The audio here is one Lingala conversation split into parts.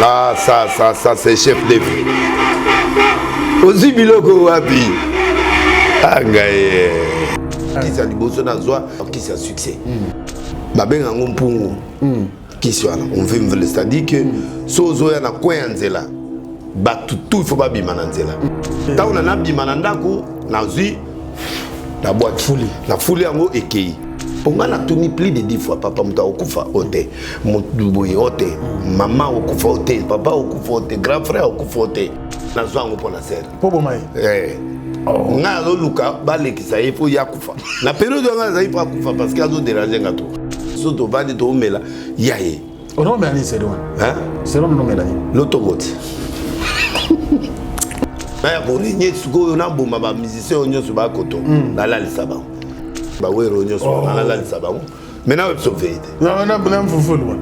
Ah, ça, c'est chef d'œuvre. Aussi, biloko wapi. Ah, gaye. Qui s'est liboso na zoa, qui s'est succès. Babeng a ngompungu. Qui soit là. On veut me c'est-à-dire que sozo ya na coin nzela. Ba tout il faut pas bimana nzela. Ta on na bimana ndako na zui la boîte folie. La folie yango ekei. Ponga na tuni plus de 10 fois papa muta okufa ote. Mutuboye ote. Maman okufa ote, papa okufa ote, grand frère okufa ote. Na zoa ngo pour la serre. Pobo mai. Nga zo luka balekisa il faut yakufa. Na période nga za ipa kufa parce que azo déranger ngato. Soto bandi to mela yaye. O non mais ani c'est loin. Hein? C'est loin non mais là. L'autoroute. Mais pour les niais suko na bomba ba musicien onyo ba koto. Na la lisaba. Ba wero onyo so na la lisaba. Mais na web sauver. Na blam fufu loin.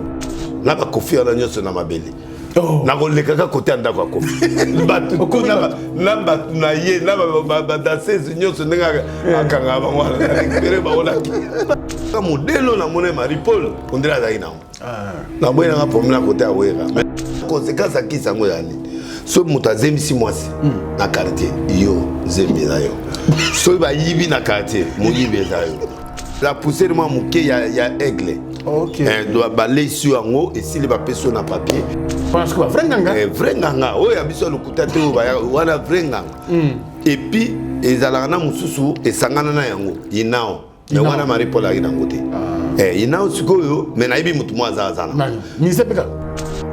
Na ba kofi ala onyo so na mabele. Na koleka ka côté andako akofi. Batu na batu na ye na ba danser onyo so nga akanga ba wala. Récupérer ba wala. Ka modelo na mone Marie-Paul on dirait zaina. Na boye na problème na côté awera. Conséquence à qui ça ngo yani. So mutazemi si mwasi na quartier yo zembi na yo. So ba yibi na quartier mo yibi za yo. La poussière moi muke ya aigle. OK. Doit balayer sur en haut et si le papier sur na papier. Parce que vrai nganga. Vrai nganga. Oh ya biso le kutate o ba wana vrai nganga. Et puis ezalaka na mususu esangana na yango. Inao. Mais wana Marie-Paul a ina ngote. Inao sikoyo mais na yibi mutu mwa za za. Mi sepeka.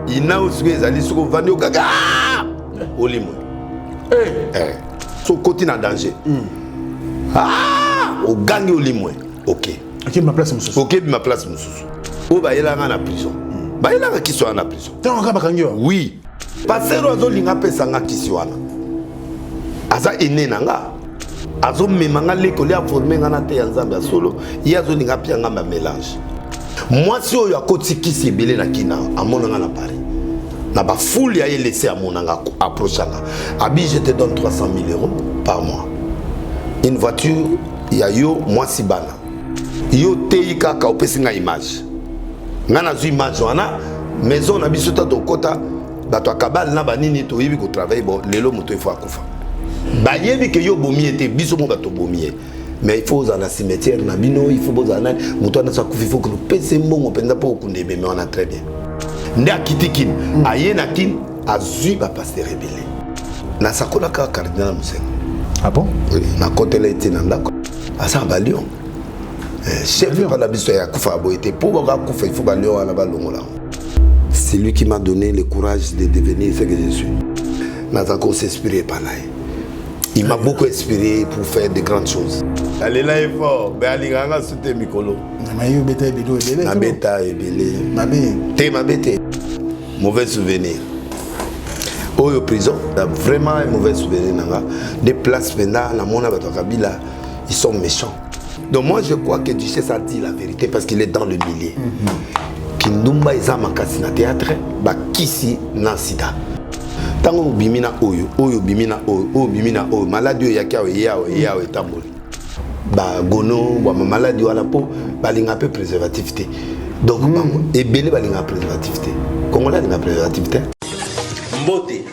Inao sikoyo ezali sikoyo vandi o gaga. Olimo. So côté na danger. Au gangi olimo. OK. OK ma place mususu. OK ma place mususu. O ba yela na prison. Ba yela ki so na prison. Tant ka bakangi. Oui. Passer ozo linga pesa nga ki so wana. Aza ene nanga. Azo memanga lekoli a former nga na te ya Nzambe solo. Ya zo linga pia nga ma mélange. Moi si o ya koti ki se belé na kina amona nga na Paris. Na ba foule ya laissé à mon anga approchanga. Abi je te donne 300 000 € par mois. Une voiture ya yo moi si bana. Yo teika ka opesi nga image. Nga na zu image wana maison na biso ta dokota bato akabal na banini to yibi ko travailler bon lelo moto ifo akufa. Ba yebi ke yo bomi ete biso mo bato bomi. Mais il faut dans la cimetière na bino il faut bozana moto na sa kufi faut que pese mbongo penda po kundebe mais on a très bien. Nda kitikin ayena kin azui ba pasteur rebelle na sakola ka cardinal Musenga. Ah bon? Oui, na kotela etina ndako asa ba lion chef pas la biso ya kufa boité pour ba kufa il faut ba lion na ba longola. C'est lui qui m'a donné le courage de devenir ce que je suis. Na zako s'inspirer par là. Il m'a beaucoup inspiré pour faire de grandes choses. Allez là est fort, ben alinganga soute mikolo. Na yo beta bido ebele. Na beta ebele. Mabe. Te mabete. Mauvais souvenir. Oyo prison, vraiment un mauvais souvenir nanga. Des places maintenant la mona bato kabila, ils sont méchants. Donc moi je crois que Duchesse a dit la vérité parce qu'il est dans le milieu. Kindumba eza makasi na théâtre, ba kisi na sida. Tango bimina oyo bimina oyo bimina oyo maladie yakiawe yawe tamboli. Ba gono ba maladie wala po balinga peu préservatif té. Donc ebele balinga préservatif té. Congolais balinga préservatif té. Mbote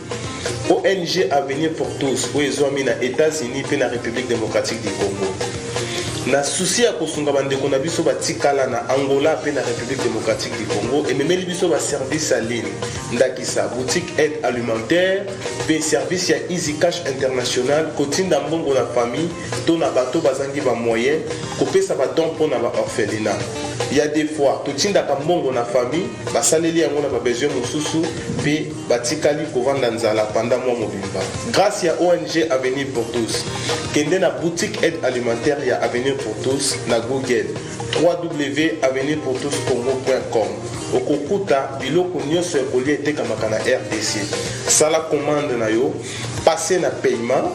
ONG Avenir pour tous aux États-Unis et la République démocratique du Congo. Na souci à kosunga bandeko na biso batikala na Angola pe na République démocratique du Congo et memeli biso ba service à ligne ndakisa boutique aide alimentaire pe service ya Easy Cash International kotinda mbongo na famille to na bato bazangi ba moyen kopesa ba don pona ba orphelinat. Il y a des fois totinda ka mbongo na famille basaleli yango na ba besoin mususu pe batikali kovanda nzala pendant mois mobimba. Grâce à ONG Avenir pour tous kende na boutique aide alimentaire ya Avenir pour tous na Google www.avenirpourtouscongo.com okokuta biloko nyonso ekolia etekamaka na RDC. Sala commande na yo, passer na paiement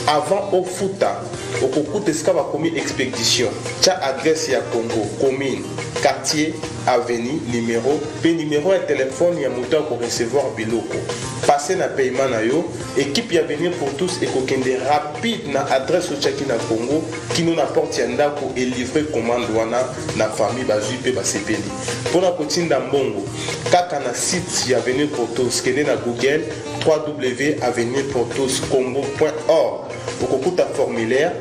avant ofuta okokuta esika bakomi expédition tia adresse ya Congo commune quartier avenue numéro pe numéro ya téléphone ya moto pour recevoir biloko passer na paiement na yo équipe ya venir pour tous et kokende rapide na adresse au Tchaki na Congo qui nous apporte ya ndako et livrer commande wana na famille bazui pe basepeli pona kotinda mbongo kaka na site ya venir pour tous kende na Google www.avenirpourtoscongo.org okokuta formulaire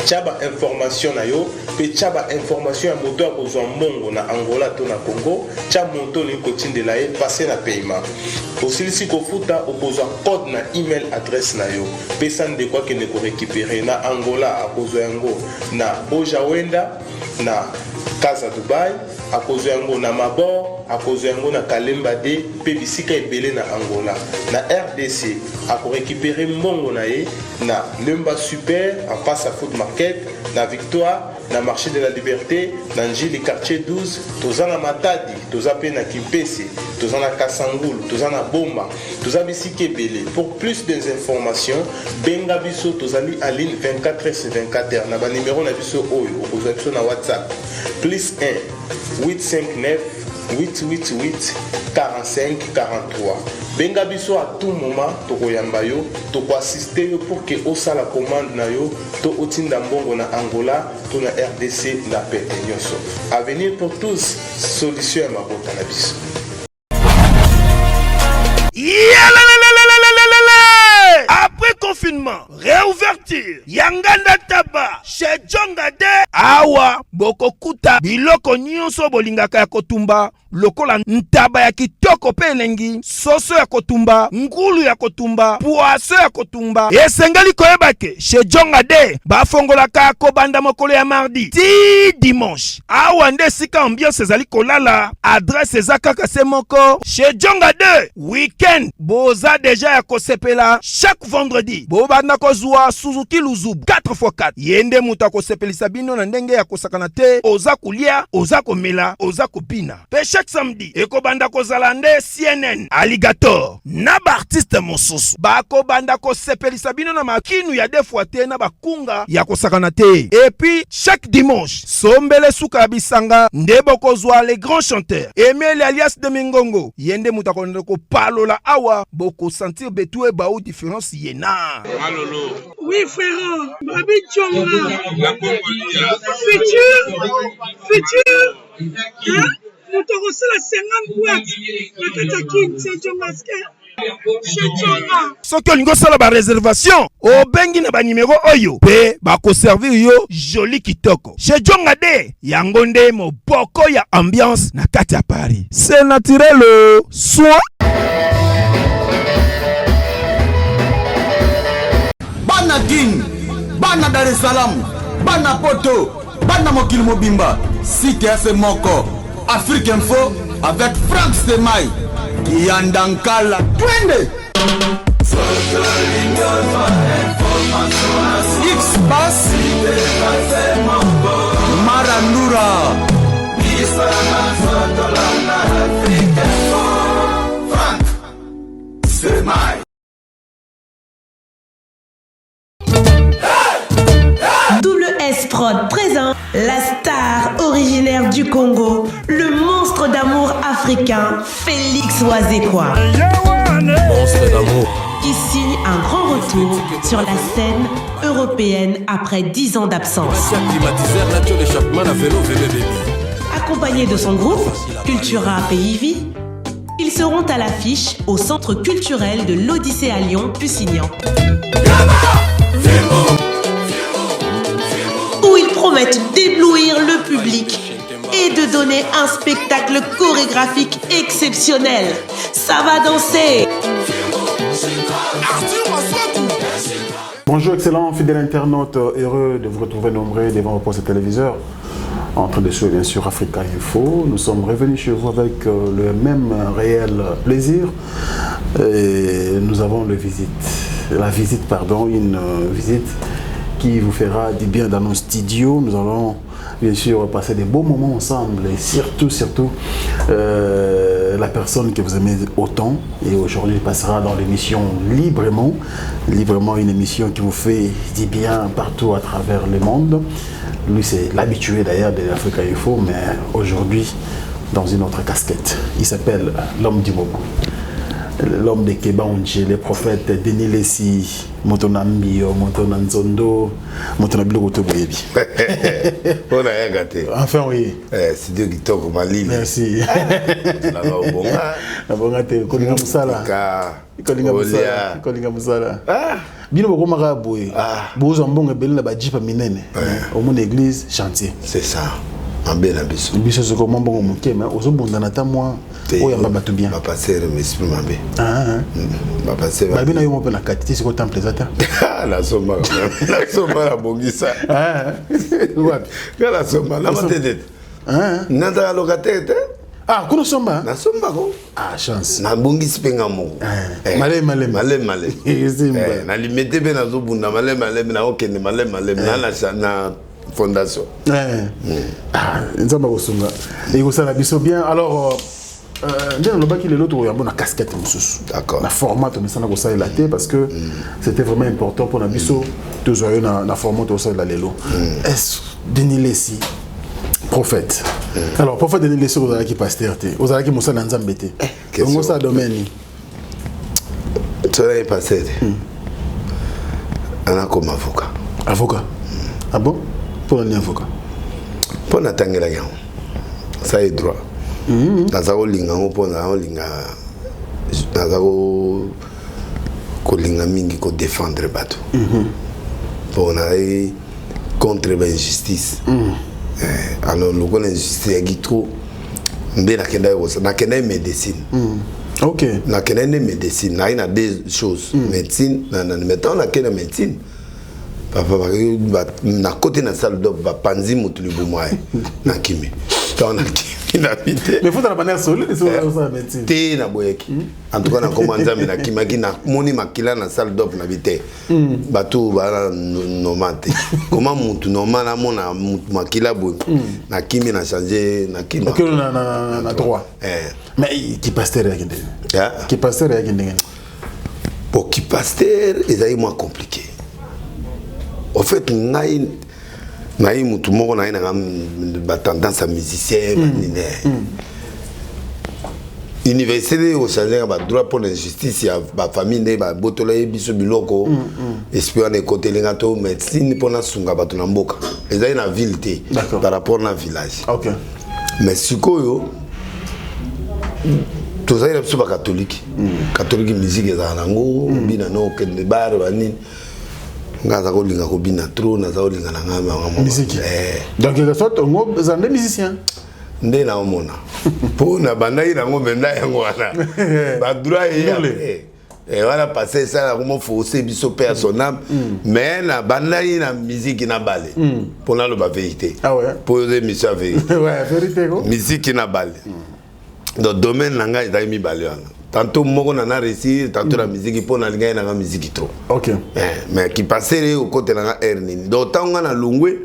tchaba information na yo pe tchaba information ya moto ya kozwa mbongo na Angola to na Congo tcha moto ni kotindela ye passer na paiement osilisi kofuta okozwa code na email adresse na yo pe sande kwa kene ko récupérer na Angola akozwa yango na Bojawenda na Casa Dubai akozwa yango na Mabor akozwa yango na Kalemba de pe bisika ebele na Angola na RDC ako récupérer mbongo na ye na Lemba Super en face à Food Market na Victoire na Marché de la Liberté na Njili quartier 12 tozana Matadi tozape na Kimpese tozana Kasangulu tozana Bomba tozabi bisika ebele pour plus d'informations benga biso tozali à ligne 24h/24 na ba numéro na biso oyo okozwa biso na WhatsApp +1 859 888 45 43. Benga biso à tout moment tokoyamba yo tokoassister yo pour que osala commande na yo to otinda mbongo na Angola to na RDC na pete nyonso. Avenir pour tous, solution ya mabota na biso. Après confinement, réouverture, Yanganda Taba, chez Djongade, Awa, Bokokuta, Biloko Nyonso Bolingaka ya Kotumba, lokola ntaba ya kitoko pe elengi, soso ya kotumba, ngulu ya kotumba, poaso ya kotumba. Esengeli koyebake, chez Djongade, bafongolaka kobanda mokolo ya mardi, ti dimanche. Awa nde sika ambiance ezali kolala, adresse ezakaka se moko, chez Djongade, weekend, boza deja ya kosepela, chaque vendredi, bobanda kozwa Suzuki Luzubu, 4x4. Yende muta kosepelisa bino na ndenge ya kosakana te, oza kulia, oza komela, oza kopina. Pe chaque samedi, ekobanda kozala nde CNN, Alligator, na ba artiste mosusu. Bako banda kosepelisa bino na makinu ya defuate na bakunga ya kosakana te. Et puis, chaque dimanche, sombele suka bisanga, nde bokozwa les grands chanteurs. Emile alias de Mingongo, yende muta ko palola awa, boko sentir betue baou différence yena. Malolo. Oui, frère, Babi Djonga. La Congolia. Futur. Hein? Nous te recevons la 50 boîtes. La Katakin, c'est Djongaske. Chez Djonga. Soki olingo sala ba réservation, obengi na ba numéro oyo. Pe bako servir yo joli kitoko. Chez Djongade, yango nde moboko ya ambiance na kati ya Paris. C'est naturel, soit Bana Guine, Bana Dar es Salaam, Bana Poto, Bana Mokil Mobimba, CTF Moko, Afrique Info avec Franck Stemai, Yandankala, Twende. X-Bass, Marandura, Franck Stemai. S-Prod présente la star originaire du Congo, le monstre d'amour africain, Félix Wazekwa. Monstre d'amour. Qui signe un grand retour sur la scène européenne après 10 ans d'absence. Accompagné de son groupe, Cultura Pays-Vie, ils seront à l'affiche au Centre culturel de l'Odyssée à Lyon, Pusignan. Où ils promettent d'éblouir le public et de donner un spectacle chorégraphique exceptionnel. Ça va danser. Bonjour excellent fidèle internaute, heureux de vous retrouver nombreux devant vos postes téléviseurs. En train de suivre bien sûr Africa Info. Nous sommes revenus chez vous avec le même réel plaisir. Et nous avons une visite qui vous fera du bien dans nos studios. Nous allons bien sûr passer des beaux moments ensemble et surtout la personne que vous aimez autant et aujourd'hui passera dans l'émission Librement, une émission qui vous fait du bien partout à travers le monde. Lui c'est l'habitué d'ailleurs de l'Africa Info, mais aujourd'hui dans une autre casquette. Il s'appelle l'homme du moment. L'homme de Kebaonje, les prophètes Denis Lessi, Motonambio, Motonanzondo, Motonabilogoto Boyebi. On a rien gâté. Enfin, oui. C'est Dieu qui toque ma ligne. Merci. La bonne Kolinga Moussala. Kolinga Moussala. Bino Bokomara Boye. Bozambonga Belina Bajipa Minene. Au monde église, chantier. C'est ça. Un bel abysse. Biso c'est comment bon monter mais aux bondanata moi o ya baba tout bien. Va passer m'exprime bien. Va passer. Ba bino yo mo pe na qualité c'est quoi temple zata. La somma la bongisa. What? La somma la matete. Nanda locataire. Kuno somba. Na somba ko. Chance. Na bongisi penga mo. Malé. Na limité be na zo bunda malé na okende malé na fondation. Nzamba kosunga. Et ça la biso bien. Alors dans le bac il est l'autre il y a une casquette mususu. D'accord. Na format mais ça na ko ça la tête parce que c'était vraiment important pour na biso toujours na format tout ça la lelo. Est Denis Lessi prophète. Alors prophète Denis Lessi aux qui pasteur té. Aux qui Moussa Nzambe té. Comment ça domaine? Ça est passé. On a comme avocat. Avocat. Ah bon? Pour un avocat. Pour n'attendre la guerre. Ça est droit. Dans un linga, on peut défendre le bateau. Pour aller contre l'injustice. Alors, l'injustice est trop. Mais la médecine. Ok. La médecine. Il y a deux choses. Médecine, maintenant, on a médecine. Na côté na salle d'op ba panzi mutulibu moi na kimi on a kimi na bité mais faut la manière solide sur ça médecine té na boyeki en tout cas na komanda mi na kimaki na moni makila na salle d'op na bité bato ba no mate comment mutu normal na mona makila bo na kimi na changer na kimi na droit mais qui pasteur ya kende qui pasteur ya kende pour qui pasteur est moins compliqué. En fait, naï mutu moko naï na ba tendance à musicien université au changer ba droit pour l'injustice ya ba famille ne ba botola biso biloko espion ne côté lingato médecine pour na sunga ba na mboka ezali na ville té par rapport na village. OK. Mais sikoyo tous les gens catholiques catholique musique ezanango bina no kende bar bani ngaza ko linga ko bina trop na za linga na ngama musique donc il sorte ngo zande musicien ndé na omona pour na bandai na ngo menda yango wana ba droit et voilà passer ça comme forcer biso père son âme mais na bandai na musique na balé pour na le ba vérité pour les missions vérité vérité ko musique na balé dans le domaine nanga ezali mibale wana tantôt moko na réussir tantôt la musique pour na linga na musique trop. OK. Mais qui passer au côté na ernini donc tanga na longwe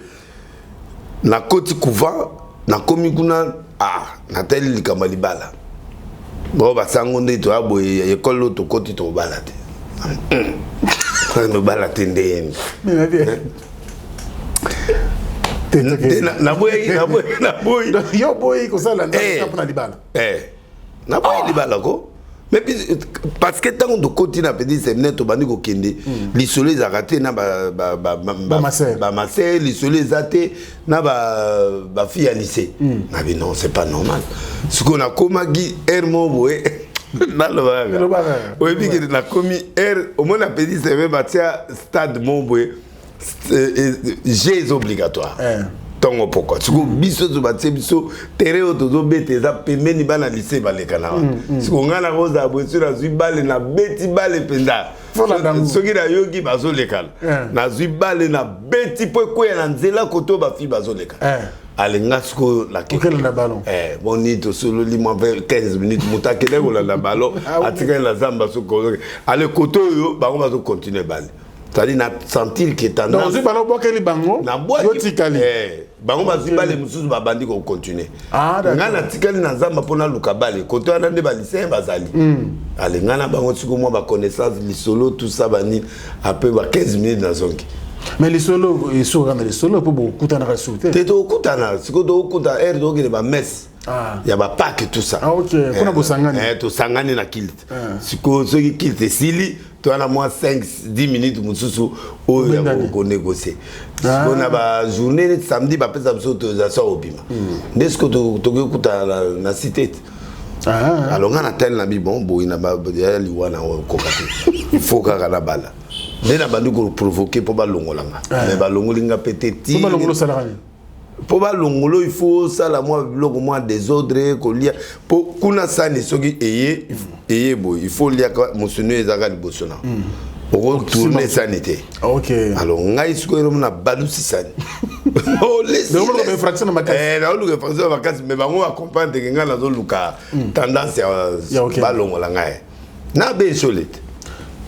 na koti kuva na komi kuna na teli likamba libala bo ba sango nde to aboye ekolo to koti to balate no balate ndé mais bien na boy yo boy ko sala na libala na boy libala ko mais parce que tant de côté na petit séminaire to bandi ko kende l'isolé za raté na ba masser l'isolé zaté na ba fille à lycée na bi non c'est pas normal ce qu'on a komagi hermo boy na lo ba oui bi que na komi au moins na petit séminaire batia stade mon boy j'ai obligatoire tongo pourquoi tu go biso to batie biso terrain otozo bete za pembeni bana lycée balekana si ko ngana roza boisura zui bale na beti bale penda soki na yogi bazo lekala na zui bale na beti po ko ya nzela koto ba fi bazo lekala alenga siko la na ballon boni to solo li mo 15 minutes mutakele ko la ballon atika la zamba soko ale koto yo ba ko bazo continuer bale c'est-à-dire na sentir que tendance donc si balo bokeli bango na boîte tikali bango bazibale mususu babandi ko continuer ngana tikali na zamba pona luka bale koto ana nde ba lycée bazali ale ngana bango tsiko mo ba connaissance lisolo tout ça bani après ba 15 minutes na zonki mais lisolo et sur mais lisolo pour beaucoup tana rasouté te to kutana siko to kuta air do ke ba messe ya ba pack tout ça. Ah OK, kuna bosangani. To sangani na kilt. Siko so ki kilt sili to na moi 5-10 minutes mususu o ya ko négocier. Siko na ba journée samedi ba pesa biso autorisation obima. Ndesko to kuta na cité. Alors on a tel na bi bon ina ba ya liwana ko kati. Il faut ka na bala. Nena bandu ko provoquer pour ba longolanga. Mais ba longolinga peut-être. Pour ba longolo salari. Pour ba longolo il faut ça la moi bloc moi désordre ko lia pour kuna sani soki eye boy il faut lia monsieur ezaka libosona pour tourner sanité. OK. Alors ngai siko na balusi sani. Oh laisse. Donc on fraction na makasi. Na on fraction na makasi mais bango accompagne de nga na zo luka tendance ya ba longola ngai. Na be solide.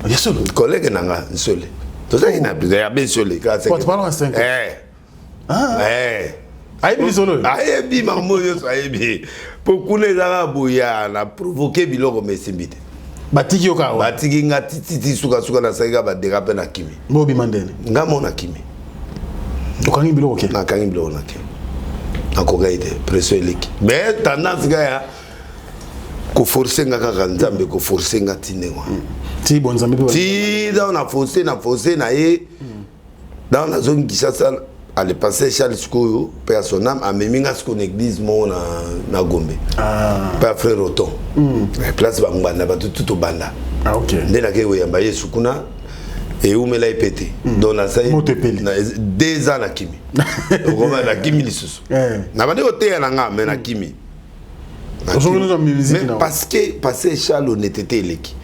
Ya solide. Collègue nanga solide. Tout ça il a bien solide. Quand tu parles en 5. Aïe solo. Aïe marmo yo aïe. Pour kune zanga boya na provoquer biloko mesimbite. Batiki yo kawa. Batiki nga titi suka na saiga ba déraper na kimi. Bobi mandene. Nga mona kimi. Okangi biloko ke. Na kangi biloko na kimi. Akogaide pression eliki. Mais tendance ga ya ko forcer nga kaka nzambe ko forcer nga tinengwa. Ti bon nzambe bi. Ti da on a forcer na ye. Dans la zone qui ça à le passé Charles Sikoyo personnel a meminga ce qu'on église mon na Gombe. Pas frère Oton. Place bangana ba tout au banda. Ah OK. Ndela ke we yamba yesu kuna et où me l'a pété. Donc na ça 2 ans na kimi. Donc na kimi lisusu. Na bande oteya na nga mais na kimi. Mais parce que Charles honnêteté leki.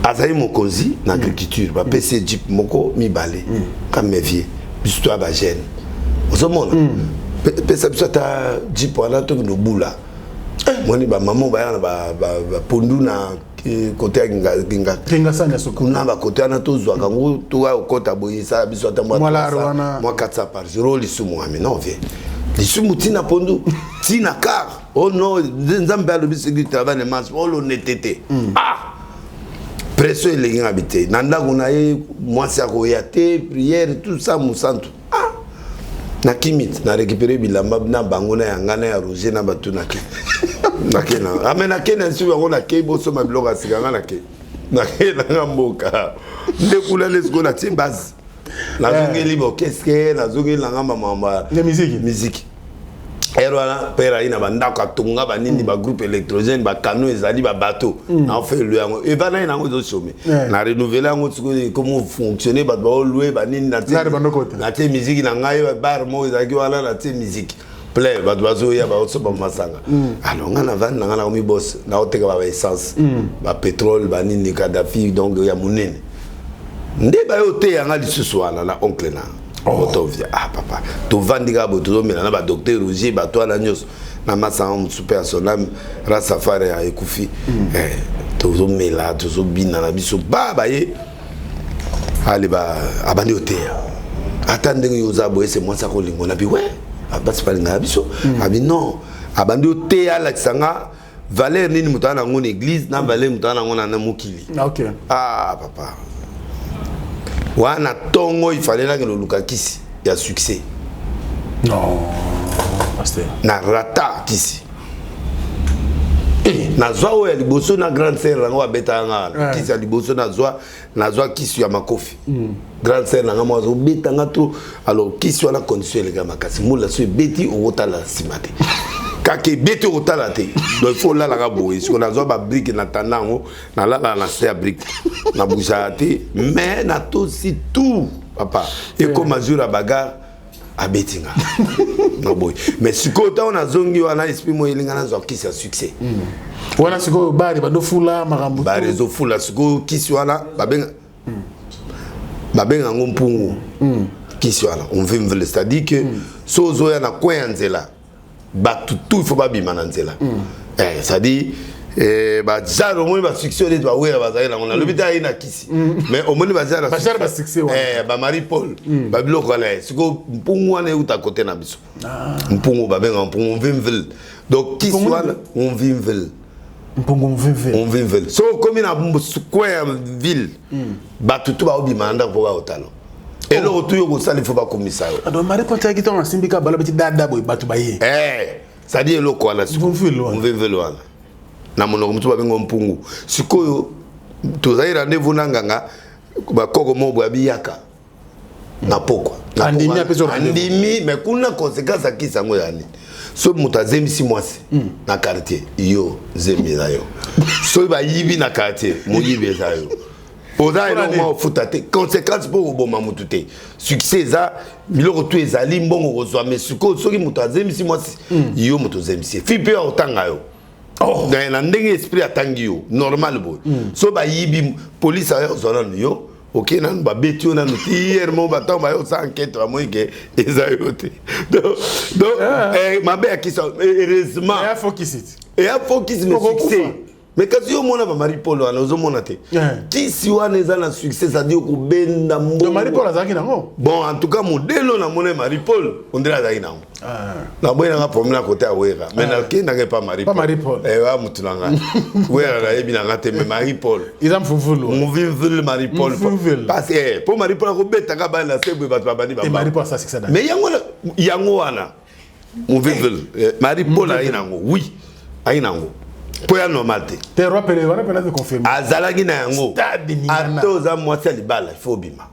Azaï mokozi na agriculture ba PC Jeep moko mi balé comme mes vieux. Histoire ba jeune. Ozomona. Pesa biso ta Jeep wana to no bula. Moni ba maman ba yana ba pondu na côté kinga sana sokuna ba côté na to zwa kango to wa kota boyisa biso ta moi 400 par jour lisumu ami non vie. Lisumu tina pondu tina car. Oh non, nzambe alo biso ki travail ne marche. Oh l'honnêteté. Pression les gens habités. Nanda kunaye moi c'est akoyate prière tout ça musantu. Na kimit na récupérer bilamba na bangona ya ngana ya roger na batu na ke. Na ke na. Amena ke na nsu ngona ke boso mabiloka siganga na ke. Na ke na ngamboka. Ndekula lesko na timbaz. La zongeli bo qu'est-ce que la zongeli na ngamba mamba. La musique. Erwana pera ina bandako atunga banini ba groupe électrogène ba cano ezali ba bateau na fait le yango et bana ina ngo zo chômer na renouveler ngo tsiko comment fonctionner ba louer banini na te musique na ngai bar mo ezaki wala na te musique play ba bazo ya ba otso ba masanga alors ngana van ngana mi boss na oteka ba essence ba pétrole banini Kadhafi donc ya munene nde ba yote yanga lisusu wana na oncle na Otovia papa to vandiga bo to mena na ba docteur Roger ba to ala nyos na masanga super sonam rasafari ya ekufi to zo mela to zo bina na biso baba ye ali ba abandi otea atande yo za bo ese mwansa ko lingo na bi we abasi pa linga biso abi non abandi otea la kisanga valeur nini mutana ngone église na valeur mutana ngona na mukili OK papa wana tongo il fallait que le lukakisi ya succès non pasteur na rata kisi na zwa ya liboso na grande sœur nga wa betanga kisi ya liboso na zwa kisi ya makofi grande sœur nga mo zo betanga trop alors kisi wana condition les gars makasi mula so beti ota la simate kake beti ota la te donc il faut la la boy si on a zwa ba brique na tanango na la c'est brique na boujate mais na tout si tout papa et comme azura bagarre a betinga no boy mais si kota on a zongi wana esprit mo elinga na zo kisi ya succès wana siko bari ba do fula marambu bari zo fula siko kisi wana babenga ngompungu kisi wana on veut me c'est-à-dire que sozo ya na kwenzela ba tout il faut pas bima na nzela c'est-à-dire ba zaro mo ba succès les ba wera ba zaina on a lobita ina kisi mais au moins ba zaro ba succès ba Marie Paul ba biloko la siko mpungu wana uta côté na biso mpungu ba benga mpungu on veut donc kisi wana on veut on veut so comme na square ville ba tout ba obima nda ko ba otalo et le retour au sale il faut pas commissaire donc Marie Paul ta kiton simbika bala biti dada boy batu baye ça dit eloko wana mvemvelo wana na monoko mutu babengo mpungu sikoyo tozali rendez-vous na nganga bakoko mobo ya biyaka na pokwa andimi mais kuna conséquence akisa ngo yani so mutu azemisi mwasi na quartier yo zemi na yo so ba yibi na quartier mo yibi za yo oza eloko futa te conséquence pour oboma mutu te succès za biloko tu ezali mbongo kozwa mais sikoyo soki mutu azemisi mwasi yo mutu zemisi fi pe otanga yo na ndenge esprit atangi yo normal boy so ba yibi police ayo zona yo ok nan ba betio nan hier mo ba tamba yo sa enquête ba moike ezayote donc ma be akisa heureusement et a focus mais succès mais quand yo mona ba Marie-Paul wana ozo mona te qui si wana eza na succès ça dit ko benda mbo Marie-Paul azaki nango bon en tout cas modèle na mona Marie-Paul on dirait azaki nango na boy na problème à côté à wera mais na ki na pas Marie-Paul wa mutulanga wera na ebi na te mais Marie-Paul ils am fufulu on vivre Marie-Paul parce que pour Marie-Paul ko beta ka ba na sebe ba bani ba Marie-Paul ça succès mais yango wana on vivre Marie-Paul a inango oui a inango pour ya normal te te rappelé wana pena de confirmer azalaki na yango atoza mwasi libala il faut bima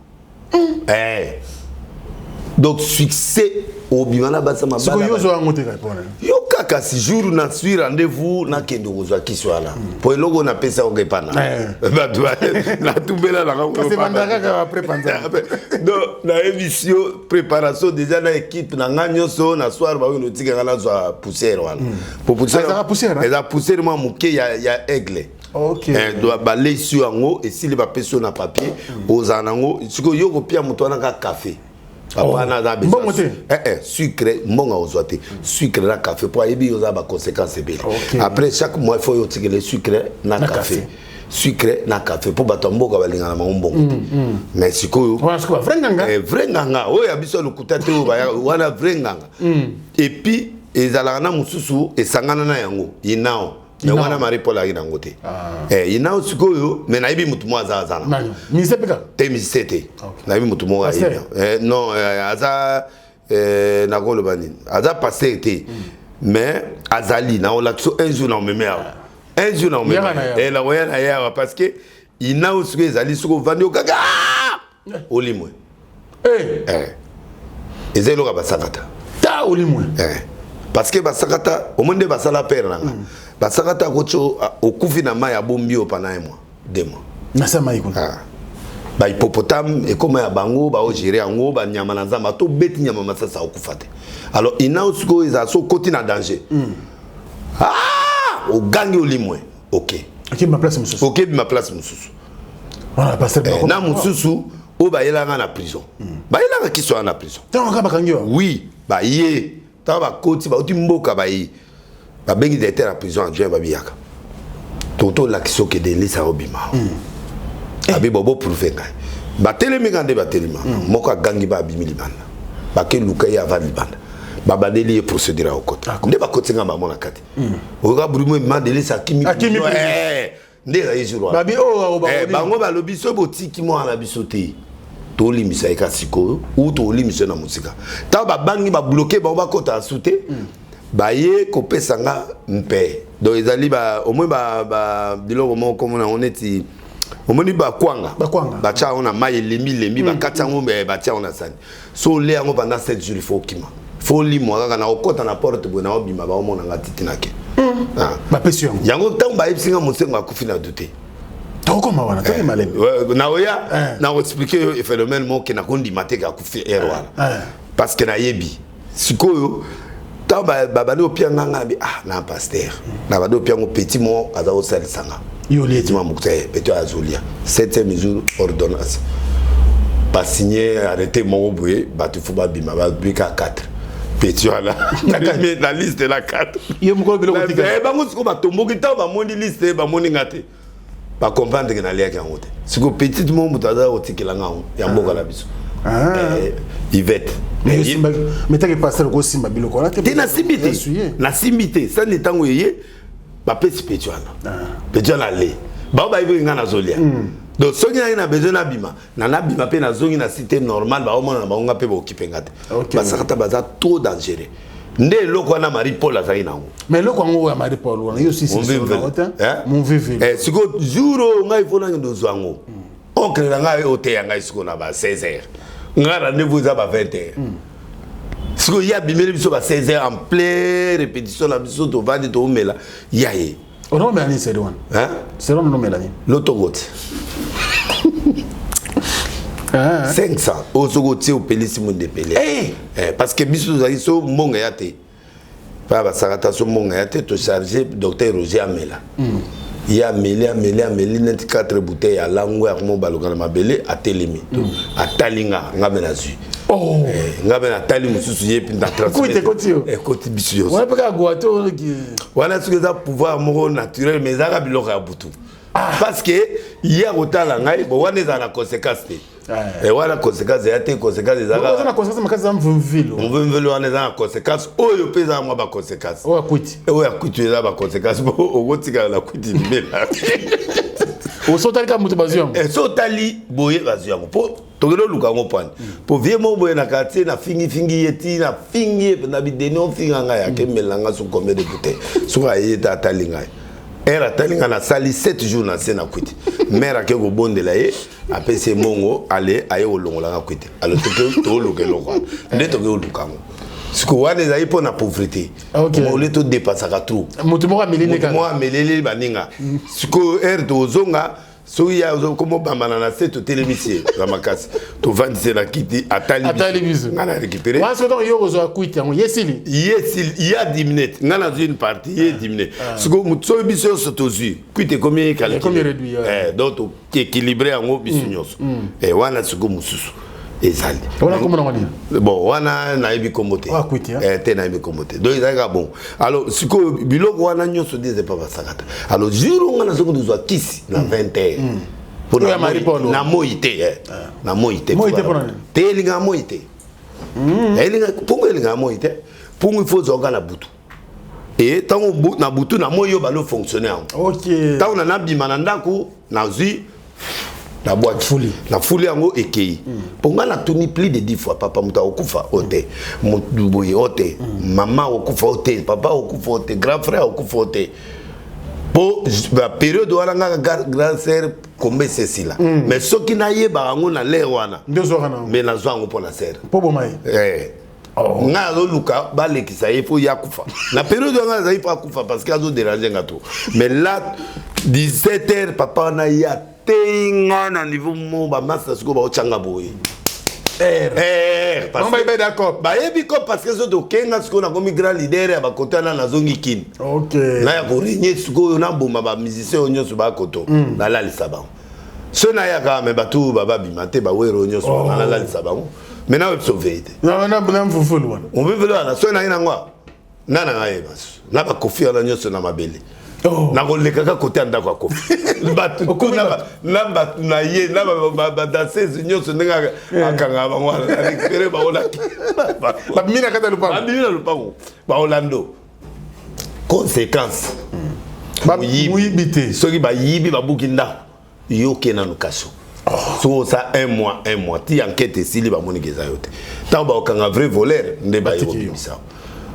donc succès au bima na basa mabala siko yo zo angote ka pona yo kaka si jour na suis rendez-vous na kendo kozwa kiswala po eloko na pesa okepana ba doit na tumbela la ko c'est mandaka ka préparer donc na émission préparation déjà na équipe na nganyo so na soir ba no tika na zo poussière wana pour poussière eza poussière moi muke ya aigle OK doit balayer sur ngo et si les papiers sur na papier aux anango siko yo ko pia muto na ka café apana za bisa sucre mbonga ozwate sucre na café pour ebi yoza ba conséquences belle après chaque mois il faut yo tikele sucre na café sucre na café pour batomboka balinga na mbongo mais sikoyo vrai nganga oya biso lokuta te wana vrai nganga et puis ezalaka na mususu esangana na yango inao mais wana Marie-Paul a inango te inao sikoyo mais na ebi mutu mo azana mise peka te mise te na ebi mutu mo non aza na golo bani aza passé te mais azali na olaxo un jour na memea un jour na memea et la voya na ya parce que inao sikoyo ezali sikoyo vandi okaka olimwe ezelo ka basakata ta olimwe parce que basakata au monde basala père nanga basakata kocho okufi na mai abombio pana moi 2 mois na sama ikuna ba hippopotame et comme ya bango ba ogérer yango ba nyama na nzamba to beti nyama masasa okufate alors ina usko iza so koti na danger o gangi olimwe OK ma place mususu OK ma place mususu voilà passer na mususu o ba yelanga na prison ba yelanga kiso na prison tant ka bakangiwa oui ba ye ta ba koti ba utimboka ba yi ba bengi d'être à prison adjoint ba biaka toto la kiso ke de lisa obima abi bobo prouver ngai ba telemi ngande ba telema moko gangi ba bimi libanda ba ke luka ya va libanda ba badeli procédure au côté nde ba côté ngamba mona kati o ga brumo ma de lisa kimi nde la yijuro ba bi o bango ba lobi so botiki mo na bisote to limisa eka siko ou to limisa na musika ta ba bangi ba bloquer ba kota asute ba ye ko pesanga mpe do ezali ba au moins ba biloko mo comme on est omoni ba kwanga ba cha on a mai lembi ba katango ba cha on a sani so le yango pendant 7 jours il faut kima faut limo kaka na okota na porte bona obima ba omona ngati tinake ba pression yango tango ba ipsinga musengo akufi na douter tokoma wana toki malembe na oya na expliquer le phénomène mo ke na kondi mateka akufi erwana parce que na yebi sikoyo ta ba bani opianga ngabi na pasteur na ba do opiango petit mo aza o salisanga yo lieti ma mukte petit azulia 7e jour ordonnance pas signé arrêté mon boye ba tu faut ba bima ba bika 4 petit là la liste la 4 yo mko bilo kotika ba ngusiko ba tomboki ta ba mondi liste ba moni ngate ba comprendre que na lia ka ngote siko petit mo mutaza otikela ngao ya mboka la biso Yvette mais t'as que passer au simba biloko là t'es na simité ça n'est tango yé ba pesi petuana petuana le ba ba ibe ngana zolia donc soki na besoin na bima na bima pe na zongi na cité normale ba omona ba nga pe ba occuper ngate parce que ta baza trop dangereux nde eloko na Marie Paul azali nango mais eloko yango ya Marie Paul wana yo si mon vivre siko jour ngai fona ndo zwango oncle na ngai oteya ngai siko na ba 16h ngai rendez-vous za ba 20h siko ya bimeli biso ba 16h en pleine répétition la biso to vandi to mela yaye ono me ani c'est one c'est non me la ni l'autogote 500 osogotie au pelisi monde pelé parce que biso za iso monga yate pa ba sakata so monga yate to charger docteur Roger Amela il y a mêlé net 4 bouteilles à langue à mon balogana mabele à telemi à talinga ngamena zu ngamena tali mususu yepi na transmettre écoute biso on peut ka goato wana ce que ça pouvoir moro naturel mais ça biloko ya butu parce que hier otala ngai bo wana za na conséquence et voilà conséquence ya te conséquence za na conséquence makaza mvumvilo wana za na conséquence oyo peza mwa ba conséquence o akuti za ba conséquence bo ogotika la kuti mbela o sotali ka mutu bazion sotali boye bazion po tokelo luka ngo pani po vie mo boye na quartier na fingi yeti na fingi na bideno finga nga ya kemelanga su combien de bouteilles su ayeta atalinga era talinga na sali 7 jours na sena kwiti mère ke go bondela ye apese mongo ale aye olongola nga kwiti alo to lokelo kwa ndeto ke olukango siko wane za ipo na pauvreté mo leto dépasser ka trop mutu mo amelele ka mo amelele baninga siko to zonga so ya comme bambana na seto télémissier la makasi to vandise na kiti atali biso ngana récupérer wa so donc yo go zo kwiti yango yesili il y a 10 minutes ngana une partie il y a 10 minutes siko mutso biso sotozu kwite combien réduit donc équilibré yango biso nyoso wana siko mususu ezali wana komona wani bon wana na yebi komote te na yebi komote donc ezalaka bon alors siko biloko wana nyonso deze pa basakata alors jour ngana soko dozwa kisi na 20h pour ya Marie Paul na moite na moite pona te elinga moite elinga pungu elinga moite pungu il faut zoga na butu et tango na butu na moyo balo fonctionner OK tango na bima na ndako na zui la boîte la foule yango ekei ponga na tuni plus de 10 fois papa muta okufa ote mutuboye ote maman okufa ote papa okufa ote grand frère okufa ote po la période wana nga grand sœur kombe ceci-là mais ce qui na yeba yango na le wana mais na zwango pour la sœur po bomai nga zo luka balekisa yefo yakufa na période nga za ifa kufa parce que azo déranger ngato mais là 17h papa na ya tenga na niveau mo ba massa siko ba ochanga boye parce que d'accord ba yebi ko parce que zo to kenga siko na komi grand leader ya ba kotana na zongi kin OK na ya ko renye siko na bomba ba musicien onyo so ba koto na la lisaba so na ya ka me batu baba bimate ba wero onyo so na la lisaba maintenant on sauver na mfufulu wana on veut là so na ina ngwa na ngai bas na ba kofi ala nyoso na mabele na koleka ka kote ndako ya kofi batu na batu na ye na ba danseuse nyoso ndanga akanga ba ngwana récupérer ba ola ba mina kata lupango ba olando conséquence ba yibité soki ba yibi ba bukinda yoke na nukaso so ça un mois ti enquête sili ba monikeza yote tant ba okanga vrai voleur nde ba yobimisa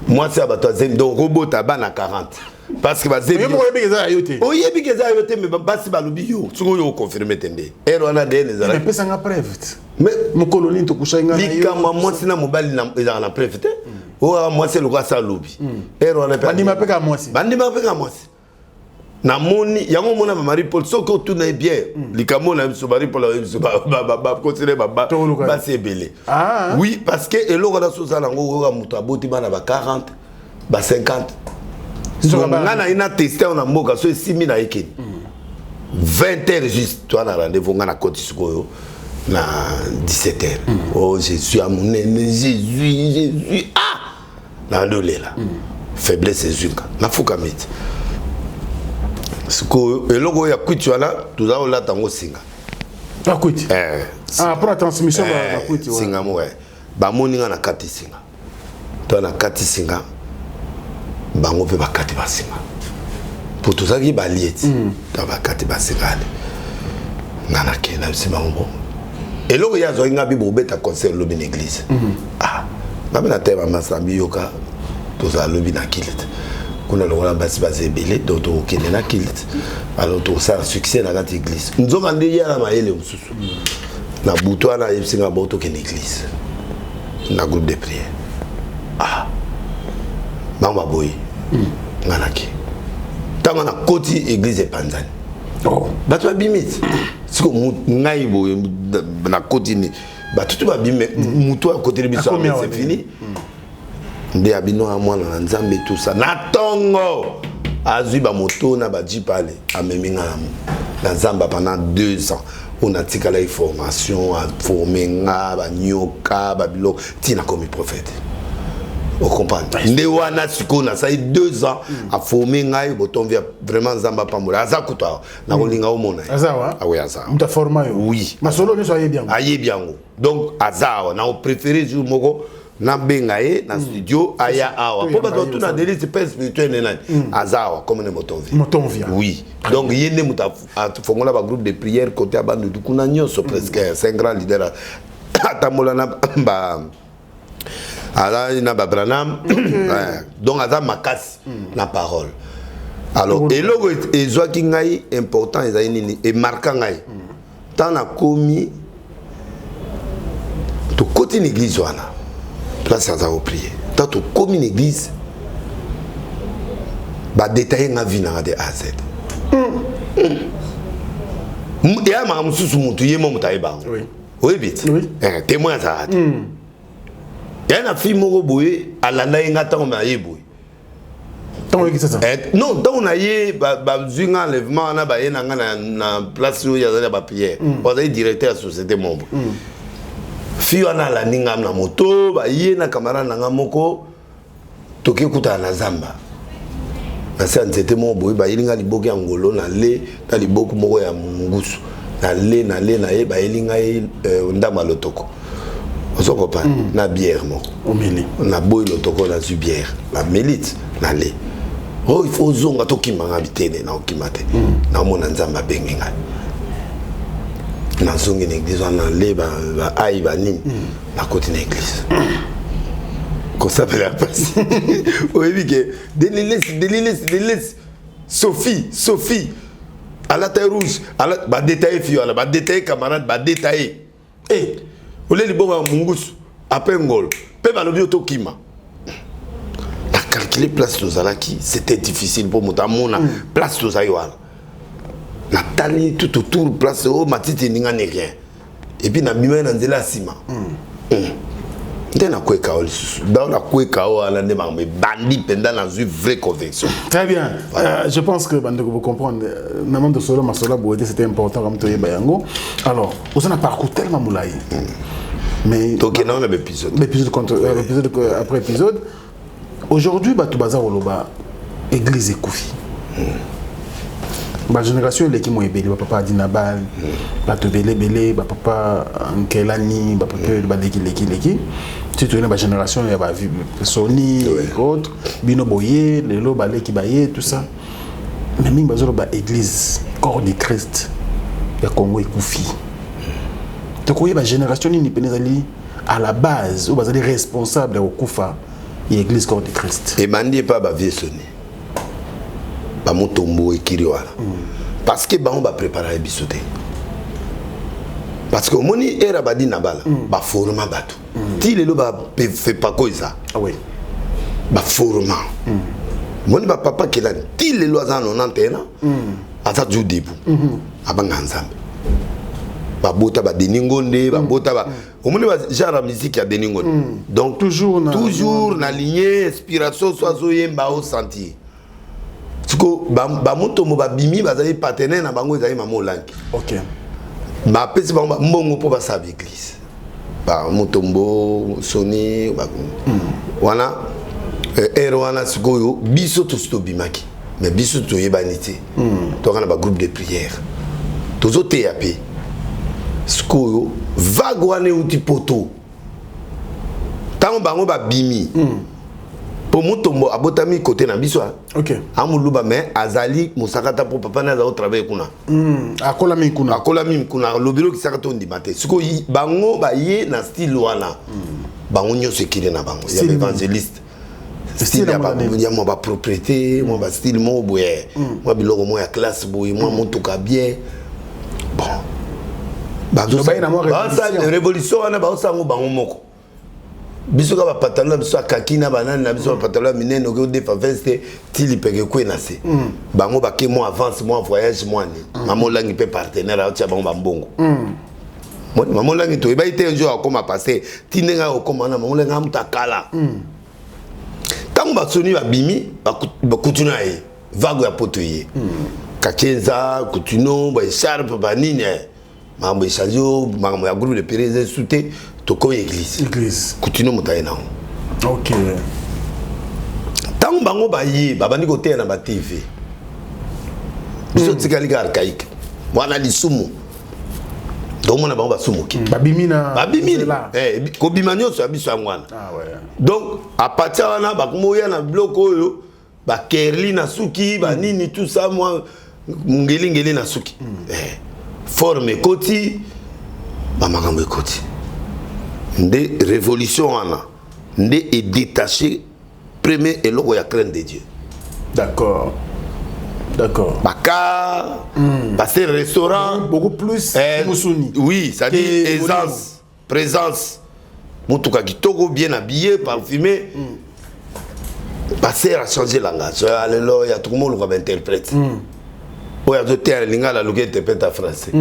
moi c'est ba troisième donc robot bana 40 parce que bazemi yo yebikeza yote o yebikeza yote mais basi balubi yo siko yo confirmer tende ero ana dene zala mais pesa nga preuve mais mon colonel to kushanga na yo likama moi sina mobali na ezala na preuve te o moi c'est le quoi ça lobi ero ana bandima peka moi na moni yango mona Marie Paul soko tout na bien likamo na biso Marie Paul ba considérer ba sebele oui parce que eloko na soza nango ko muto aboti bana ba 40 ba 50 ngana ina tester on a mboka so 6000 na ekeni 20h juste toi na rendez-vous ngana koti sikoyo na 17h oh Jésus a mon Jésus na ndolela faiblesse ezunga na fukamiti sikoyo eloko ya kwiti wana tuza ola tango singa kwiti pour la transmission ba kwiti wana singa mo ba moninga na kati singa to na kati singa bango pe bakati basinga pour tout ça qui balieti ta bakati basinga nana ke na sima ngo eloko ya zo inga bibo beta concert lo bin église ngabe na tema masambi yoka tozala lobi na kilt kuna lokola basi bazebele to tokende na kilt alors tosala succès na kati église nzoka nde ya na mayele mosusu na butu wana yebisinga bo tokende église na groupe de prière bango baboyi nganaki ntango na koti église epanzani bato babimiti siko ngai boye na koti ni bato tu babimi mutu akoteli biso c'est fini nde abino amwana na nzambe tout ça na tongo azwi bamoto na bajipe ale ameminga na nzamba pendant 2 ans on a tikala formation a formé nga banyoka babilo tina comme prophète on comprend nde wana siko na ça 2 ans a formé nga boton via vraiment nzamba pamola aza kuta na kolinga omona azawa ah oui aza muta forma yo oui masolo ne soyez bien donc azawa na préféré jour moko na bengaye na studio aya awa po ba tout na délice space spirituel nena azawa comme ne motonvia oui donc yende muta fongola ba groupe de prière côté abandu du kuna nyoso presque c'est un grand leader atamola na ba ala na ba branam donc aza makasi na parole alors et logo ezwa ki ngai important ezali nini et marquant ngai tant na komi to côté l'église wana place à prier. Tant que comme une église, bah détailler ma vie dans de A à Z. Et à ma moussou sous mon tuyé mon taïba. Oui. Oui vite. Oui. Témoin ça. Et à la fille moro boué à la naïnga tant on a yé boué. Tant on ça. Non tant on a yé bah zunga enlèvement na bah yé na place où il y a des papiers. On a directeur société membre. Fi wana la ninga na moto ba ye na kamara na ngamoko toke kuta na zamba na sa nzete mo boy ba yelinga liboki ya ngolo na le ta liboku moko ya mungusu na le na ye ba yelinga ndama lotoko osoko pa na bière mo omeli na boy lotoko na zu bière la melite na le oh il faut zonga toki manga bitene na okimate na mona nzamba benginga na zongi l'église on a les aïba ni na côté l'église qu'on s'appelle la passe oui que délice Sophie à la taille rouge à la ba détailler fille à ba détailler camarade ba détailler eh olé li bon mungus apengol pe ba lobi otokima na calculer place tozalaki c'était difficile pour motamona place tozayoala la tali tout autour place au matiti ninga ne rien et puis na bima na nzela sima ndena kweka oli dans la kweka o ala ne ma bandi pendant la vraie conviction. Très bien. Voilà. Je pense que vous comprenez maman de solo masola boede c'était important comme toye bayango. Alors, on a parcours tellement moulay. Mais donc non l'épisode après épisode aujourd'hui ba tout bazar oloba église Koufi. Ma génération elle qui m'a ébélé papa Adinabal ba to belé ba papa Nkelani ba papa ba leki tu tu la génération il y a ba Sony autres Bino Boye lelo ba leki baye tout ça mais mingi bazolo ba église corps de Christ ya Congo Koufi to ko ba génération ni penezali à la base ou bazali responsable au Koufa l'église corps de Christ et mandi pas ba vie Sony ba motombo ekiri wana parce que ba on va préparer bisoté parce que moni era badi na bala ba forma bato ti lelo ba fait pas quoi ça ah oui ba forma moni ba papa kelani ti lelo azana 91 ata du debout abanga nzambe ba bota ba deningonde ba bota ba omoni ba genre musique ya deningonde donc toujours na lignée inspiration soit zoyemba au sentir siko ba moto mo ba bimi bazali partenaire na bango ezali mamo lanki OK ba pesi ba mbongo po ba sa église ba moto mbo Sony wana wana siko yo biso to sto bimaki mais biso to yebanité to kana ba groupe de prière tozo TAP siko yo vague wana uti poto tango bango ba bimi pour motombo abotami côté na biso OK amuluba mais azali musakata pour papa na za travailler kuna akola mi kuna lobilo ki sakata ndi mate siko bango ba ye na style wana bango nyo sekile na bango ya évangéliste style ya moi propriété moi style mo boye moi biloko mo ya classe boye moi motuka bien bon révolution wana baosango bango moko biso ka ba pantalon biso kaki na banane na biso pantalon minene ko defa veste tili peke ko na se bango ba ke mo avance mo voyage mo ni maman langi pe partenaire a tia bango bambongo maman langi to ba ite un jour akoma passer tinenga okoma na maman langi amutakala tango ba soni ba bimi ba kutuna ye vague ya potoye kakenza kutuno ba sharp ba nini mambo echanger mambo ya groupe de pérez souté toko église kutino mutaye na OK tango bango ba yi babandi kote na ba TV biso tikali ga archaïque wana lisumu donc mona bango basumu ki babimina ko bimanyo so biso ngwana ah ouais donc à partir wana ba komoya na bloco oyo ba kerli na suki ba nini tout ça moi ngeli na suki forme koti ba makambo koti nde révolution wana nde est détaché premier eloko ya crainte de Dieu. D'accord. Baka passer restaurant beaucoup plus oui, ça dit aisance, présence. Mutuka kitoko bien habillé, parfumé. Passer à changer langage. Alléluia, tout le monde va interpréter. Oya zoter lingala luke interprète en français.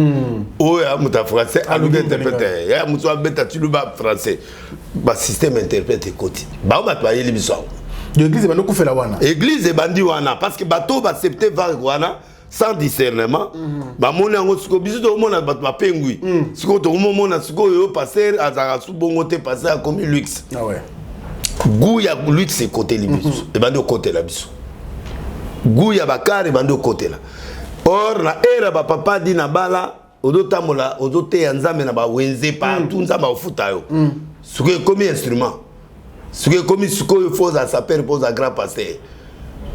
Oya muta français aluke interprète. Ya muta beta tuluba français. Ba système interprète côté. Ba ba ba yeli biso. L'église va nous faire la wana. Église bandi wana parce que bateau va accepter va wana sans discernement. Ba mona ngo siko biso to mona ba pengui. Siko to mona siko yo passer azara su bongo te passer comme luxe. Ah ouais. Goût ya luxe côté libiso. Et bandi côté la biso. Goût ya bakare bandi côté là. Or la era ba papa di na bala odotamola odote ya nzambe na ba wenze partout nzamba ofuta yo. Siko comme instrument. Siko comme siko yo faut à saper pose à grand pasteur.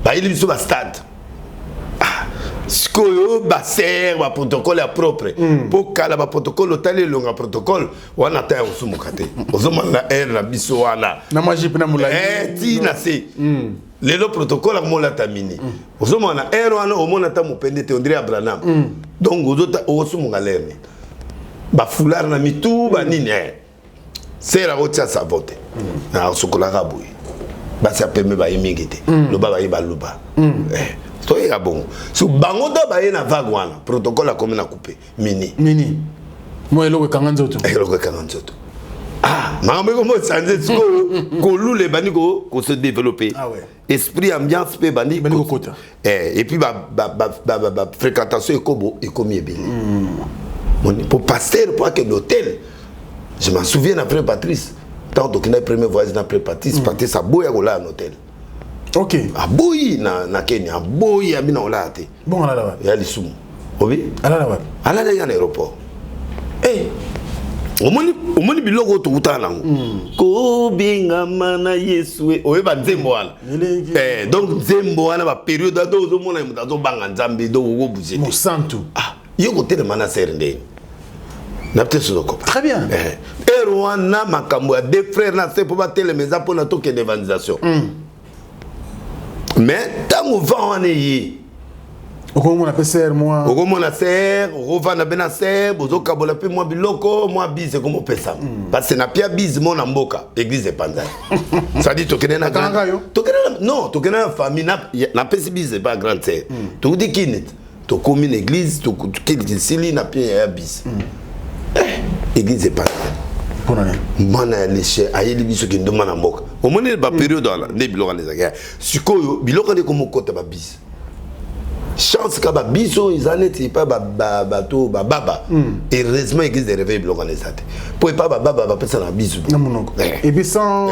Ba ili biso ba stade. Siko yo ba ser ba protocole ya propre. Po kala ba protocole tali longa protocole wana ta osumukate. Ozoma na era na biso wana. Na maji pena mula. Ti na se. Le protocole mo la tamini. Ozoma na era wana omona ta mopende te André Abraham. Donc ozota osumunga lerne. Ba foulard na mitu ba nini c'est la route sa vote na sokola raboui ba sa peme ba yimingite lo ba ba luba to ya bon so bango da ba na vague wana protocole a comme na coupé mini moi eloko kanganzoto mambo ko mo sanze ko lule bani ko se développer esprit ambiance pe bani ko kota et puis ba fréquentation ekobo ekomi ebele pour passer pour que l'hôtel. Je m'en souviens après Patrice. Tant que le premier voyage après Patrice, Patrice a boy à un hôtel. OK. A boy na Kenya, a boy à mina olate. Bon ala là. Il y a les sous. Oui. Ala là. Ala là à l'aéroport. Eh. Omoni biloko to utana ngo. Ko binga mana Yesu. Oye ba nzembo wana. Donc nzembo wana ba période do ozomona mudazo banga nzambe do go buzete. Mo santu. Yoko tele mana serende. Très bien. Et Rwanda makambo deux frères na c'est pour battre les maisons pour la toque d'évangélisation. Mais tant on va en ayé. On appelle serre moi. On a serre, on va na bena serre, bozo kabola pe moi biloko, moi bise comme on peut ça. Parce que na pia bise mon amboka, église panza. Ça dit tokene na grand. Non, tokene na famille na pesi bise pas grande serre. Tu dis kinit. To commune église, to kili sili na pia ya bise. Église pas mana léché ayeli biso ki ndoma na mboka omoni ba période là ne biloko les aga sikoyo biloko de comme kota ba bis chance ka ba biso izaneti pas bato ba baba heureusement église de réveil biloko les ate pour pas ba baba ba pesa na biso et puis sans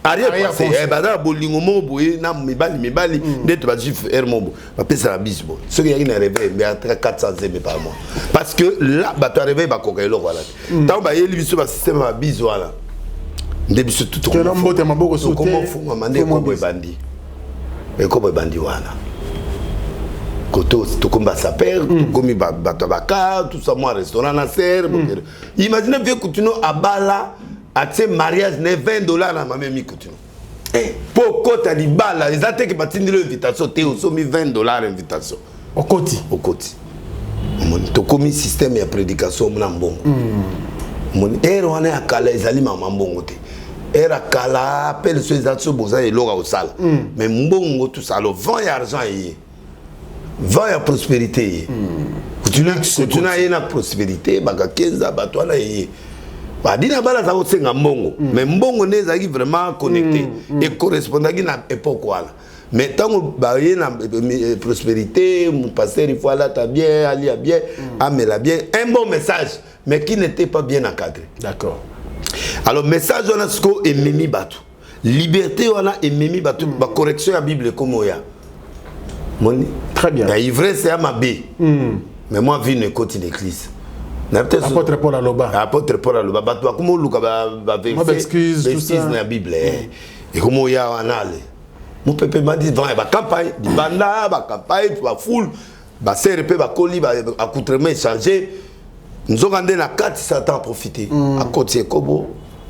arrière passé bana bolingo mo boye na mibali ndeto ba jif hermobo ba pesa na biso ce qui y a une réveil mais à 400 zébe par mois parce que là ba to réveil ba kokelo voilà tant ba yeli biso ba système ba biso voilà nde biso tout ko mbote maboko soute comment fuma mande ko boy bandi et ko boy bandi wana koto to komba saper komi ba to baka tout ça moi restaurant na serre imagine vieux coutuno abala à ce mariage $20 na mamie Mikoutino. Pour kota libala, ils attendent que batindi l'invitation, t'es au sommet $20 invitation. Au côté. Au côté. Tu commis système et prédication mon bon. Mon wana akala ezali mama mbongo te. Era kala appelle ceux qui boza et lora au sale. Mais mbongo tout ça, le vent et argent y. Vent et prospérité. Tu n'as une prospérité, baga kenza batwana y. Badina bala za osenga mbongo. Mais mbongo nezaki vraiment connecté et correspondant à époque wala. Mais tant que y a une prospérité, mon pasteur il faut aller bien, aller bien, amener bien, un bon message, mais qui n'était pas bien encadré. D'accord. Alors message on a ce qu'on est mimi batu, liberté on a mimi batu, la correction à Bible comme on y a. Très bien. La ivresse c'est à ma bé, mais moi vie ne côté d'église. Apôtre Paul Aloba. Apôtre Paul Aloba, batu comment Luka va vexer, excuse tout ça. Dans la Bible et comment il y a un aller. Mon peuple m'a dit, va campagne, di banda, va campagne, va foule, va CRP, va colis, va accoutrement changer. Nous avons gardé la carte, ça t'a profité. À côté Kobo,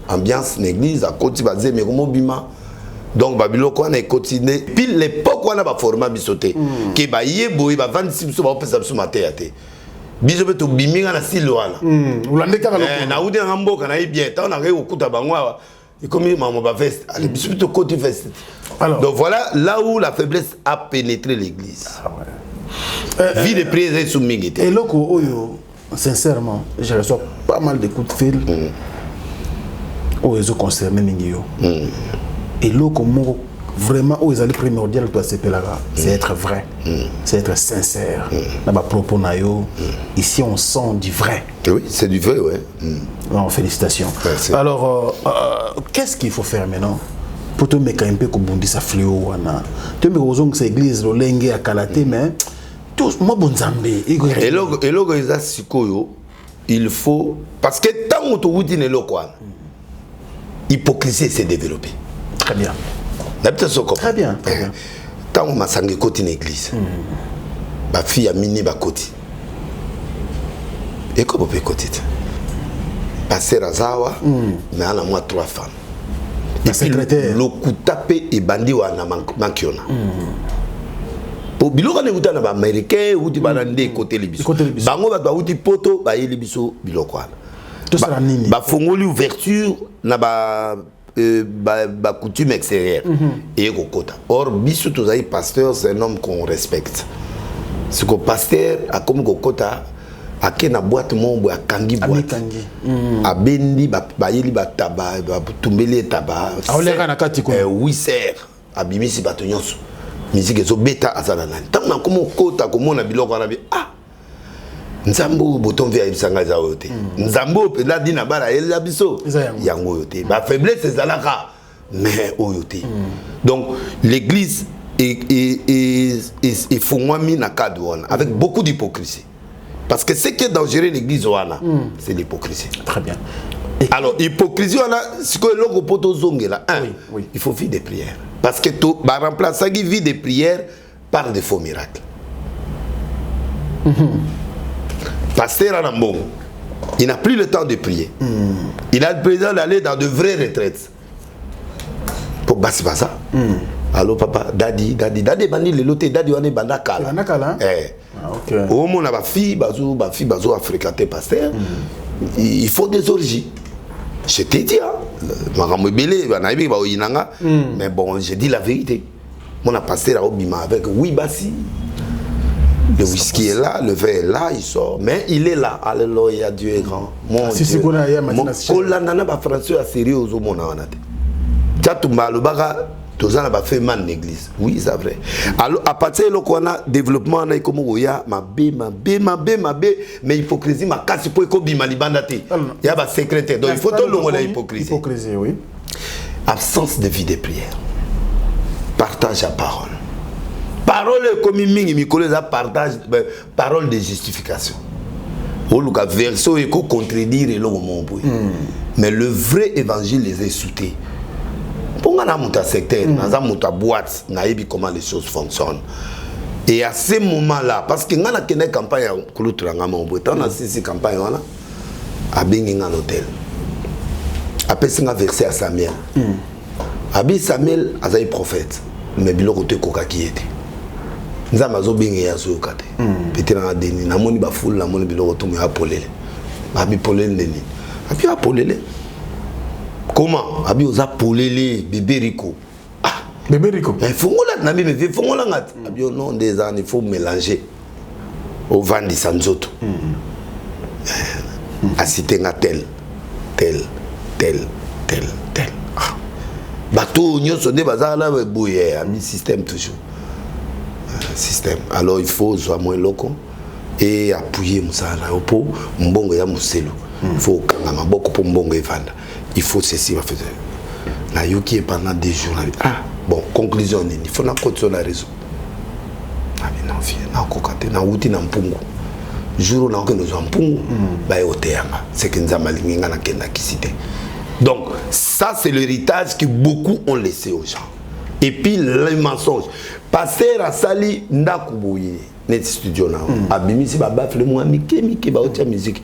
ambiance l'église, à côté Bazé, mais comment bima. Donc Babylone on a continué. Puis l'époque on a pas formé bisoté. Qui ba yebo, ba 26 so ba opesa so matéate. Biso beto biminga na siloana. Ulande ka na udi ngamboka na bien, ta on a okuta bangwa. Et comme il m'a ma veste, allez, plutôt côté veste. Alors, donc voilà là où la faiblesse a pénétré l'église. Vie de prière et soumise. Et loko oyo, sincèrement, je reçois pas mal de coups de fil. Où ils ont concerné Mingio. Et loko mo vraiment où ils allaient primordial pour se c'est être vrai, c'est être sincère. Dans ma propos nayo, ici on sent du vrai. Oui, c'est du vrai, ouais. Non, félicitations. Merci. Alors, qu'est-ce qu'il faut faire maintenant pour te mettre un peu comme on dit ça fléau wana. Tu me rozong cette église le lengue à Kalaté mais tous moi bon zambé. Et logo ils sikoyo, il faut parce que tant que tu vous dis ne lokwa, hypocrisie s'est développée. Très bien. Très bien, très bien. Tant que ma sangue côté l'église, ma fille a mini ba côté. Et comment peut côté? Passer à Zawa, mais on a moi 3 femmes. Et puis le coup tapé et bandit ou na mankiona. Pour biloko ne uta na ba américain ou di banande côté libiso. Bango ba uti poto ba libiso biloko. Tout ça nini. Ba fongoli ouverture na ba coutume extérieure et kokota. Or biso tous ay pasteur c'est un homme qu'on respecte. Ce que pasteur a comme kokota a na boîte mon a kangi boîte. A bendi ba yeli ba taba ba tumbeli taba. A oleka na kati ko. Oui sir. A bimisi bato nyonso. Musique zo beta azala nani. Tant na comme kota comme na biloko na bi Nzambo boton via ibsanga za ote. Nzambo pe la dina bala el biso. Yango yote. Ba faiblesse ezalaka mais oyote. Donc l'église est fongwami na cadre avec beaucoup d'hypocrisie. Parce que ce qui est dangereux l'église wana, c'est l'hypocrisie. Très bien. Alors hypocrisie wana, ce que l'on poto zongela, il faut vivre des prières. Parce que tout ba remplacer qui vit des prières par des faux miracles. Pasteur Anambon, il n'a plus le temps de prier. Il a le besoin d'aller dans de vraies retraites. Pour Basibasa. Allô papa, daddy bandi le loté, daddy on est bandakala. Bandakala. Au moins la fille bazo fréquenté pasteur. Il faut des orgies. Je t'ai dit mais bon, j'ai dit la vérité. Mon pasteur a obima avec oui bassi. Le whisky est là, le vin est là, il sort. Mais il est là. Alléluia, Dieu est grand. Mon Dieu. Mon Kolandana ba français a sérieux aux mona wanate. Tchatumba le baga tozana ba fait man l'église. Oui, c'est vrai. Alors à partir de là développement na comme oya mabe mais hypocrisie ma casse pour ko bima libanda te. Il y a ba secrétaire. Donc il faut tout le la hypocrisie. Hypocrisie, oui. Absence de vie de prière. Partage la parole. Parole comme mingi partage parole de justification. Ou le verso et ko contredire le moment. Mais le vrai évangile les est souté. Pour nga na muta secteur, na muta boîte, na yebi comment les choses fonctionnent. Et à ce moment-là, parce que nga na kene campagne kulutura nga mo boîte, on a sisi campagne wana a bengi nga hôtel. Après c'est un verset à Samuel. Abi Samuel azai prophète mais biloko te koka ki ete nzamba zo benga ya zo kate petena na deni na moni ba foule na moni biloko to me apolele abi polele neni abi apolele comment abi oza polele bébé Rico bébé Rico fongola na bébé fongola ngati abi non des ans il faut mélanger au vandi sanzoto a cité nga tel bateau nyonso nde bazala boye ami système toujours système alors il faut soit moins loco et appuyer musala po mbongo ya muselo il faut kanga maboko po mbongo evanda il faut ceci va faire na yoki pendant des jours bon conclusion il faut na côté sur la raison na vie na kokate na uti na mpungu jour na ko nous mpungu ba yoteanga c'est que nzamba linga na kenda kisite. Donc, ça, c'est l'héritage que beaucoup ont laissé aux gens. Et puis, les mensonges. Passer à Sali, Ndakouboye, net studio là. Abimi, si baba, fait le moi, Miki, ba otia musique.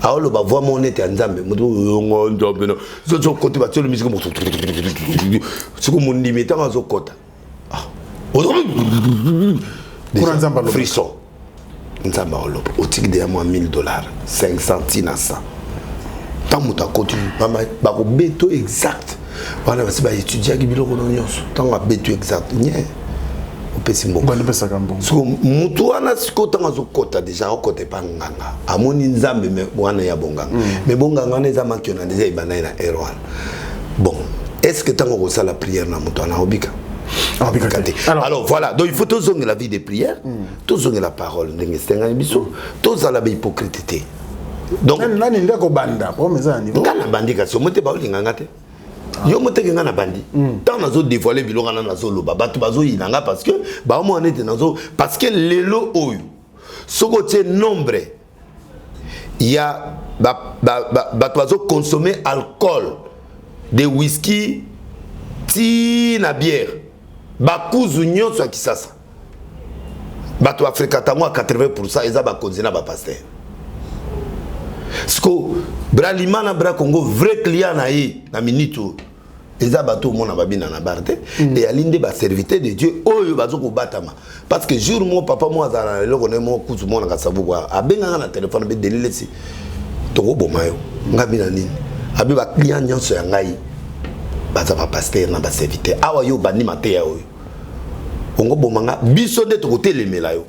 Alors, le voix mon net en Zambé. Je suis côté, bah, tu le musique. C'est comme mon limite, on a zo kota. Frisson. Nzamba olopo. Au tic de moi $1000, 500 tinasa. Tant que tu continues, tu as beto exact. Voilà, parce que tu étudies qui biloko non nyonso. Tant que beto exact, nie. On peut se moquer. Parce que mutu ana siko tant que kota déjà au côté pas nganga. Amoni nzambe me wana ya bonganga. Mais bonganga na zama ki on déjà ibana na erwan. Bon, est-ce que tant que ça la prière na mutu ana obika? Alors voilà, donc il faut tous zonger la vie des prières, tous zonger la parole, n'engestenga biso, tous à la hypocrite. Donc nani ndeko banda po meza niveau ngana bandi kasi omote ba olinga ngate yo mote ke ngana bandi tant nazo dévoiler bilonga na nazo loba batu bazo yinanga parce que ba mo onete nazo parce que lelo oyo soko tie nombre ya batu bazo consommer alcool de whisky ti na bière ba kuzu nyonso ya kisasa batu Afrika tango 80% eza ba konzina ba pasteur. Sko bralima na bra Congo vrai client na ye na minute eza bato mona babina na barde et alinde ba serviteur de Dieu oyo bazoko batama parce que jour mon papa moi azala lelo ne mo kuzu mona ka sabu kwa abenga na téléphone be delile si toko bomayo ngabi na nini abi ba client nyonso ya ngai baza ba pasteur na ba serviteur awa yo bani mate ya oyo ongo bomanga biso de côté les melayo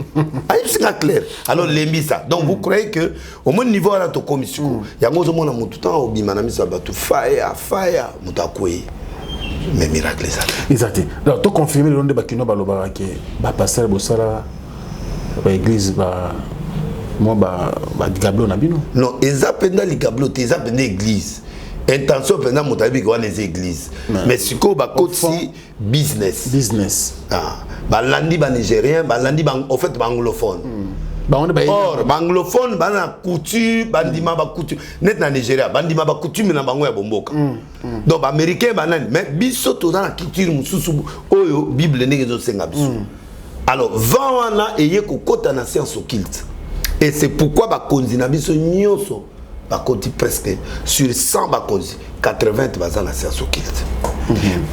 c'est clair alors lembi ça donc vous croyez que au moins niveau à la commission yango zo mona mutu temps obima na miso batu fire mutakwe mais miracle ça exact alors to confirmer le nom de bakino balobara ke ba passer bosala ba église ba moi ba gablo na bino non ezapenda li gablo te ezapenda église intention pendant mutabi ko les églises mais siko ba koti business balandi ba nigérien balandi ba en fait ba anglophone or ba anglophone ba na coutume bandima ba coutume net na Nigeria bandima ba coutume na bango ya bomboka donc ba américain banani mais biso to na culture mususu oyo bible ndenge zo senga biso alors vawana eye ko kota na science occulte et c'est pourquoi ba konzina biso nyonso ba koti presque sur 100 ba konzi 80 bazana la science occulte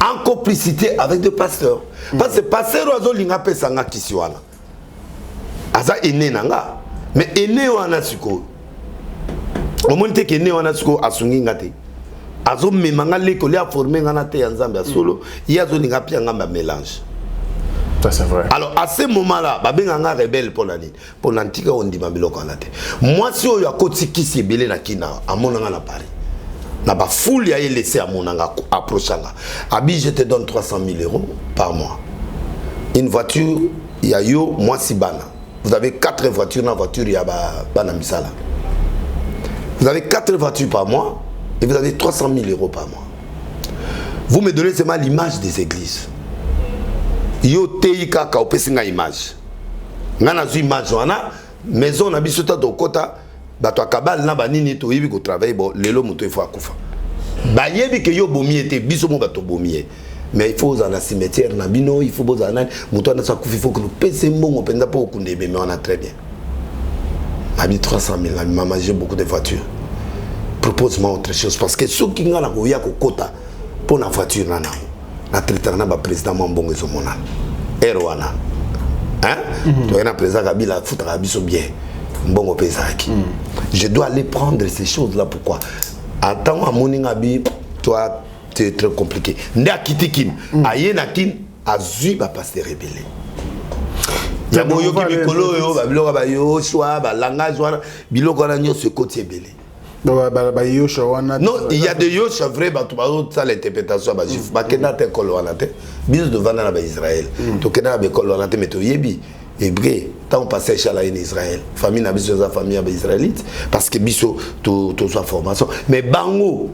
en complicité avec des pasteurs parce que pasteur ozo linga pesa nga kisiwana aza ene nanga mais ene wana siko o monte ke ene wana siko asungi ngate azo memanga leko li a formé ngana te ya nzambe ya solo yazo linga pia ngamba mélange. Ça c'est vrai. Alors à ce moment-là, babenganga rebelle pour l'année. Pour l'antique on dit mabiloko anate. Moi si o ya koti kisi belé na kina amonanga na Paris. Na ba foule ya laissé à monanga approchanga. Abi je te donne 300 000 € par mois. Une voiture ya yo moi si bana. Vous avez 4 voitures dans la voiture ya bana misala. Vous avez 4 voitures par mois et vous avez 300 000 € par mois. Vous me donnez seulement l'image des églises. Yo teika ka opesinga image ngana zu image wana maison na biso ta dokota bato akabal na banini to yibi ko travailler bon lelo moto ifo akufa ba yebi ke yo bomiete biso mo bato bomie mais il faut dans la cimetière na bino il faut bozana moto na sa kufi faut que le pese mbongo penda po kundebe mais on a très bien abi 300 000 la maman j'ai beaucoup de voitures propose-moi autre chose parce que ceux qui ngana ko ya ko kota pour la voiture nana na traitaka na président mambongo ezomona erwana hein to na président Kabila futaka biso bien mbongo pesaki je dois aller prendre ces choses là. Pourquoi attends à moninga bi toi c'est très compliqué nda kitikin ayena kin azui ba pasteur rebelle ya boyo ki bikolo yo ba biloko ba yo choix ba langage wana biloko na nyo se côté ebele. Non, il y a des yosh vrai, ça l'interprétation, bakena te kolonate, bis de vana na Israël. To kena be kolonate mais to yebi hébreu, tant on passait chez la Israël, famille na biso za famille israélite parce que biso to soit formation. Mais bango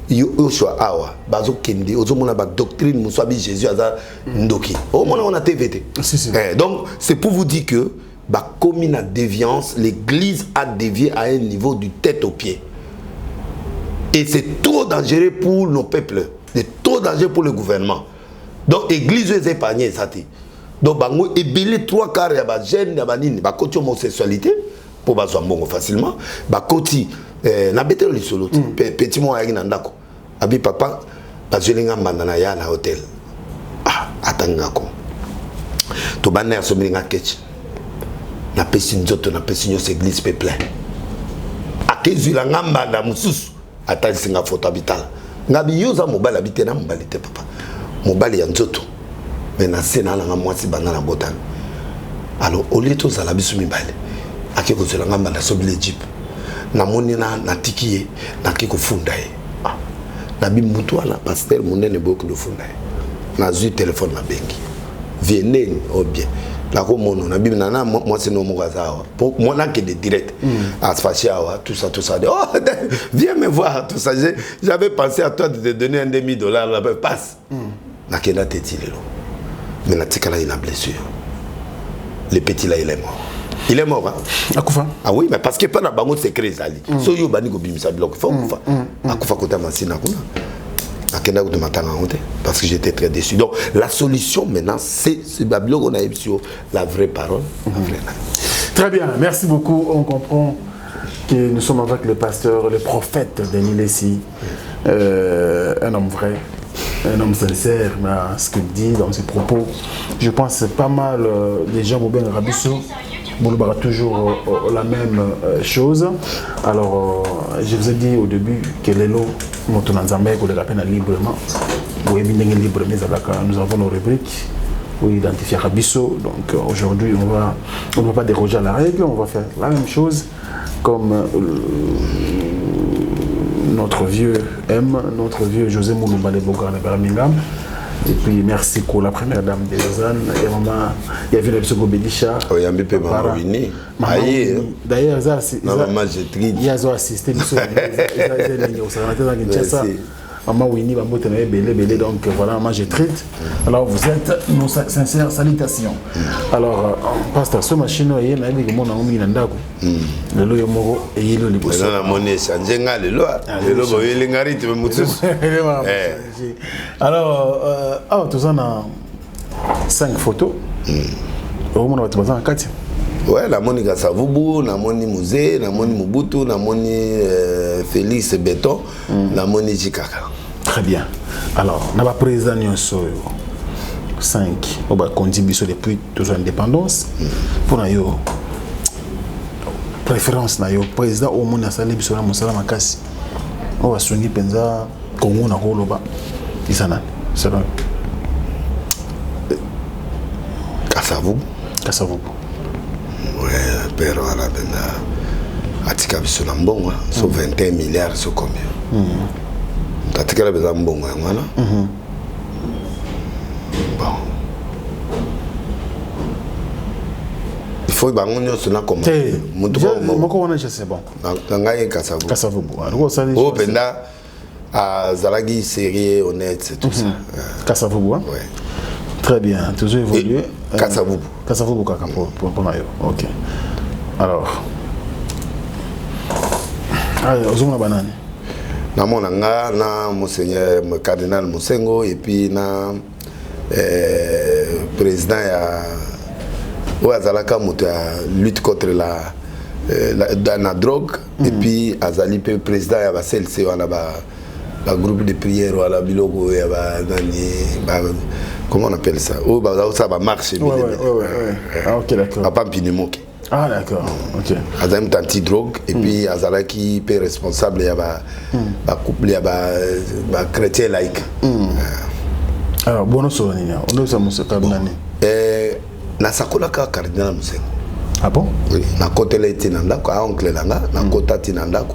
yoshua awa bazo kende ozomona ba doctrine muso bi Jésus aza ndoki. Au moment on a TVT. Donc c'est pour vous dire que ba commis na déviance, l'église a dévié à un niveau du tête aux pieds. Et c'est trop dangereux pour nos peuples, c'est trop dangereux pour le gouvernement. Donc l'église est épargnée, ça dit. Donc bango ebele 3 quarts ya ba jeune ya ba nini ba côté homosexualité pour bazwa mbongo facilement, ba côté na betelo li solo petit mo ya ndako. Abi papa ba jelinga mandana ya na hôtel. Ah atanga ko. To banner so minga ketch. Na pesi nzoto na pesi nyos église peuple. Akezu la ngamba na mususu. Attends, c'est une photo habitale. Ngabi yoza mobile habité na mobile te papa. Mobile ya nzoto. Mais na sena na moi si bana na botan. Alors au lieu to sala bisu mibale. Ake ko zela ngamba na sobile jeep. Na moni na tikiye na ke ko funda e. Na bi mutu ala pasteur monene beaucoup de funda e. Na zu téléphone na bengi. Vienez au bien. La mono na bi na moi c'est no mogazawa. Pour moi na que de direct. Asfachiawa tout ça oh viens me voir tout ça. J'avais pensé à toi de te donner $1 000 là passe. Na kena teti lelo. Mais la tika là il a blessure. Le petit là il est mort. Il est mort hein. Akufa. Ah oui mais parce que pas na bango secret zali. So yo bani ko bimisa bloc fa kufa. Akufa kota masina kuna. Parce que j'étais très déçu. Donc la solution maintenant, c'est Babylone qu'on a eu sur la vraie parole. Très bien, merci beaucoup. On comprend que nous sommes avec le pasteur, le prophète Denis Lessi, un homme vrai, un homme sincère dans ce qu'il dit, dans ses propos. Je pense que c'est pas mal les gens au bien Rabisso. Bouloubara toujours la même chose. Alors, je vous ai dit au début que les lots, nous avons librement. Nous avons nos rubriques pour identifier Rabisso. Donc aujourd'hui, on ne va pas déroger à la règle, on va faire la même chose comme notre vieux M, notre vieux José Moulouba de Bogar de Birmingham. Et puis merci pour la première dame de Lausanne. Et maman, il y avait le Psogo Bédicha. Il y a un peu maman Winnie. D'ailleurs, il y a assisté. Maman Winnie va me tenir belé. Donc voilà, moi je traite. Alors vous êtes nos sincères salutations. Alors, pasteur, ce machine, il y a un peu de monde qui le lo yomoro et il le liboso. La monnaie change le lo il ngari tu mutus. Alors, tout ça a 5 photos. Au moment où tu vas en 4. Ouais, la Monica Savubu, la Moni Musée, la Moni Mobutu, la Moni Félix Béton, la Moni Chikaka. Très bien. Alors, on a président 5 on va contribuer depuis toute l'indépendance pour nous préférence na yo président au monde asali biso na mosala makasi on va songi penza Congo na koloba isana selon Kasavubu ouais pero ala benda atika biso na mbongo so 21 milliards so combien atika la beza mbongo ngana bon faut bango nyonso na comment mutu ba moko wana je sais bon ngai Kasavubu oh benda à Zalagi série honnête c'est tout ça Kasavubu hein ouais très bien toujours évolué Kasavubu kaka pour nayo OK alors ozuma banani na mona nga na monseigneur cardinal Mosengo et puis na président ya Ouazalaka Mouta lutte contre la drogue et puis Azali président ya CLC wana ba ba groupe de prière wala biloko ya ba nani comment on appelle ça? Oh bah ça va marcher. Ouais. Ah ok d'accord. Papa Mpinimoki. Ah d'accord. OK. Azam anti-drogue et puis azala qui est responsable ya ba couple ya ba chrétien laïque. Alors bono so nini? On ça monsieur Kabinani. Na sakola ka cardinal Musengo. Ah bon? Oui, na côté là était nanda ko oncle nanga na kota tinanda ko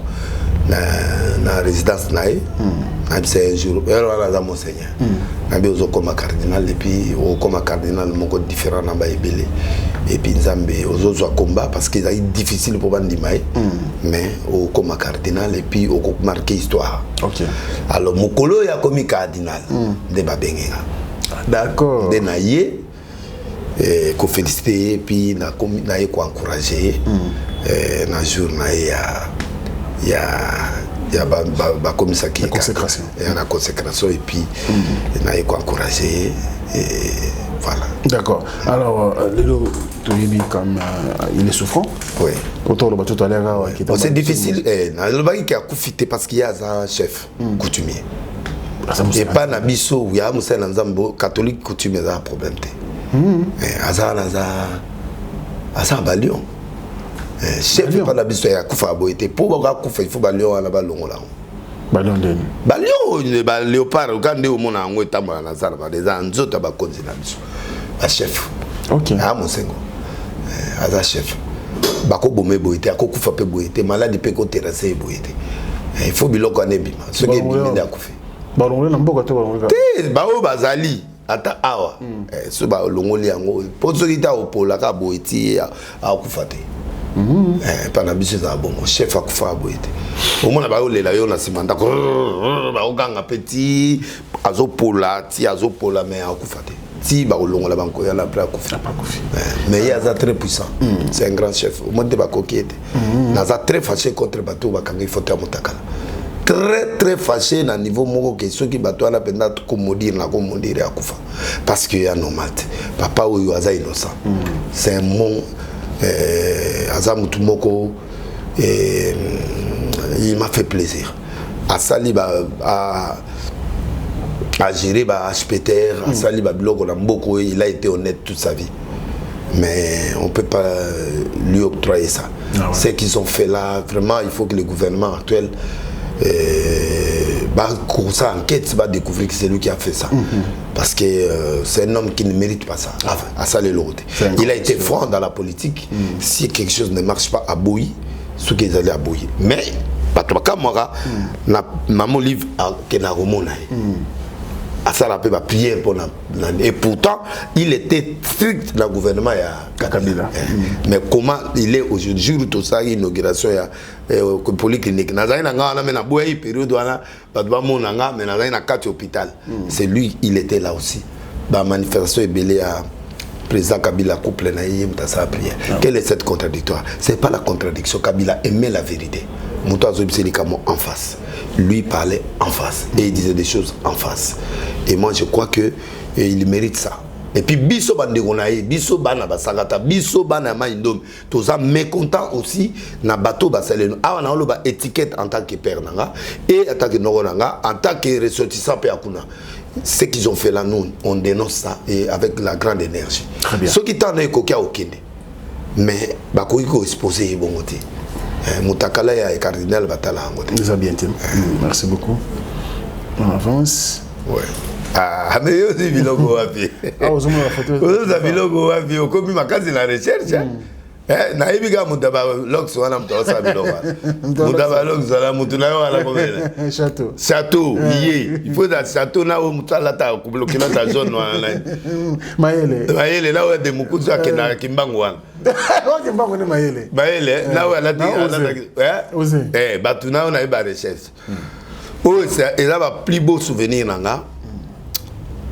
na résidence nae. C'est un jour alors là monseigneur. Na bi ozo comme cardinal et puis o comme cardinal moko différent na ba ebele. Et puis Nzambe ozo combat parce que c'est difficile pour bandimae mais au comme cardinal et puis au marquer histoire. OK. Alors mokolo ya comme cardinal de babenga. D'accord. De naie ko féliciter puis na ko encourager na jour na ya ba comme ça qui consécration. La consécration et puis na ko encourager et voilà. D'accord. Alors Lelo Toyebi comme il est souffrant. Oui. Autour le bateau tout à l'heure c'est difficile le bagi qui a coufité parce qu'il y a un chef coutumier. Et pas na biso ya musana nzambo catholique coutumier ça problème té. Azana za balion. Chef pas na biso ya kufa boité pour ba kufa il faut balion na balongola. Balion den. Balion ba léopard quand ndé au mona ngo etamba na zala ba des anzota ba konzi na biso. Ba chef. OK. Ah Musengo. Aza chef. Bako bomé boité akokufa pe boité malade pe ko terrasser boité. Il faut biloko anebima. Ce qui est bimé da kufa. Balongole na mboka te balongole. Te bao bazali ata awa. So ba longoli yango. Pozo kita opola ka boiti akufa te. Pana biso za bongo chef akufa boiti. Omona ba olela yo na simanda ko ba oganga petit azopola ti azopola mais akufa te. Ti ba longola banko ya la pra akufa. Mais il y a très puissant. C'est un grand chef. Au monde ba kokiete. Naza très fâché contre bateau ba kangi foto motakala. Très fâché na niveau moko que ceux qui bateau na penda commodir na commodir ya kufa parce que ya normal papa oyo aza innocent c'est un mon aza mutu moko il m'a fait plaisir à sali ba à gérer ba HPTR à sali ba biloko na mboko il a été honnête toute sa vie mais on peut pas lui octroyer ça. Ce qu'ils ont fait là vraiment il faut que le gouvernement actuel ça enquête va découvrir que c'est lui qui a fait ça parce que c'est un homme qui ne mérite pas ça à ça les lots. Il a été franc dans la politique. Si quelque chose ne marche pas à Boui ceux qui allaient à Boui mais maman livre que na romona à ça la paix va prier pour et pourtant il était strict dans le gouvernement ya Kabila. Mais comment il est aujourd'hui tout ça inauguration ya polyclinique nazali na nga na mena boye période wana ba ba monanga mais nazali na 4 hôpital c'est lui il était là aussi ba manifestation ebele ya président Kabila couple na yim ta sa prière. Quelle est cette contradictoire? C'est pas la contradiction. Kabila aimait la vérité. Moutazo Biselikamo en face. Lui parlait en face et il disait des choses en face. Et moi je crois que il mérite ça. Et puis biso bande gonaye, biso bana basangata, biso bana maindom, toza mécontent aussi na bateau basaleno. Ah on a le ba étiquette en tant que père nanga et en tant que noronanga, en tant que ressortissant pe akuna. Ce qu'ils ont fait là, nous, on dénonce ça et avec la grande énergie. Ceux qui t'en ont coqué au Kende, mais bakoui ko exposé bon côté. Moutakala ya cardinal batala ngote. Déjà bien tim. Merci beaucoup. On avance. Ouais. Ah mais yo si biloko wapi. Ah aux hommes la photo. Aux hommes biloko wapi au komi makazi la recherche. Na ibiga mutaba lox wana mtosa biloko. Mutaba lox wana mutuna yo ala komela. Château. Château, lié. Il faut dans château na mutala ta kubloki na ta zone wana. Mayele là où des mukuzu akena kimbangu wana. Oh kimbangu ni mayele. Mayele là où ala di batuna on a eu ba recherche. Oh c'est et là va plus beau souvenir nanga.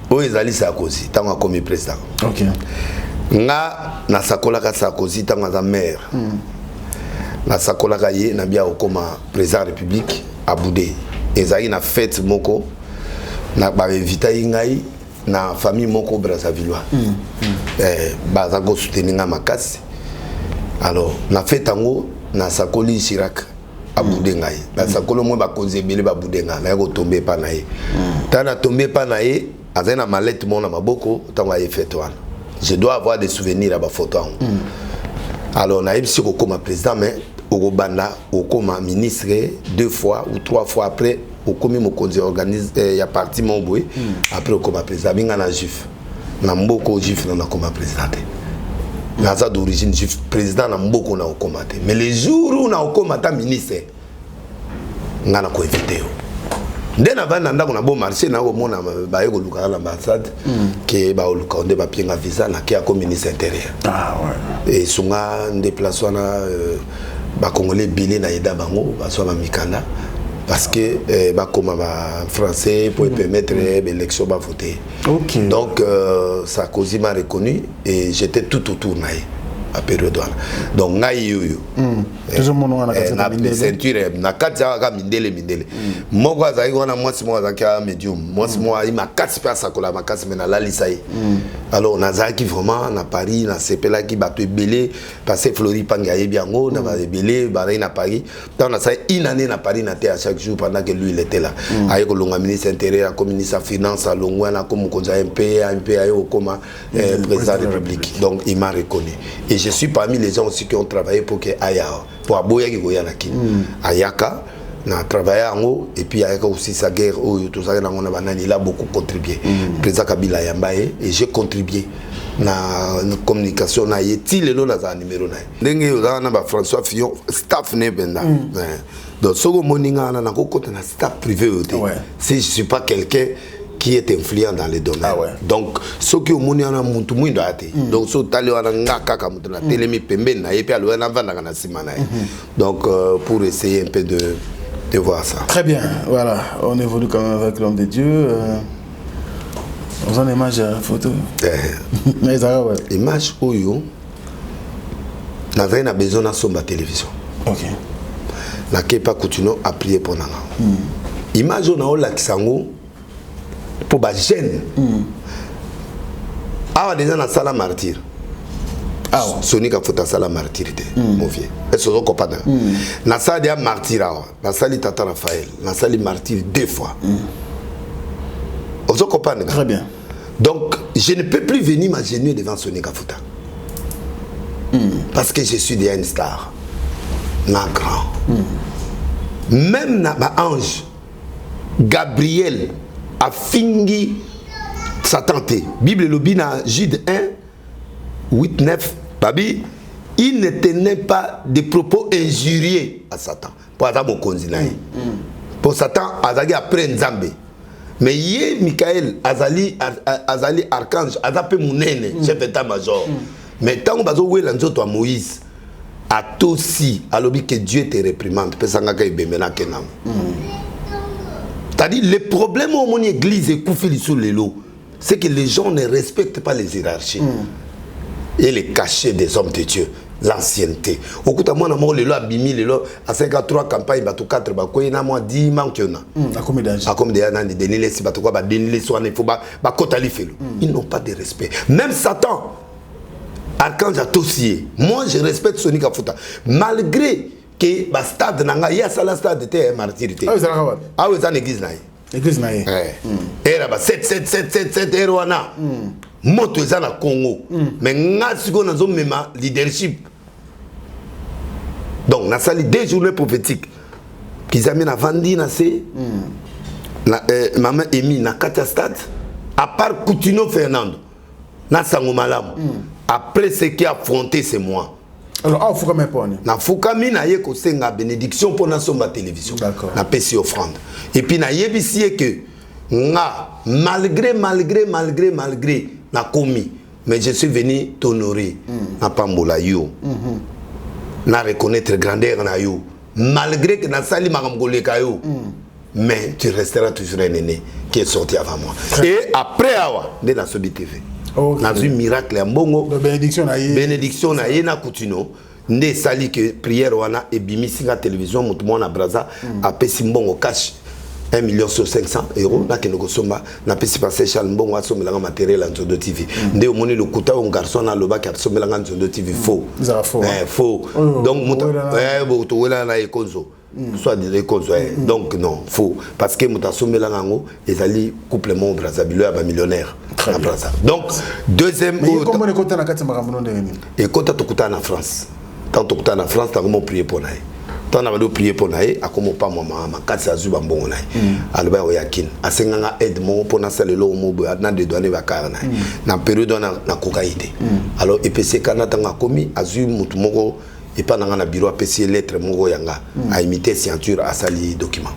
Oh ezali Sarkozy tango comme président. OK. Nga na sakolaka Sarkozy tango za maire. Na sakolaka ye na bia okoma président de la République à Boudé. Ezali na fête moko na ba invita ngai na famille moko Brazzavillois. Baza go soutenir nga makasi. Alors na fête tango na sakoli Chirac aboude ngai basakolo mo bakonzi ebele baboude ngai na ko tomber pa na ye tana tomber pa na ye azana mallette mon na maboko tango aye fait wana je dois avoir des souvenirs à ba photo alors na yebisi ko koma président mais au banda au koma ministre 2 fois ou 3 fois après au komi mokonzi organise ya parti mon boy après au koma président binga na juif na mboko juif na koma président naza d'origine juif président na mboko na okomate mais les jours où na okomata ministre ngana ko éviter nde na banda ndako na bon marché na ko mona ba yeko luka na ambassade ke ba luka onde ba pienga visa na ke ko ministre intérieur et sunga déplacement na ba congolais bilé na ida bango ba so ba mikanda parce que ba comme ba français pour permettre l'élection ba voter. OK. Donc Sarkozy m'a reconnu et j'étais tout autour naï à période là. Donc naï yo. Toujours mon nom na ceinture na katza ka mindele moko azaki wana mwasi mo azaki medium mwasi mo ima katsi pa sakola makasi mena la lisaï. Alors nazaki vraiment na Paris na sepela ki bato ebele passer Flori panga yebiango na ba ebele ba na Paris. Tant na ça une année na Paris na à chaque jour pendant que lui il était là. Aye ko longa ministre intérieur comme ministre finance à longwana comme konza MP ayo comme président de la République. Donc il m'a reconnu et je suis parmi les gens aussi qui ont travaillé pour que Aya pour aboya ki goya na kin Ayaka na travaillé en haut et puis Ayaka aussi sa guerre tout ça na banani il a beaucoup contribué président Kabila Yambaye et j'ai contribué na communication na yeti lelo na za numéro na ndenge yo na ba François Fillon staff ne benda donc soko moninga na ko kota na staff privé yote si je suis pas quelqu'un qui est influent dans les domaines. Donc, ce qui est moni ana muntu mwindo ate. Donc, so tali wana ngaka ka mutu na telemi pembe na yepi alo na vanda kana simana. Donc, pour essayer un peu de voir ça. Très bien, voilà. On évolue quand même avec l'homme de Dieu. On a une image à photo. Mais ça va. Image oyo. Na besoin na somba télévision. OK. Na kepa continuer à prier pour nanga. Image on a ola kisango. Pour ba jeune awa déjà na sala martyr sonika fota sala martyrité mon vieux est-ce que vous comprenez na sala dia martyr awa na sali tata Raphaël na sali martyr 2 fois vous comprenez très bien donc je ne peux plus venir m'agenouiller devant Sonika Fota parce que je suis déjà une star na grand même na ba ange Gabriel a fini sa tante. Bible lobina Jude 1 8 9 babi il ne tenait pas de propos injurieux à Satan. Pour Adam konzinaï. Pour Satan azali après Nzambe. Mais yé Michael azali archange azape munene chef d'état-major. Mais tant bazo wela nzoto a Moïse a tosi alobi que Dieu te réprimande pesanga ka ibemena kenam. C'est-à-dire, le problème au mon église et Koufili sous les lots, c'est que les gens ne respectent pas les hiérarchies et les cachets des hommes de Dieu, l'ancienneté. Au coup de moi, on a les lois bimi, les lois à 53 campagnes, bateau 4, bateau 10 manques. À combien d'années? À combien d'années? Dénilé, si bateau quoi, dénilé, soit il faut pas, ils n'ont pas de respect. Même Satan, archange a tossié. Moi, je respecte Sonika Fota. Malgré que ba stade nanga ya sala stade était martyrité ah oui ça église naïe era ba 7 erwana moto eza na Congo mais nga siko nazo mema leadership donc na sali 2 journées prophétiques kizami na vandi na se na maman Emi na kata stade à part Coutinho Fernando na sango malamu après ce qui a affronté c'est moi. Alors, faut quand même pas. Na fukami na ye ko senga bénédiction pour na somba télévision. Na pesi offrande. Et puis na yebisi que nga malgré na komi mais je suis venu t'honorer na pambola yo. Na reconnaître grandeur na yo malgré que na sali makamgoleka yo. Mais tu resteras toujours un aîné qui est sorti avant moi. Et après awa de la Sobi TV. Dans un miracle à Mbongo, bénédiction na ye na Coutinho, ne sali que prière wana et bimisi la télévision mutumo na braza a pesi Mbongo cash 1,5 million na kenoko somba na pesi passer Charles Mbongo a somelanga matériel en Nzondo TV. Nde omoni le kuta un garçon na loba ki a somelanga Nzondo TV faux. Faux. Donc muta bo to wela na ekonzo. soit des causes donc non faux parce que mutasomé là nango ezali couple mon Brazzaville ya ba millionnaire na Brazza donc deuxième comment les côtés na kati makambo ndenge et quand tu kuta na France tant tu kuta na France tu comment prier pour naï tant na prier pour naï a comment pas maman makati azuba mbongo naï aloba oyakin asenganga aide mon pour na salelo mo na de douane ba karna na période na kokaïté alors EPC kana tanga komi azu mutu moko et pas dans le bureau à PC lettre moko yanga a imité signature à sali document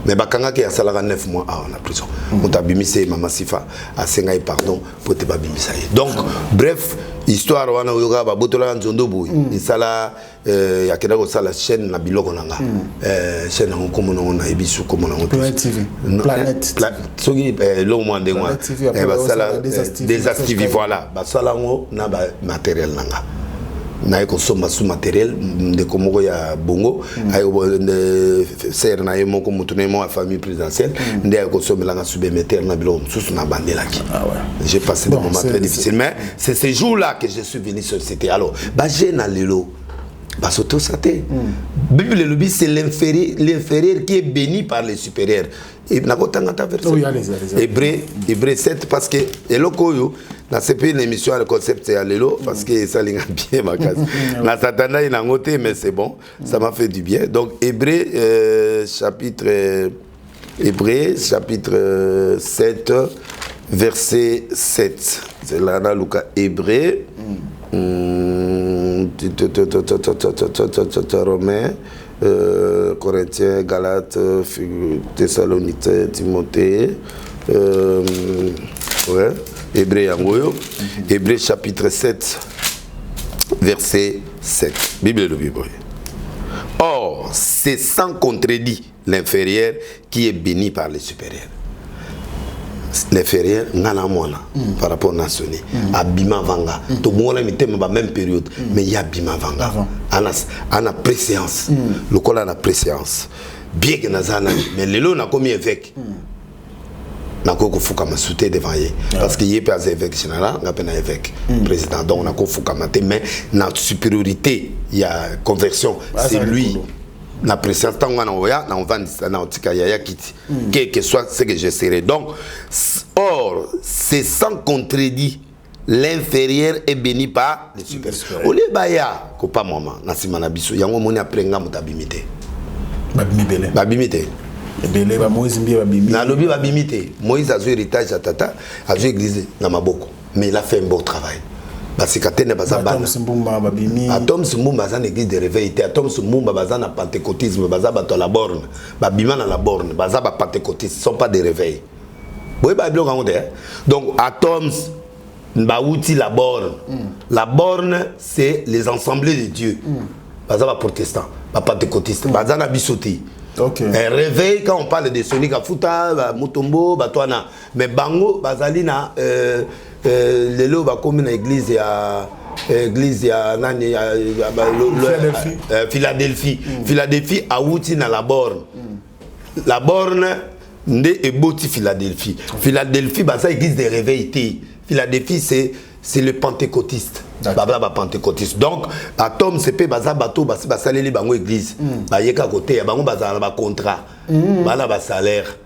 mais bakanga ki asala 9 mois en prison on t'a bimisé mama Sifa a sengai pardon pour te babimisa donc bref histoire wana yoga ba botola nzondo boy et sala ya keda ko sala chaîne na biloko nanga chaîne na ko mono na ebisu ko mono Planet TV Planet soki lo mo ndengwa ba sala désactivé voilà ba sala ngo na ba matériel nanga na consomme sous matériel de komoko ya bongo ayo ser na yemo ko mutunemo a famille présidentielle ndé consomme la sous meter na bilo sous na bandela ki j'ai passé des moments très difficiles mais c'est ce jour là que je suis venu sur c'était alors ba na lelo ba soto saté Bible le lobby c'est l'inférieur qui est béni par les supérieurs et na ko tanga ta version Hébreu 7 parce que eloko yo na c'est pas une émission le concept c'est allélo parce que ça linga bien ma case na satana il a ngoté mais c'est bon ça m'a fait du bien donc Hébreu chapitre 7 verset 7 c'est là dans Lucas Hébreu Romains Corinthiens Galates Thessaloniciens Timothée ouais Hébreu chapitre 7 verset 7 Bible de Bible. Or c'est sans contredit l'inférieur qui est béni par les supérieurs. L'inférieur ngana mwana par rapport à nationné abima vanga to mona mitema ba même période mais ya abima vanga ana préséance le col a préséance bien que nazana mais lelo na komi évêque na ko fuka masouté devant yé parce que yé pas évêque général na pena évêque président donc na ko fuka maté mais na supériorité il y a conversion c'est lui la présence tant on voya na on va na otika ya kiti quel que soit ce que je serai donc or c'est sans contredit l'inférieur est béni par les supérieurs au lieu baya ko pas moment na simana biso yango moni après nga mutabimité babimité Belé ba Moïse mbia ba bimi. Na lobi ba bimité. Moïse a joué héritage à tata, a joué église na maboko. Mais il a fait un beau travail. Parce que katene baza bana. Atom Simbumba ba bimi. Atom Simbumba baza église de réveil. Atom Simbumba baza na pentecôtisme, baza bato la borne. Ba bima na la borne, baza ba pentecôtistes, sont pas des réveils. Boy ba bilo ngande. Donc Atoms ba outil la borne. La borne c'est les assemblées de Dieu. Baza ba protestant, ba pentecôtiste, baza na bisoti. Okay. Un réveil quand on parle de Sonic Afuta, Mutombo, Batwana, mais Bango, Bazalina, Lelo, Bakomi na église ya Nani, Philadelphie. Philadelphie a outi na la borne. La borne nde eboti Philadelphie. Philadelphie, baza église de réveil. Philadelphie, c'est le pentecôtiste. Baba pentecôtiste. Donc Atom CP baza bato basaleli bango église. Ba yeka côté ya bango baza ba contrat. Bala ba salaire.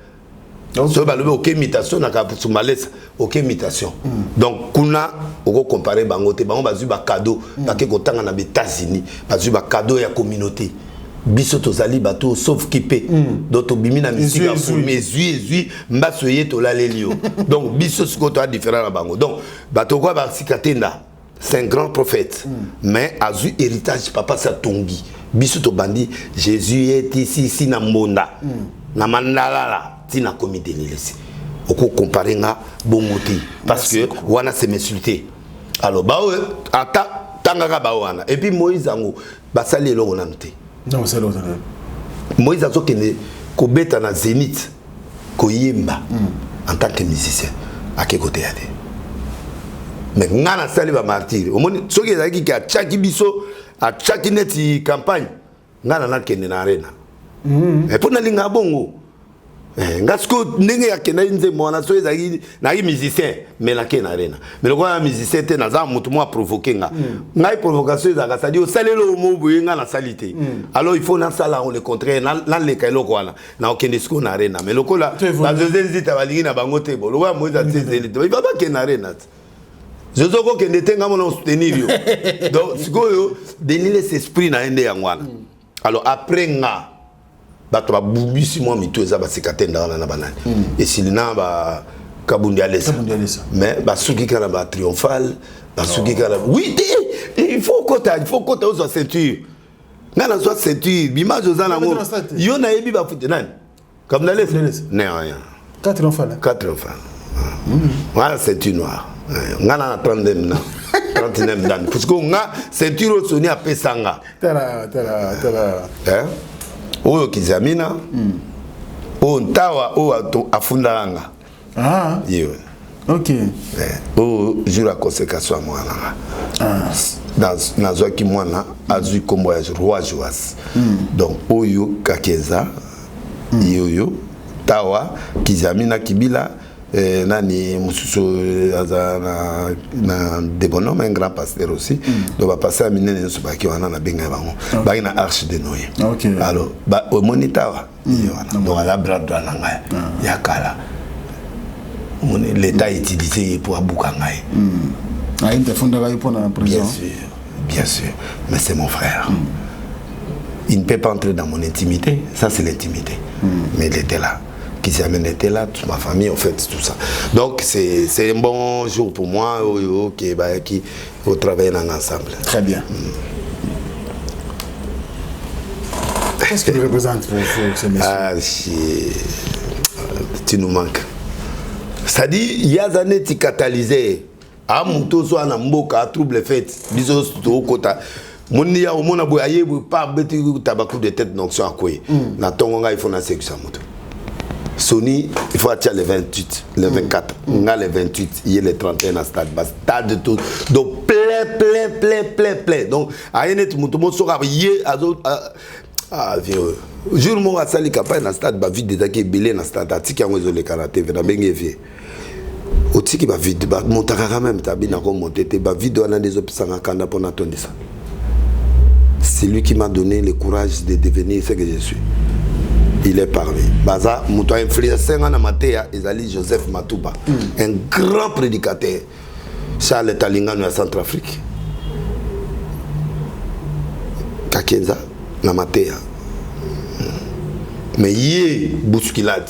Donc so ba lobe aucune imitation na ka soumalès aucune imitation. Donc kuna oko comparer bango te bango bazu ba cadeau ba ke kotanga na États-Unis, bazu ba cadeau ya communauté. Biso tozali bato sauf kipé d'autres bimina misika formé zui mbasoye to la lelio. Donc biso siko to différent na bango. Donc bato quoi ba sikatenda. C'est un grand prophète, mais a eu héritage papa Satongi. Bisuto bandi, Jésus est ici na Mbonda, na Mandala, tina comité lesi. Oko comparer nga bomoti parce que wana c'est m'insulté. Alors ba ata tangaka ba wana. Et puis Moïse ango basali eloko na nté. Non, c'est l'autre. Moïse azo kene ko beta na Zénith ko yemba en tant que musicien à quel côté aller. Mais ngana sali ba martyr omoni soki ezaki ki achaki biso achaki neti campagne ngana na kende na arena et pour na linga bongo Ngasko ndenge ya kena nze mwana so ezaki na musicien mais la kena arena mais le quoi musicien te naza mutu mo provoquer nga ngai provocation ezaka ça dit au salelo mo boyenga na salité alors il faut na sala on le contraire na le kailo kwana na okende sko na arena mais lokola la deuxième zita balingi na bango te bo lo wa moza tsezeli il va pas kena arena Jozo ko kende tenga mo na soutenir yo donc sikoyo denile cet esprit na ende yangwana alors après nga bato ba bubisi moi mito eza ba sekatenda na banani et silina ba kabundi alesa mais ba suki kana ba triomphal ba suki kana oui il faut kota aux ceinture ngana soit ceinture bimage aux na ngo yo na yebi ba futi nani comme na les non rien 4 triomphal voilà ceinture noire ngana na 39 dan parce que nga ceinture soni apesanga tala oyo kizamina o ntawa o afundanga yo OK o jura consécration mwana dans zwaki mwana azui kombo ya roi Joas donc oyo kakeza yoyo tawa kizamina kibila nani mususu na de bonhomme un grand pasteur aussi donc va passer à minene nso baki wana na benga bango baki na arche de Noé alors ba au monitawa wana donc la brado na ngai yakala l'état utilisé pour abuka ngai il te fonda ba pour na prison bien sûr mais c'est mon frère il ne peut pas entrer dans mon intimité ça c'est l'intimité mais il était là qui s'y amène était là, toute ma famille, en fait, tout ça. Donc, c'est un bon jour pour moi, qui travaille ensemble. Très bien. Qu'est-ce qu'il représente pour ce monsieur? Tu nous manques. Ça dit, il y a des années qui catalysent. À mon tour, soit en mboka, trouble fait, bisous, tout kota. Mon nia au mon aboyaye, pas bêter tabac de tête, donc, sur quoi. Na tonga, il faut na sexe à moto. Sony, il faut attirer les 28, les 24. On a les 28, il y a les 31 à stade bas. Stade de tout. Donc, plein. Donc, à y a tout monde sera yé à vieux. Jour où on a sali capable dans stade bas vide déjà qui est belé dans stade. À tiki on a les karaté, vers la bengue vieux. Au tiki bas vide, bas monter quand même. T'as bien encore monté, t'es bas vide. On a des options à Kanda pour attendre ça. C'est lui qui m'a donné le courage de devenir ce que je suis. Il est parmi. Baza, mouto influenceur en Amatea, Ezali Joseph Matouba, un grand prédicateur. Charles Talingano à Centrafrique. Kakenza, Namatea. Mais yé, bousculade.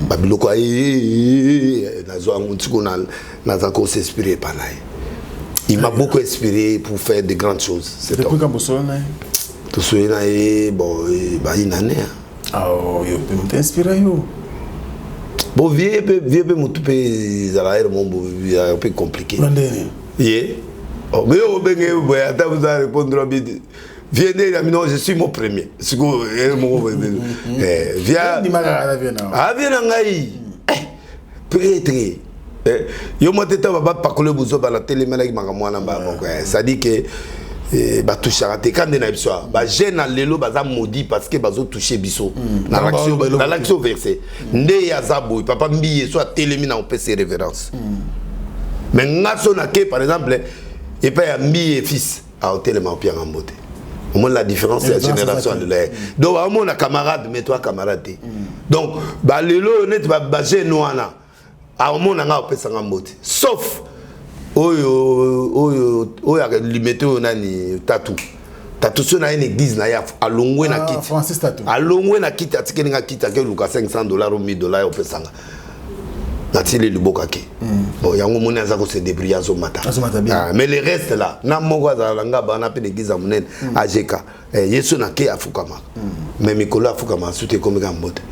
Babiloko Nazako s'inspirer par là. Il m'a beaucoup inspiré pour faire de grandes choses. C'est depuis quand vous sortez? Tout ce qui est bon, une année. Ah, vous pouvez t'inspirer. Bon, vieux peu un peu compliqué. Oh, mais au Bénin, vous allez répondre à non, je suis mon premier. Viens. Prêtre. Yo moi tete va pas coller bozo ba la télé mais manga mwana ba ça dit que ba toucher raté quand na biso ba jeune lelo ba za maudit parce que bazo toucher biso dans l'action versée ndé ya zabo papa mbiye soit télémi na on peut ses révérences mais ngaso na ke par exemple et pas ya mbiye fils à hôtel ma pia ngambote au moins la différence c'est la génération de l'air donc à mon camarade mais toi camarade donc ba lelo net ba jeune wana a au monde nga opesanga mbote sauf oyo limité nani tatu so na une église na ya alongwe na kiti Francis tatu alongwe na kiti atikeli nga kiti ke luka $500 ou $1000 opesanga natili liboka ke bon yango mona za ko se débrouiller zo mata mais le reste là na moko za langa bana pe l'église a munene ajeka yesu na ke afukama mais mikolo afukama sute komika mbote.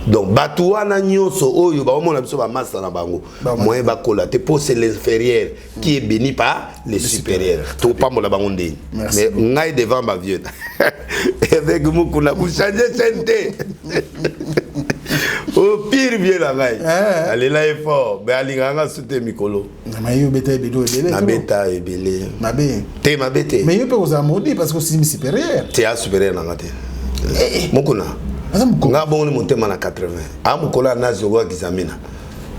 Donc, Batouana Nyoso, Oyo, on a besoin de masse dans bango. Moi, c'est l'inférieur qui est béni par les supérieurs. Tout pas mon abandonné. Mais on a devant ma vieux. Avec moi, on a changé de au pire, bien la maille. Allez là, est fort. Mais allez, on a soutenu Mikolo. Mais bêta et bédo et la bêta et belé. Ma bé. T'es ma bêté. Mais il peut vous amender parce que c'est supérieur. T'es supérieur dans la tête. Mokuna. nga bongo motema na 80 amukola na zowa kizamina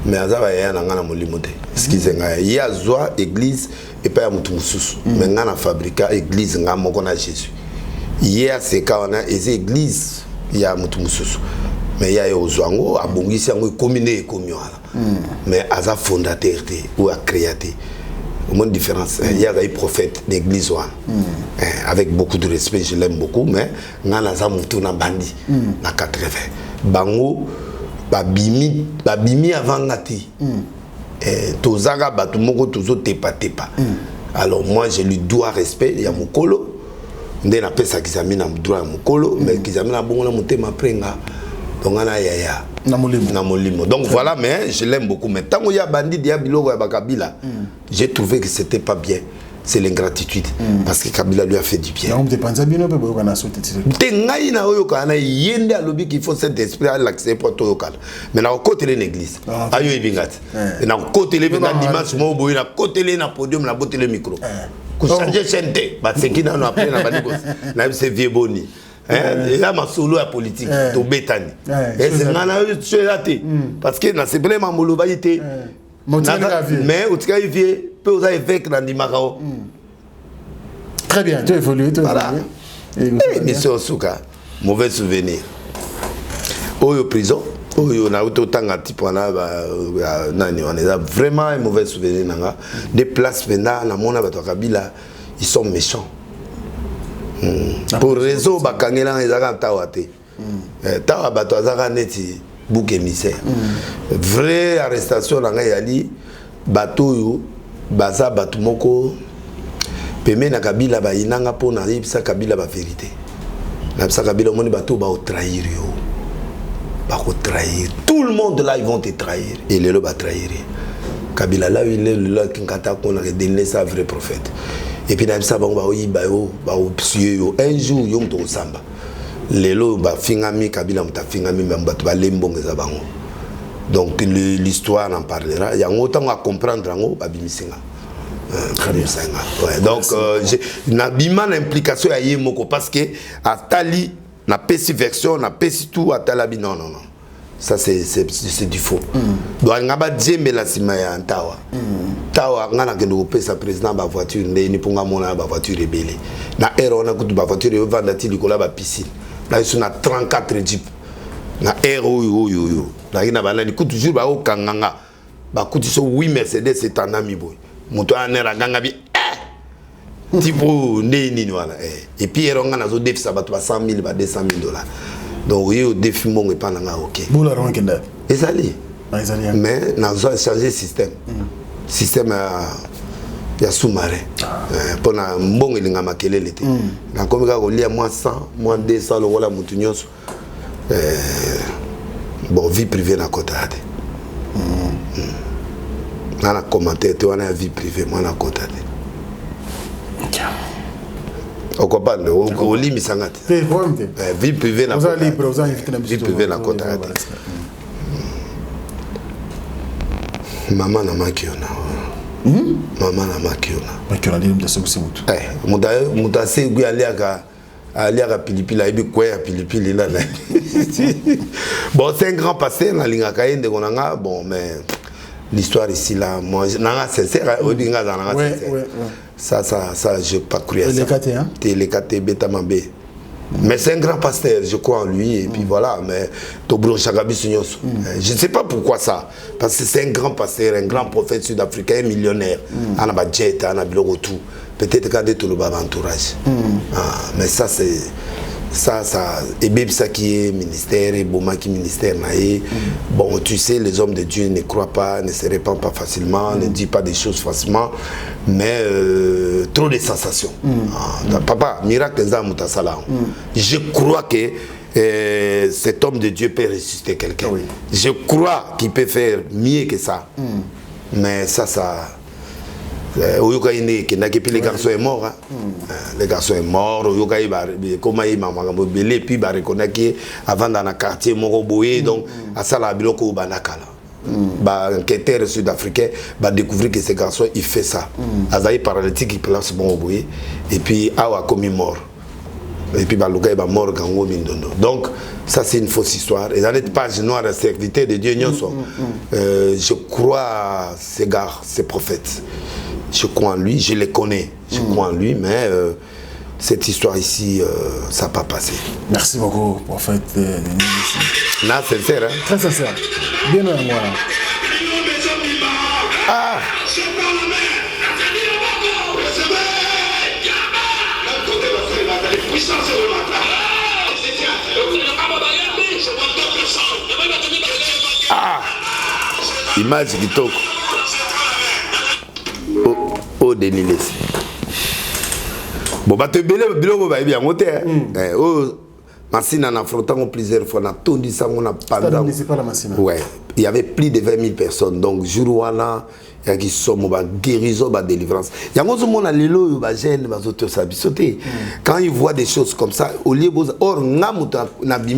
mais azaba ya na ngana molimo te excuse nga ya zwa église et pas ya mutu mususu mais nga na fabrica église nga moko na Jésus ya seka wana eze église ya mutu mususu mais ya yo zwango abongisi yango commune ekomi wana mais aza fondateur te ou a créateur au moins différence il y a des prophètes d'église avec beaucoup de respect je l'aime beaucoup mais nga na za mutu na bandi na 80 bango babimi avant ngati tozaka batu moko tozo tepa alors moi je lui dois respect ya mukolo nde na pesa kizami na droit ya mukolo mais kizami na bongo na mutema prenga donc na yaya na molimo donc voilà mais je l'aime beaucoup mais tango ya bandi dia biloko ya bakabila j'ai trouvé que c'était pas bien c'est l'ingratitude parce que Kabila lui a fait du bien. On dépend bien peu pour qu'on a sauté. Tengai na oyo kana yende a lobby qu'il faut cet esprit à l'accès pour tout local. Mais na côté l'église. Ayo ibingati. Na côté les dimanche mo boyi na côté les na podium na boté le micro. Ko changer chente ba sekina na après na baniko. Na c'est vieux boni. Et là ma solo à politique to betani. Et c'est ngana yo tshelaté parce que na c'est vraiment moloba yité. Mais au cas où il peut vous évêque dans l'Imagao. Très bien, tu as évolué, tu as évolué. Monsieur Souka, mauvais souvenir. Oyo prison, oyo na autant type on a vraiment un mauvais souvenir nanga. Des places maintenant na mona bato Kabila, ils sont méchants. Pour raison bakangela ezaka tawate. Tawa bato azaka neti bouc émissaire. Vraie arrestation dans Yali, bateau yo, baza bateau moko, peme na Kabila ba inanga po na yipsa Kabila ba vérité. Na yipsa Kabila moni bateau ba trahir yo, ba trahir. Tout le monde là ils vont te trahir et le ba trahir. Kabila là il est là qui kata qu'on a donné sa vrai prophète. Et puis na yipsa ba oyiba yo, ba opsiyo yo. Un jour yo mto samba. Lelo ba fingami Kabila mta fingami mbatu ba lembonge za bango. Donc l'histoire en parlera. Il y a autant à comprendre en haut abimisinga. Ouais, donc na bima l'implication à yemoko parce que à tali na pesi version na pesi tout à talabi non. Ça c'est du faux. Donc ngaba djembe la sima ya ntawa. Tawa ngana kendo pesa président ba voiture ndeni ponga mona ba voiture rebelle. Na ero na kutu ba voiture vanda ti likola ba piscine. Là ils sont à 34 jeep. Na ero yo. Là ina bana ni kutu toujours ba okanganga. Ba kutu so 8 Mercedes c'est un ami boy. Moto anera ganga bi tipo ndeni wala et puis ero ngana zo défi ça ba 100 000 ba 200 000 $. Donc yo défi mongo e pananga OK. Boula ronkenda. Ezali. Mais na zo changer système. Système ya sous-marin. Pour na mbongo linga makelele te. Na komika ko lia moins 100, moins 200 le wala mutu nyonso. Bon vie privée na kota te. Na commentaire te wana vie privée moi na kota te. On comprend au limite sangate. Vie privée na kota. Vie privée na kota te. Maman na makiona. Maman na makiona. Makiona ndi mtase kusimutu. Mutase gui aliaka pilipili aibi quoi ya pilipili là. Bon c'est un grand passé na linga kaende konanga bon mais l'histoire ici là moi nanga sincère odinga za nanga sincère. Ça je pas cru à ça. Les KT beta mambé. Mais c'est un grand pasteur, je crois en lui et puis voilà mais Tobro Chagabi Sunyoso. Je ne sais pas pourquoi ça parce que c'est un grand pasteur, un grand prophète sud-africain, millionnaire. Ana jet, ana biloko tout. Peut-être quand tout le bas entourage. Mais ça c'est ça et même ça qui est ministère et Boma qui ministère naïe. Bon tu sais les hommes de Dieu ne croient pas, ne se répandent pas facilement, ne disent pas des choses facilement mais trop de sensations. Papa miracle Mutasala. Je crois que cet homme de Dieu peut ressusciter quelqu'un. Je crois qu'il peut faire mieux que ça. Mais ça les garçons est mort. Les garçons est mort. Comment il m'a belé puis il reconnaît avant dans le quartier Moroboé donc à ça la biloko banakala. Enquêteur sud-africain va découvrir que ces garçons il fait ça. Azaï paralytique il place Moroboé et puis awa comme mort. Et puis Balouka il va mort Gango Mindondo. Donc Ça, c'est une fausse histoire. Et dans cette page noire de serviteur de Dieu, je crois à ces gars, ces prophètes. Je crois en lui, je les connais. Je crois en lui, mais cette histoire ici, ça n'a pas passé. Merci beaucoup, prophète. Non, sincère, hein? Très sincère. Bien moi. Ah! Ah! Image kitoko. Oh, Denis Lessi. Bon, bah, tu es belé, bien, Massine en affrontant plusieurs fois, on a tout dit ça, on a pas de. C'est pas la Massine. Ouais, il y avait plus de 20 000 personnes. Donc, jour où on a qui sont guérison, délivrance. Il y a un monde qui quand ils voient des choses comme ça, au lieu de. Or, na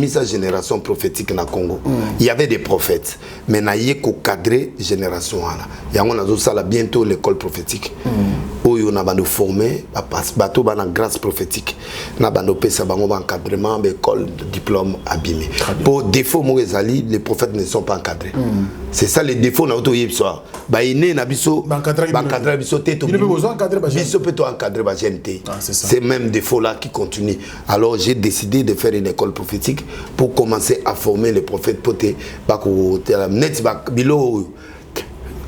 sa génération prophétique na Congo. Il y avait des prophètes, mais na yé ko cadrer génération là. Il y a un ça bientôt l'école prophétique. Où on a bando formé, bateau na grâce prophétique. Na bando pesa bango encadrement, école, diplôme abîmé. Pour défaut Mouzali, les prophètes ne sont pas encadrés. C'est ça les défauts na auto yebsoir. Ba iné na biso encadrer biso te to. Il ne peut pas encadrer biso peut encadrer ba GNT. C'est même défaut là qui continue. Alors j'ai décidé de faire une école prophétique pour commencer à former les prophètes pour te ba ko net ba bilo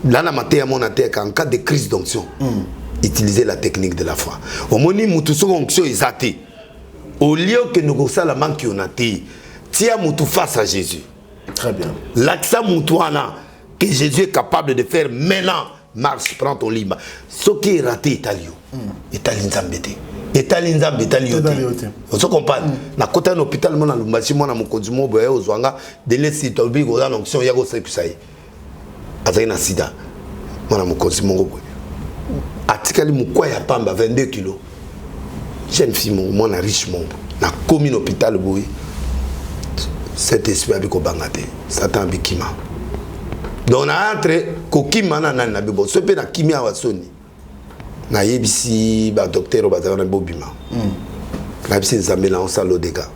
là na maté à mon attaque en cas de crise d'onction. Utiliser la technique de la foi. Au moni mutu so onction isate. Au lieu que nous ça la manque on a té, tia mutu face à Jésus. Très bien. L'accent mutuana que Jésus est capable de faire maintenant, marche, prends ton livre. Ce qui est raté, Italio. Italien Zambété. Italien Zambété. On se comprend. Na côté d'un hôpital, mon alumbachi, mon amokodimo, boye, ozwanga, de laisser tobi, goza, l'onction, yago, c'est plus ça. Azayna sida. Mon amokodimo, boye. Atikali moukoya pamba, 22 kilos. Jeune fille, mon riche, mon. Na commune hôpital, boye. Cet esprit avec Obangate, Satan Bikima. Donc on a entré Kokima na bibo, ce pe na kimia wasoni. Na yebisi ba docteur bazana bobima. Na bisi nzambela on salo dega.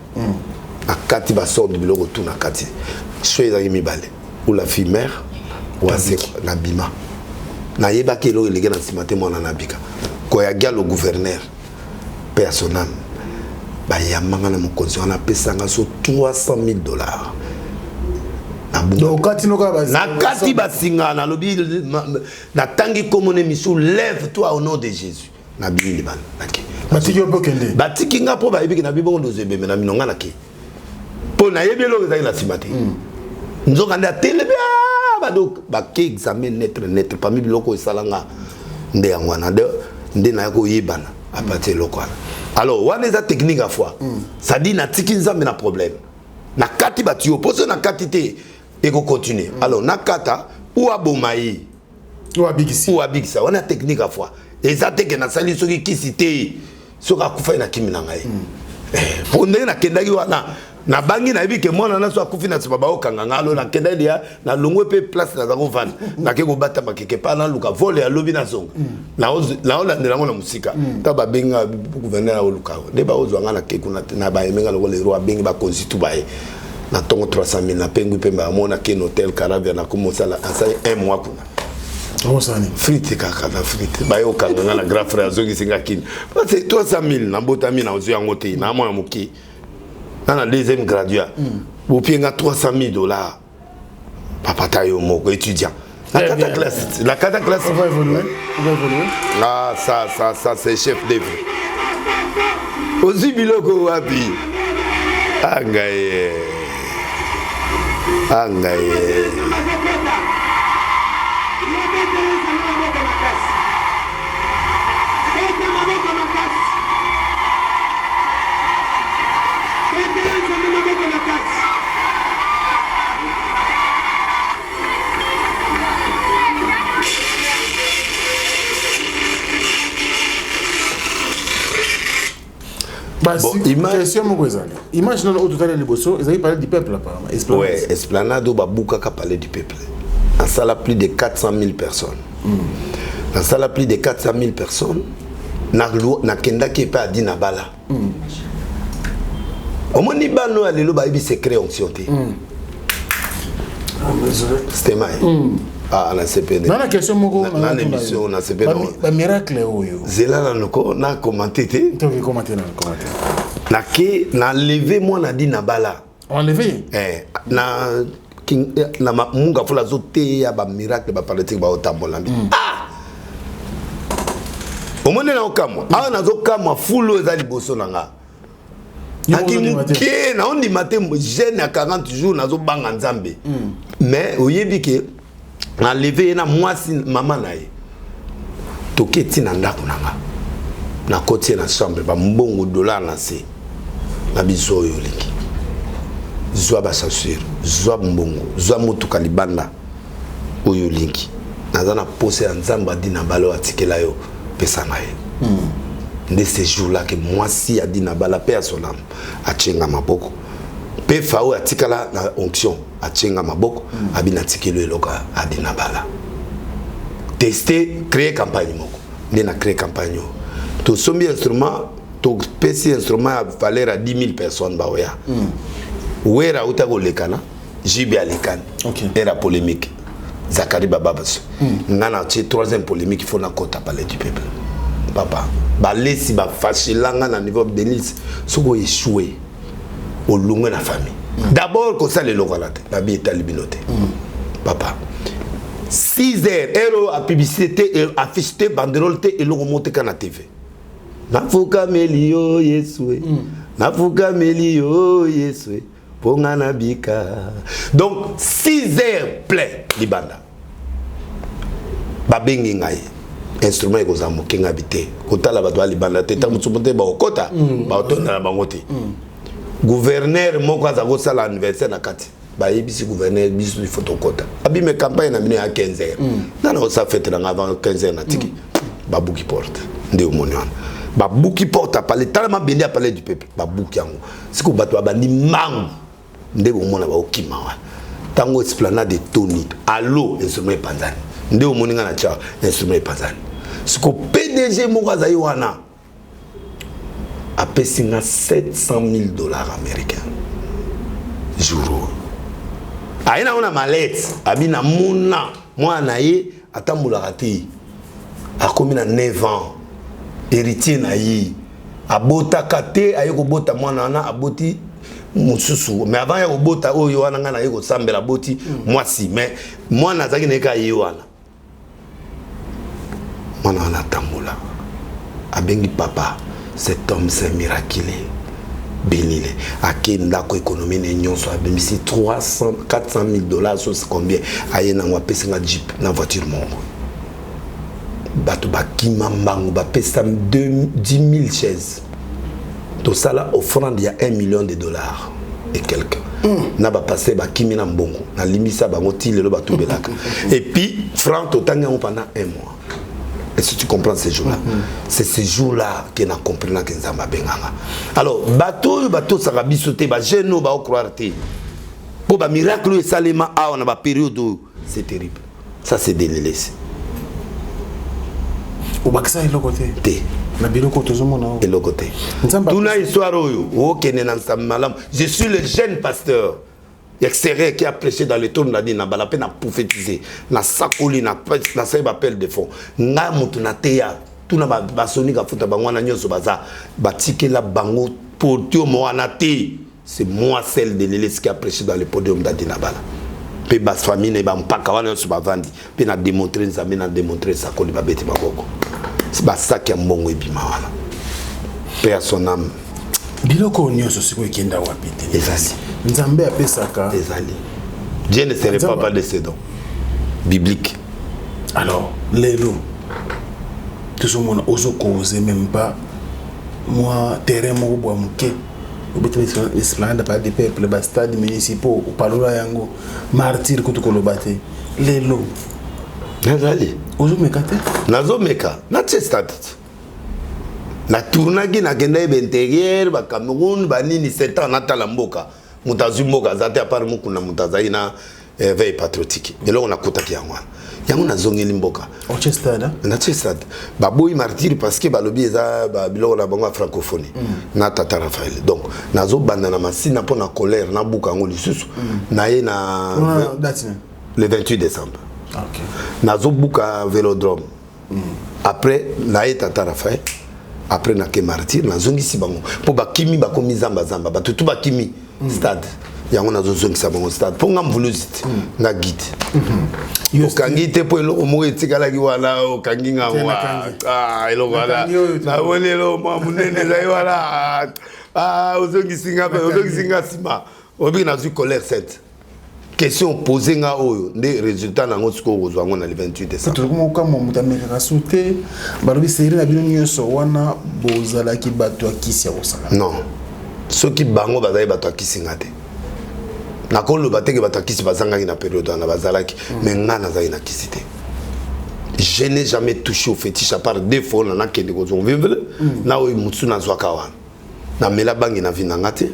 Na kati ba sort de biloko tout na kati. Choisa yimi balé ou la fille mère ou assez na bima. Na yeba kelo lege na simate mona na bika. Ko ya galo gouverneur personnel. Bah il y a mangana mon conseil on a payé ça sur $300,000. Donc quand tu na kati basinga na lobi na tangi comme on émission lève-toi au nom de Jésus na bili ban naki batiki opokende batiki nga po ba yebi na bibo ndo zebe na minonga naki po na yebi lo za ila simate nzoka nda tele ba donc ba ke examen net parmi biloko esalanga nde yangwana nde na ko yebana à partir lokwana. Alors, on a des techniques à fois. Ça dit, na tiki nzambe na problème. Na kati bati opposé na kati te et qu'on continue. Alors, na kata ou abomayi ou abigisa. On a technique à fois. Et ça te que na sali soki kisite soka kufa na kimi na ngai. Pour na kendaki wana na bangi na yebi ke mwana na so akufi na tsaba o kanga ngalo na kendaki dia na longwe pe place na zango van na ke ko bata makeke pa na luka vole ya lobi na zonga. Na ola ndela ngona musika ta ba benga gouverneur o luka de ba ozwa ngala ke kuna na ba yemenga lo le roi bengi ba konzitu ba na tongo 300,000 na pengu pe ba mona ke hotel Caravia na komosa la enseigne 1 mois kuna. Oh ça ni frite kaka na frite ba yo kanga ngala grand frère zongi singa kin. Parce que 300,000 na botami na ozu yangote na mona muki. Dans la deuxième graduat, vous payez $300,000. Papa Tayo Moko, étudiant. La cataclasse. La cataclasse. On va évoluer. Ah, ça, c'est chef d'œuvre. Aussi, Biloko Wabi. Angaye. Bon, image non au total les bosso, ils avaient parlé du peuple apparemment. Ouais, Esplanade Babouka a parlé du peuple. En salle à plus de 400,000 personnes. En salle à plus de 400,000 personnes. Na Kenda qui est pas à Dinabala. Au moins ni bano à l'élo ba ibi secret onction té. C'était mal. Ah na CPD. Dans la question moko na l'émission na CPD. Ba miracle oyo. Zela na noko na commenter té. Tu veux commenter na commenter. Na ke na lever moi na di na bala. On lever. Na na munga fula zote ya ba miracle ba politique ba otambola mbi. Au moins na okamwa. Ah na zokamwa fulo za liboso nanga. Akimuke na on dit matin jeune à 40 jours na zo banga nzambe. Mais oyebi ke na lever na mwasi mama na ye. Toketi na ndako nanga. Na côté na chambre ba mbongo dollar na se. Na biso yo lingi. Zwa ba s'assurer, zwa mbongo, zwa mutuka libanda oyo lingi. Naza na pose nzamba di na balo atikela yo pesa na ye. Nde ces jours-là que moi si a dit na bala pe a son âme a tchenga maboko. Pe fao atikala na onction a tchenga maboko abina tikelo eloka a dit na bala. Tester, créer campagne moko. Nde na créer campagne. To sombi instrument, to pesi instrument a valeur à 10 000 personnes ba oya. Ouera utago lekana, jibi alekana. Era polémique. Zakari Bababas. Nana tché troisième polémique il faut na kota parler du peuple. Papa, ba lesi ba fâchilanga na niveau Denis, soko échoué au long de la famille. D'abord comme ça les localités, la vie est libinoté. Papa. 6 heures, héros à publicité et affiché banderole et logo monté kana TV. Nafuka melio yeswe. Nafuka melio yeswe. Pongana bika. Donc 6 heures plein libanda. Babengi ngai. Instrument ko za mokenga bité. Kota la batwa libanda teta mutsumonte ba okota. Ba otona na bangote. Gouverneur moko za ko sala anniversaire na kati. Ba yebisi gouverneur bisu di photokota. Abi me campagne na mine ya 15 heures. Nana ko sa fête na avant 15 heures na tiki. Ba buki porte. Nde omoniana. Ba buki porte a parler tellement bende a parler du peuple. Ba buki yango. Siko batwa bandi mangu. Nde omona ba okima wa. Tango esplanade de Tony. Allo instrument panzani. Nde omoninga na cha instrument panzani. Siko PDG moko za wana. A pesinga $700,000 américains. Jour. Aina ona malette. Abina muna. Moi na ye atambula kati. Akomi na 9 ans. Héritier na yi. Abota kate ayeko bota mwana na aboti mususu. Mais avant ya obota oyo wana nga na yeko sambela boti mwasi. Mais mwana zaki na ka yi wana. Mwana na tambula. Abengi papa. Cet homme c'est miraculé. Bénile. Akenda ko économie ne nyonso abemisi $400,000 so c'est combien ayena ngwa pesinga jeep na voiture mongo. Bato bakima mbangu ba pesa 10 000 chaises. Tout ça là offrande il y a $1 million et quelques. Na ba passer bakimi na mbongo na limisa bango ti lelo bato belaka. Et puis franc totanga pendant 1 mois. Et si tu comprends ces jours-là, c'est ces jours-là qu'on a compris que nous avons benganga. Alors, bateau sarabi sauté, ba geno ba croire té. Pour ba miracle et salema a on a ba période c'est terrible. Ça c'est délaissé. Au baksa et le côté. Té. Na biloko tozomona. Et le côté. Tout na histoire oyo, o kenena malam. Je suis le jeune pasteur extérieur qui a prêché dans les tours de na bala pe na prophétiser na sakoli na ça appel de fond nga mutu na teya tout na ba sonika futa bango na nyonso baza batikela bango portio mo na te c'est moi celle de l'élève qui a prêché dans le podium d'Adina bala pe bas famille ne ba mpaka wana nyonso bavandi pe na démontrer nzambe na démontrer sakoli ba beti bakoko c'est ba ça qui a mbongo ebima wana pe à son âme biloko nyonso siko ekenda wapi te ezali Nzambe apesaka ezali. Dieu ne serait pas de ses dons bibliques. Alors lelo tout ce monde oso causer même pas moi terrain mo bo muke obete esplanade pas des peuples ba stade municipaux ou palola yango martyr kutu kolobate lelo ezali ozo mekate nazo meka na stade na tournagi na kenda intérieur ba Cameroun ba nini 7 ans na talamboka mutazu mboka zate apart mukuna mutazai na veille patriotique et là on a kotaki yango yango nazongeli mboka au stade na stade baboyi martyr parce que balobi eza biloko na bango francophonie na tata Raphaël donc nazobanda na masina mpo na colère na buka yango lisusu na ye na le 28 décembre nazobuka Vélodrome après na ye tata Raphaël après na ke martyr nazongisi bango mpo bakimi bakomi zamba bato tu bakimi stade yango nazozongisa bango stade mpo nga mvuluziti na guide okangi te mpo eloko moko etikalaki wana okangi ngango eloko wana naboni eloko mwa monene ezali wana ozongisinga nsima obiki nazwi colère cette question posée nga oyo nde résultat nango sikoyo kozwa yango na le 28 décembre tokomokamwa moto amekaka su te balobi seri na bino nyonso wana bozalaki bato akisi ya kosala non soki bango bazali bato akisinga te nakoloba teke bato akisi bazangaki na période wana bazalaki mais nga nazalaki na kisi te je n'ai jamais touché au fétiche à part deux fois na nakende kozongvivre na oyo mosusu nazwaka wana namela bangi na vi nanga te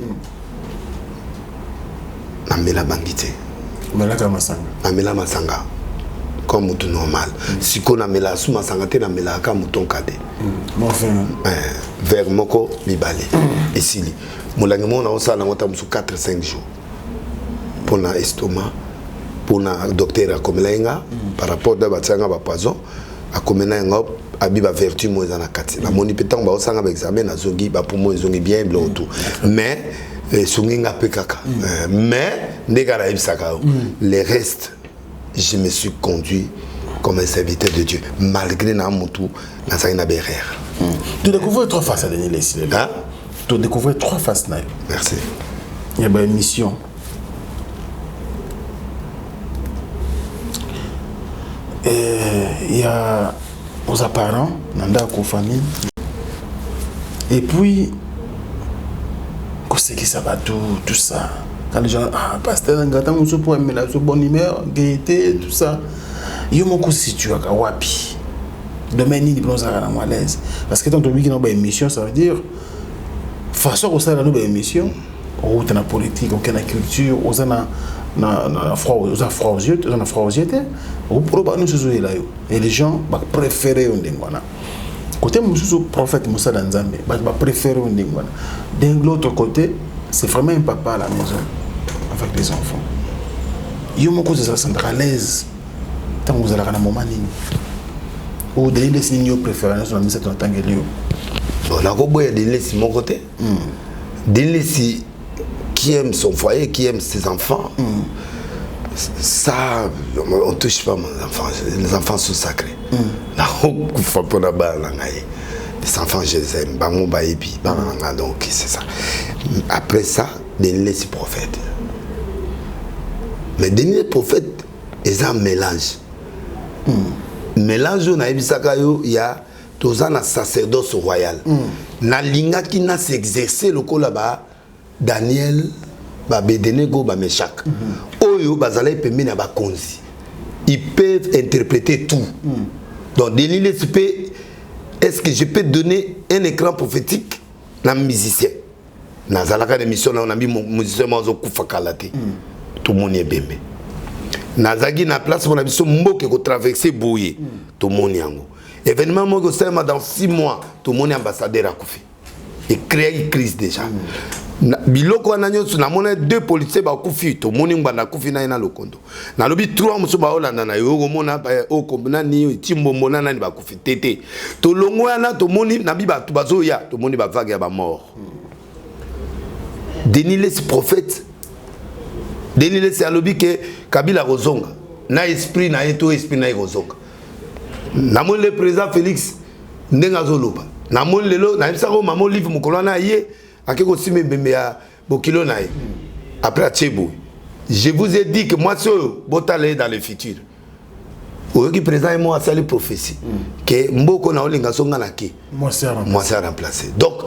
namela bangi te namela masanga comme mutu normal siko namela su masanga te namela ka muton kade vers moko mibale esili molangi mo na osala ngota musu 4-5 jours pour na estomac pour na docteur akomelenga par rapport à batanga ba poison akomelenga abiba vertu mo za na kati na moni petango ba osanga ba examen na zongi ba poumon zongi bien blo tout mais sunginga pekaka mais ndekara ibsaka les restes je me suis conduit comme un serviteur de Dieu malgré na mutu na saina berère tu découvres trois faces à Denis Lesile hein tu découvres trois faces na merci il y a une mission il y a aux apparents nanda ko famille et puis que ça va tout ça quand les gens pasteur ngata muso pour aimer la bonne humeur gaieté tout ça yo moko situé à wapi domaine ni plonge à la l'aise parce que tant que qui n'a pas émission ça veut dire façon que ça dans émission ou dans la politique ou dans la culture ou dans na froid aux yeux dans froid aux yeux ou pour pas nous jouer là et les gens préférer on dingwana côté mususu prophète Moussa Danzambe va préférer on dingwana de l'autre côté c'est vraiment un papa à la maison avec des enfants yo moko ça centralaise tant vous allez à un moment nini ou de les signes préférés sur la mise en tant que lieu on a goboya de les mon côté de les qui aime son foyer, qui aime ses enfants, ça, on ne touche pas mes enfants. Les enfants sont sacrés. Les enfants, je les aime. Donc, c'est ça. Après ça, Denis c'est prophète. Mais Denis prophète, ils ont un mélange. Mélange, il y a tous un sacerdoce royal. Na linga qui n'a s'exercer le col là-bas. Daniel, Bedenego, Meshach. Oyo, bazalay pembe na bakonzi. Ils peuvent interpréter tout. Donc, est-ce que je peux donner un écran prophétique à un musicien? Dans la émission, on a mis mon musicien Kufakalate. Tout le monde est bembe. Nazagi na place pour la mission Mboke ko traverser Bouye. Tout le monde est événement Mboke dans 6 mois, tout le monde est ambassadeur à Koufi. Et créer une crise déjà. Biloko na nyonso na mona 2 policiers ba kufi to moni ngba kufi na ina lokondo na lobi 3 muso ba olanda na yo mona o kombina ni timbombo na nani ba kufi tete to longo na to moni na biba to bazo ya to moni ba vague ya ba mort Denis les prophète Denis les alobi ke Kabila rozonga na esprit na eto esprit na rozonga na moni le président Félix ndenga zoloba na moni lelo na imsako mamo livre mukolo na ye akeko sime bembe ya bokilo nae après Tchebo je vous ai dit que moi so botale dans le futur oyoki président et moi sali prophétie que mboko na olinga songa na ke moi c'est remplacé donc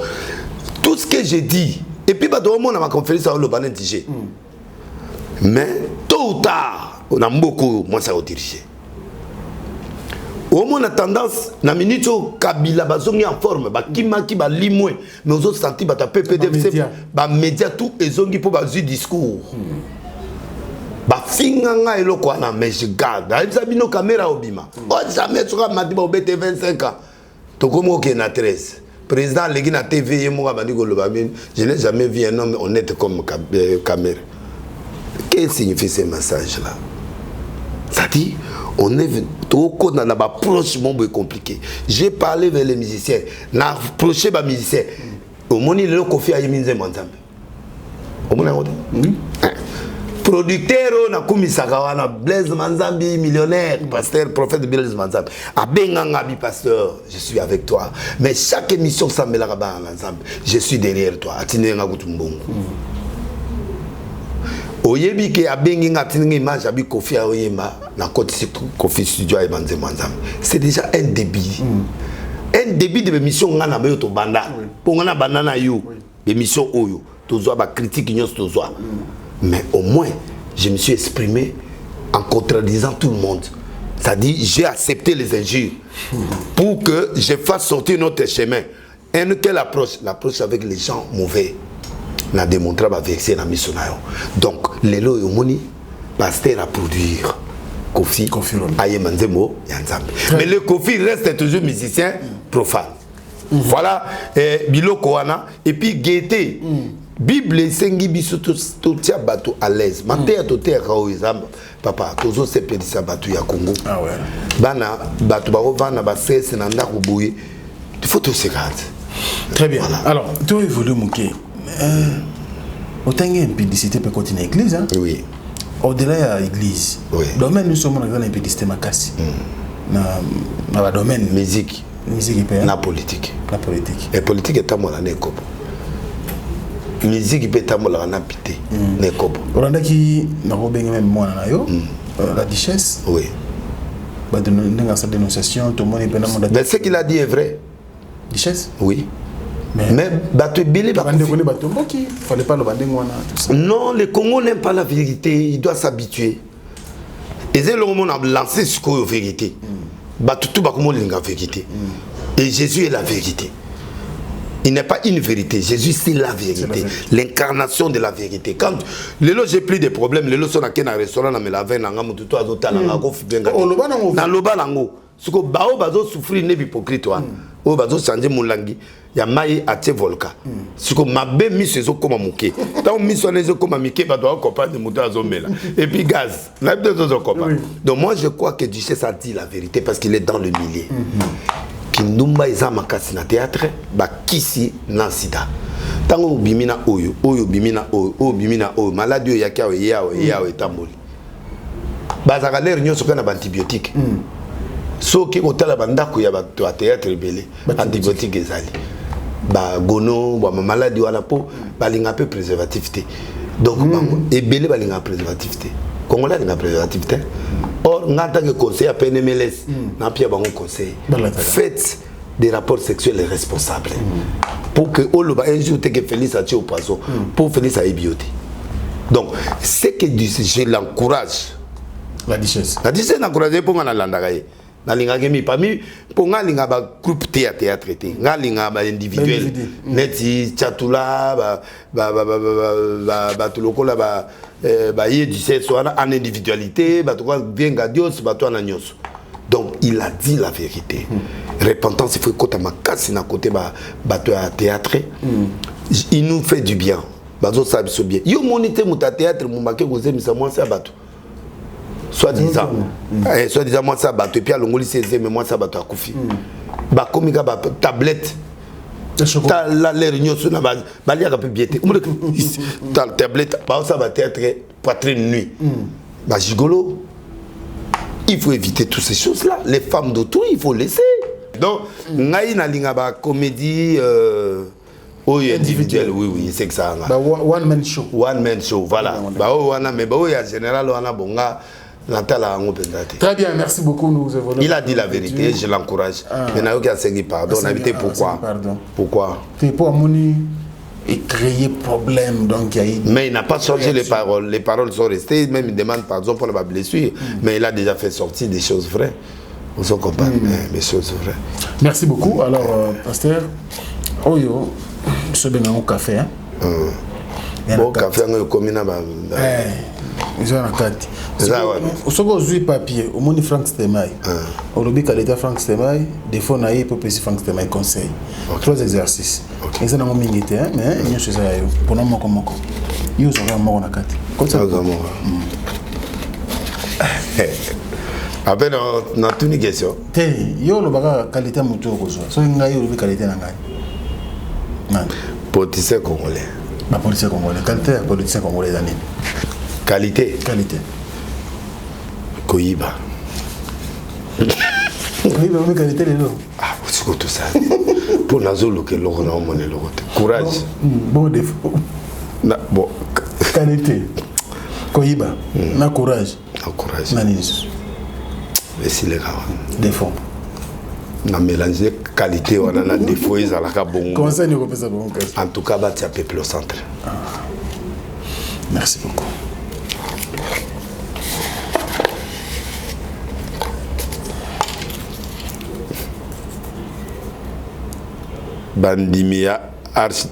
tout ce que j'ai dit et puis bato mona ma conférence au Lobané DJ mais tôt ou tard on a mboko moi ça au diriger au moins a tendance na minute Kabila bazongi en forme ba kimaki ba limwe mais aux autres senti ba PPDFC ba média tout ezongi pour ba discours bafinga nga eloko wana mais je garde ayebisa bino caméra obima jamais soka mati baobete 25 ans tokomi okende na 13 président aleki na tv ye moko abandi koloba mini je n'ai jamais vu un homme honnête comme caméra. Qu'est-ce que signifie ce message là? C'est-à-dire on est dans un approche compliqué. J'ai parlé vers les musiciens, n'a approché les musiciens. Au moment où il a confié à Yeminze Manzambe. Au moment où producteur na kumisaka wana Blaise Manzambi millionnaire pasteur prophète Blaise Manzambi abenga bi pasteur je suis avec toi mais chaque émission ça me la raba ensemble je suis derrière toi atinenga kutumbongo oyebi ke abengi ngatinenga image abi Kofi Oyemba na côté Kofi studio et Banze Manzambi c'est déjà un débit un débit de émission ngana bayo to banda pour ngana banana yo émission oyo tozo ba critique nyos tozo. Mais au moins, je me suis exprimé en contradisant tout le monde. C'est-à-dire, j'ai accepté les injures pour que je fasse sortir notre chemin. Et quelle approche? L'approche avec les gens mauvais. On a démontré ma vérité dans mission. Donc, les lois et moni, pasteur à produire. Kofi, Ayemanzemo, Yanzambe. Mais le Kofi reste toujours musicien profane. Voilà, Bilo Koana, et puis Gaieté. Bible sengi biso to tia bato à l'aise. Maté to te kao izamba. Papa, tozo se pedisa bato ya Congo. Ah ouais. Bana bato ba vana ba sese na ndako boye. Il faut tout se garder. Très bien. Voilà. Alors, tu évolues Mouké. Autant une impudicité peut continuer à l'église hein. Oui. Au-delà de l'église. Oui. Domaine nous sommes dans l'impudicité makasi. Na domaine musique. Musique et na politique. La politique. Et politique est à moi la nékopo. Musique peut être na pité nékopo. Oranda qui na robenga même moi na yo la duchesse. Oui. Ba de sa dénonciation tout le monde est bien dans mais ce qu'il a dit est vrai. Duchesse? Oui. Mais bateau belé fallait pas le bander tout ça. Non, le Congo n'aime pas la vérité, il doit s'habituer. Et c'est le moment de lancer ce qu'on est la vérité. Tout le monde est la vérité. Et Jésus est la vérité. Il n'est pas une vérité. Jésus, c'est la vérité. L'incarnation de la vérité. Quand les lots, j'ai plus de problèmes, les lots sont dans un restaurant, dans la veine, dans un ce que bao bazo souffrir n'est hypocrite toi. O bazo changer mon langue. Ya mai atie volca. Ce que ma be mis ce comme muké. Tant mis son les comme muké ba doit comprendre moto azomela. Et puis gaz. La deux autres comprendre. Donc moi je crois que Duchesse a dit la vérité parce qu'il est dans le milieu. Kindumba iza makasi na théâtre ba kisi na sida. Tango bimina oyo bimina oyo bimina oyo maladie ya kia yawe tamboli. Bazaka l'air nyoso kana antibiotique. So qui hôtel bandako ya ba théâtre belé antibiotique ezali ba gono ba maladie wala po balinga peu préservatif té donc et belé balinga préservatif té congolais linga préservatif té or ngata que conseil à PNMLS na pia bango conseil faites des rapports sexuels responsables pour que oloba un jour te que Félix a tué au poison pour Félix a ébioté donc c'est que je l'encourage la duchesse n'encourage pour ngana landagaye nalinga kemi parmi pour ngalinga ba groupe théâtre té ngalinga ba individuel neti chatula ba tulokola ba yé du sexe en individualité ba to vienga Dios ba to ananyos donc il a dit la vérité repentance il faut kota makasi na côté ba to théâtre il nous fait du bien bazo sabi so bien yo monité muta théâtre mumbake kozemisa moi ça bato soi-disant soi-disant moi ça bateau et puis à l'ongoli c'est mais moi ça bateau à Kofi ba komika ba tablette ta la l'air nyoso na ba lia ka peu biété ta tablette ba ça va être poitrine nuit ba gigolo il faut éviter toutes ces choses là les femmes d'autrui il faut laisser donc ngai na linga ba comédie individuel oui c'est que ça one man show voilà ba wana mais ba ya général wana bonga. Très bien, merci beaucoup. Il a dit la vérité, je l'encourage. Maintenant, il a dit pardon. On a dit pourquoi. Pourquoi? Pour Amoni et créer problème. Donc, mais il n'a pas changé les paroles. Les paroles sont restées. Même il demande pardon pour la blessure. Mais il a déjà fait sortir des choses vraies. On s'en compare, des choses vraies. Merci beaucoup. Alors, pasteur, Oyo, ce bien au café. Bon café ngo komina ba. Ils ont un carte. Ce qu'on a papier, au moins Franck Stemay. Au lobby qualité Franck Stemay, des fois on a eu pour petit Franck Stemay conseil. 3 exercices. Ils sont en mingité mais ils sont là pour nous comme moi. Ils sont vraiment en carte. Comme ça. Après na toute une question. Yo le baga qualité mutu ko so. So nga yo lobby qualité na ngai. Man. Politicien congolais. Ba politicien congolais. Qualité politicien congolais d'année. Qualité. Qualité. Koyiba. Koyiba, mais qualité les lots. Ah, c'est tout ça. Pour Nazolo que l'on a monnaie le courage. Bon défaut. Bon. Qualité. Koyiba. Na courage. Na courage. Na nice. Mais si les gars. Défaut. Na mélanger qualité on a la défaut ils ala ka bon. Comment ça nous repose ça bon? En tout cas, bâti à peuple au centre. Merci beaucoup. Bandimia arc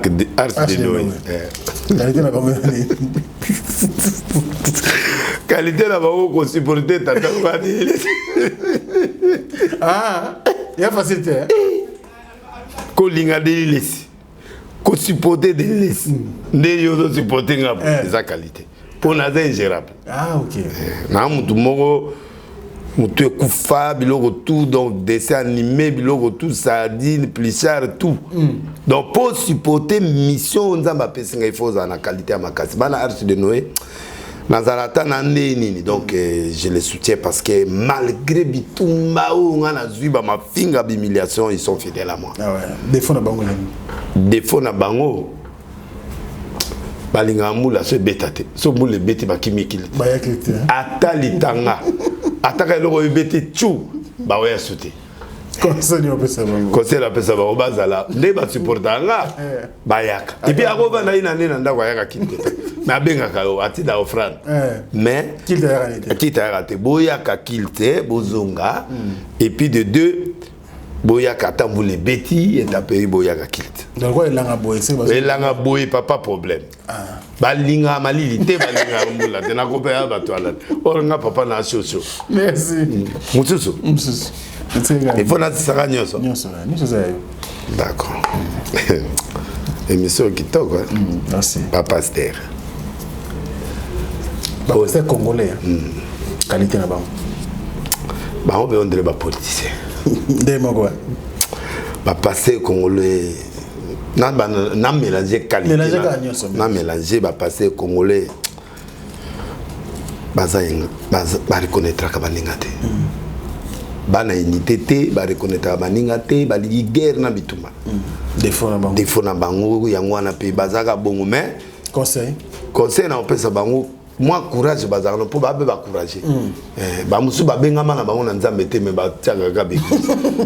de Noé. Qualité n'a combien d'années? Qualité n'a pas beaucoup supporté tata. Ah, il y a facilité. Kolinga delilesi. Ko supporter delilesi. Ndeyo supporter ngap eza qualité. Pour naza ingérable. Ah OK. Na mutu moko mutu ekufa biloko tout donc dessin animé biloko tout sardine plichard tout. Donc pour supporter mission nzamba pesinga il faut za na qualité ya makasi. Bana Arche de Noé Nazarata nande nini donc je les soutiens parce que malgré bitumba ou ngana zuiba ma finga d'humiliation ils sont fidèles à moi. Ah ouais, défaut na bango. Défaut na bango. Balinga mula se betate. So mule beti bakimikili. Ba ya kilite. Atali tanga. Ataka loko beti chou. Ba wa sauter. Conseil ni opesa bango. Conseil la pesa ba obazala. Ne ba supporter nga. Ba yaka. Et puis akoba na ina nena ndako yaka kinte. Mais abenga kayo atida offrande. Mais kilite ya réalité. Kilite ya réalité. Boya ka kilite bozonga. Et puis de deux boya ka tamboule beti et tapé boya ka kilite. Donc quoi elanga boy c'est parce que elanga boy papa problème. Balinga malili te balinga mbula te na kopea ba toilette. Oringa papa na chocho. Merci. Mutsusu. Mutsusu. Il faut na tsaka nyoso. Nyoso. Nyoso za yo. D'accord. Émission kitoko. Merci. Papa Ster. Papa Ster congolais. Qualité na bango. Ba on veut on ba politicien. Demo quoi. Papa Ster congolais. Na mélanger qualité. Na mélanger ba passer congolais. Baza ba reconnaître ka baninga te. Bana unité te ba reconnaître ka baninga te ba li guerre na bituma. Défaut na bango. Défaut na bango yango na pe bazaka bongo mais conseil na opesa bango moi courage bazaka no po ba be ba courage. Ba musu ba bengama na bango na nzambe te mais ba tiaka ka be.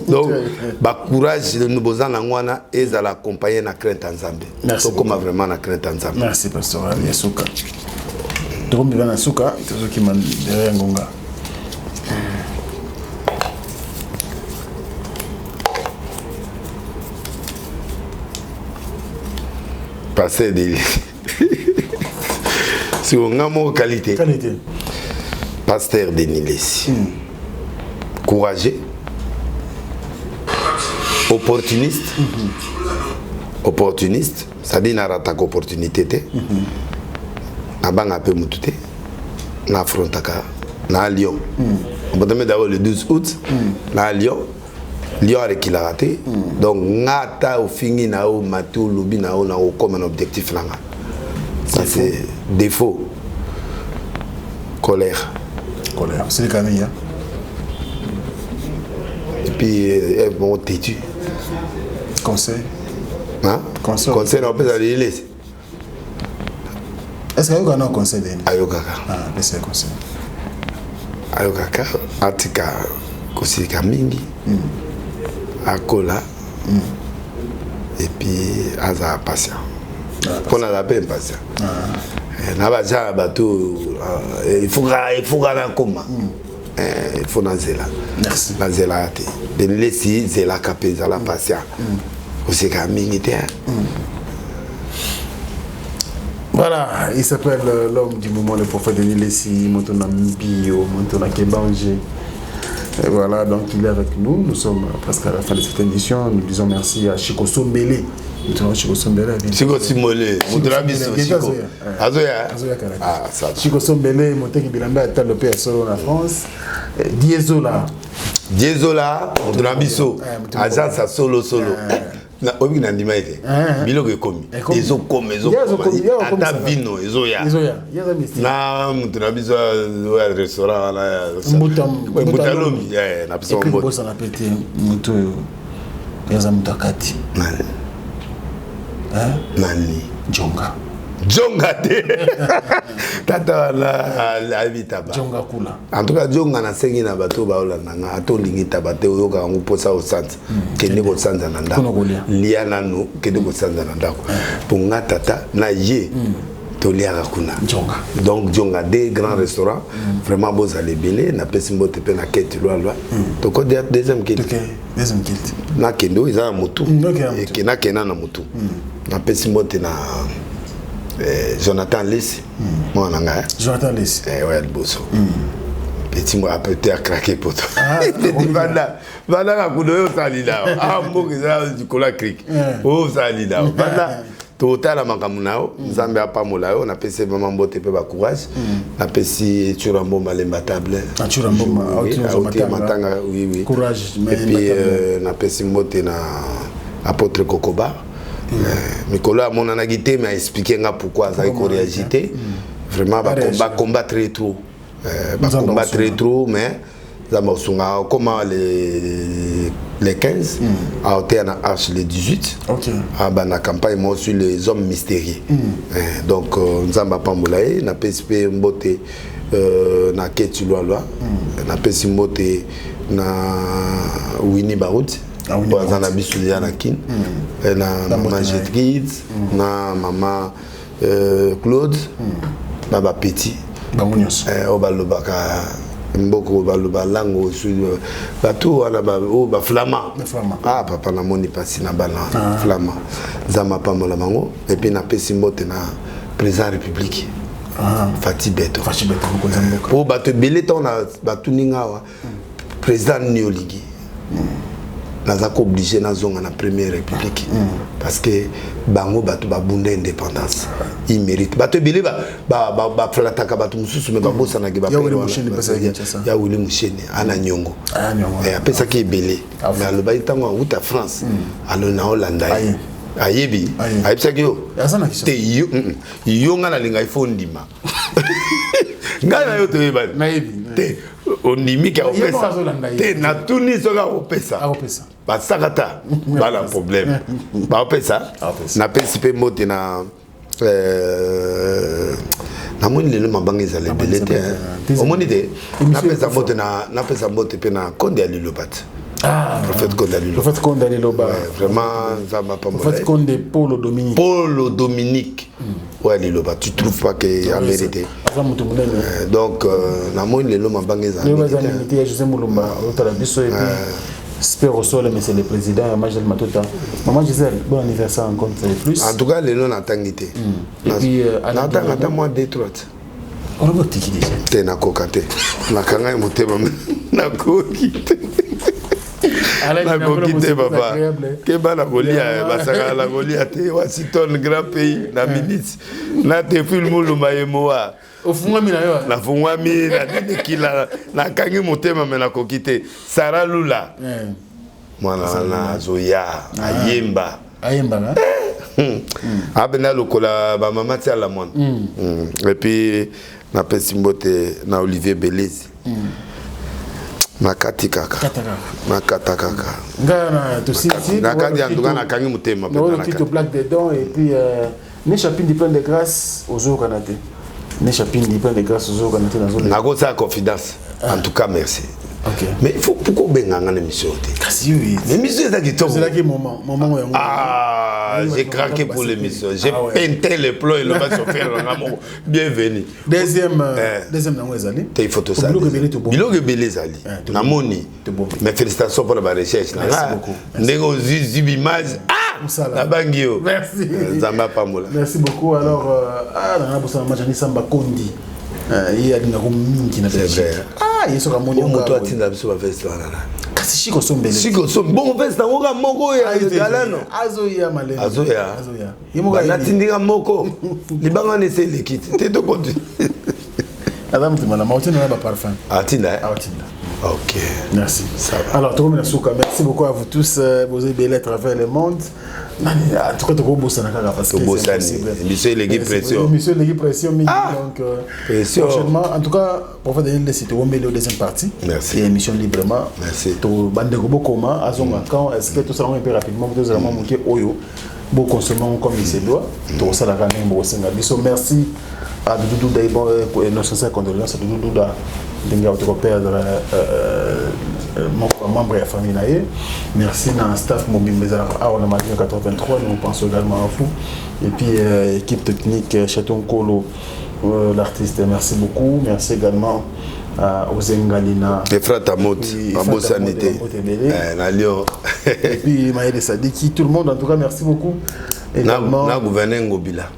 Donc ba courage nous bozana ngwana ezala accompagner na crainte nzambe. Donc comme vraiment na crainte nzambe. Merci pasteur Yasuka. Donc on va Suka, c'est ce qui m'a derrière Ngonga. Passer des sur une qualité. Pasteur Denis Lessi. Courageux. Opportuniste. Opportuniste. Ça dit n'a pas d'opportunité. Nabanga pe mutute. Na frontaka. Na Lyon. On peut mettre d'abord le 12 août. Na Lyon. Lyon avec qui l'a raté. Donc ngata au fini na o matou lubi na o comme un objectif là. Ça c'est défaut. Colère. Colère. C'est le Camille. Et puis bon têtu. Conseil. Hein? Conseil on peut aller laisser. Est-ce qu'il y a un conseil de Ayokaka. Ah, laissez conseil. Ayokaka atika kosika mingi. Akola. Et puis aza patient. Pour la paix patient. Na baza bateau il faut gana koma. Il faut nazela. Merci. Nazela te. De laisser zela kapeza la patient. Kosika mingi te. Voilà, il s'appelle l'homme du moment, le prophète Denis Lessi, Montona Mbio, Montona Kebange. Et voilà, donc il est avec nous. Nous sommes presque à la fin de cette émission. Nous disons merci à Chico Sombele. Chico Sombele. Chico Sombele. Chico. Azoya. Ah, ça. Chico Sombele, Monté Bilamba a talopé solo en France. Diesola. Diesola, Montona Biso. Agence à solo. Na obi na ndima ite biloko ekomi ezokomi ata vino ezoya na mutu na biso ya restaurant na mbutalomi na biso mbote bosa na pete mutu yaza mutu akati nani Jonga te tata wana habita ba Jonga kula en tout cas Jonga na sengi na bato ba olanda nga atongi tabate oyoka ngo posa o sanza kende ko sanza na ndako lia nanu kende ko sanza na ndako ponga tata na ye to lia kuna Jonga donc Jonga des grands restaurants vraiment beaux à lebele na pesimbote pe na kete lwa to ko deuxième kete na kendo isa mutu et na kena na mutu na pesimbote na Jonathan Lessi, moi on a Jonathan Lessi. Ouais, le bosso. Petit moi peut-être craquer pour toi. Banda ka kudo salida. Ah mbo kiza du kola creek. Oh salida. Banda total makamuna Nzambe apamola on a pesi maman bote pe ba courage. Na pesi Churambo malemba table. Churambo matanga oui. Courage et puis na pesi mbote na apôtre Kokoba. Mikolo a mon anagité m'a expliqué pourquoi ça a réagité. Vraiment, va combattre trop. Va combattre trop, mais comment les 15 a été en Arche les 18. À la campagne sur les hommes mystérieux. Donc, nous avons pas moulé, n'a pas espéré mbote na Ketu Loa, n'a pas espéré mbote na Winnie Barout. On a bisu ya na kin na maman Jetrid na maman Claude baba petit bamonyos obalobaka mboko baloba lango sur bato wana ba ba flama ah papa na moni pasi na bala flama zama pa mola mango et puis na pesi mbote na président république Fati Beto pour bato belé ton na bato ningawa président Nioligi nazako obligé na zonga na première république parce que bango bato babunda indépendance il mérite bato belé ba flataka bato mususu me babosa na ke ba ya wili musheni ana nyongo et après ça qui est belé mais aloba itango uta France alo na Hollande ayebi ayebisa ki yo te yo nga na linga ifo ndima nga na yo to yeba te ondimi ki opesa te na tuni soka opesa basakata bala problème ba opesa na pesi pe mote na na moni lelo mabanga ezale belé te omoni te na pesa mote pe na Konde Alilobat. Prophète Konde Aliloba. Vraiment, ça m'a pas mal. Prophète Konde Paulo Dominique. Ouais, Aliloba. Tu trouves pas qu'il y a vérité? Donc, na moi les lois m'abangé ça. José Moulumba, Spero Sole, mais c'est le président, Majel Matota. Maman Gisèle, bon anniversaire encore plus. En tout cas, les noms n'attendent. Et puis, attends moi Détroit. On va tiki déjà. T'es na kokate. Na kanga moté maman. Na kokite. Na kokite papa. Keba na golia, basaka la golia te Washington grand pays na ministre. Na te film Mulumba yemoa. Ofungwami na yo. Na fungwami na kila na kangi motema me na kokite. Sara Lula. Mwana na Zoya, Ayemba. Ayemba na. Abena lokola ba mama tia la monde. Et puis na pesimbote na Olivier Belezi. Na katikaka. Na katakaka. Ngana to siti. Na kadi anduka na kangi motema pe na. Petite plaque dedans et puis ne chapine de plein de grâce aux jours canadais. Ne chapine de plein de grâce aux jours canadais dans zone. Na go sa confidence. En tout cas merci. OK. Mais il faut pourquoi benganga l'émission te. Kasi oui. L'émission est qui tombe. C'est là qui moment. Ah, j'ai craqué pour l'émission. J'ai peinté les plans et le va se faire bienvenue. Deuxième na ezali. Te photo ça. Biloko belé zali. Na moni. Mais félicitations pour la recherche. Merci beaucoup. Ndego zibi image. Ah, Nabangio. Merci. Zamba Pamola. Merci beaucoup. Alors, dans la bourse, Majani Samba Kondi. Il y a des mingi na Belgique. Il y a ce ramon. Bon, toi, tu n'as pas fait ça. Kasi Chico Sombele. Chico Sombele. Bon, fait ça. On va moko ya galano. Azoya malé. Azoya. Yimoga natindinga moko. Libanga ne se lekiti. Te to konti. Adam tu mala mauti na ba parfum. Atinda. Atinda. Ok. Merci. Ça va. Alors, Togo Souka, merci beaucoup à vous tous. Vous avez belle à travers le monde. En tout cas, Togo Bossana parce que c'est possible. Monsieur Légui Pression. Monsieur Légui Pression. Donc, prochainement, en tout cas, pour faire des sites, on met le deuxième partie. Merci. Et émission librement. Merci. To bande gobo comment à son quand est-ce que tout ça un peu rapidement vous allez manquer oyo. Bon consommons comme il se doit. Tout ça la gagne bon senga. Merci à Doudou Daïbon et nos sincères condoléances à Doudou da Denga auto perdre mon membre de la famille. Merci à staff mobile à on a 83, nous pensons également à vous. Et puis équipe technique Chaton Kolo, l'artiste, merci beaucoup. Merci également aux Engalina. Les frères Tamot, en bonne sanité. Et puis Maïd Sadiki, tout le monde en tout cas, merci beaucoup. Également. Na gouverner Ngobila.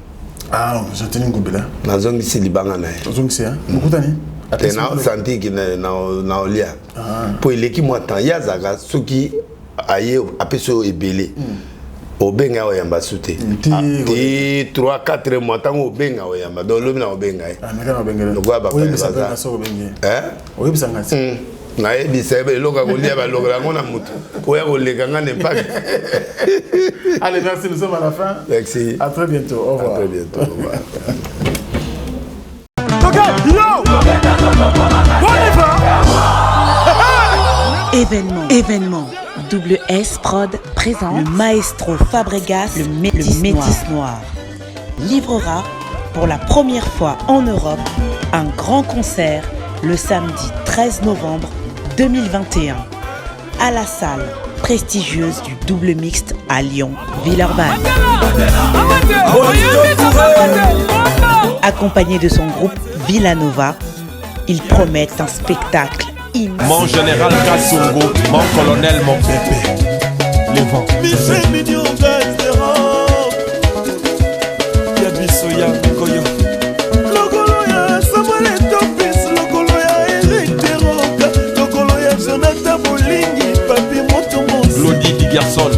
Ah, j'ai tenu Ngobila. Na zone ici Liban na. Zone ici hein. Beaucoup d'années. Tena santé qui na olia. Pour l'équipe moi tant yazaga ceux qui aye apeso ebele. Obenga oyamba souté. Ti 3-4 mois tant obenga oyamba. Donc l'homme na obenga. Ah mais kana obenga. Donc ba oui ça va ça obenga. Hein? Oui bisa ngati. Na ebi sebe loka kolia ba loka ngona mutu. Oya koleka ngane pas. Allez, merci, nous sommes à la fin. Merci. À très bientôt. Au revoir. À très bientôt. Au revoir. Événement. Double S Prod présente le maestro Fabregas, le Métis Noir. Livrera pour la première fois en Europe un grand concert le samedi 13 novembre 2021 à la salle prestigieuse du double mixte à Lyon, Villeurbanne. Accompagné de son groupe Villanova, ils promettent un spectacle immense. Mon général Kassongo, mon colonel, mon bébé. Les vents. Claudie Di Garçon.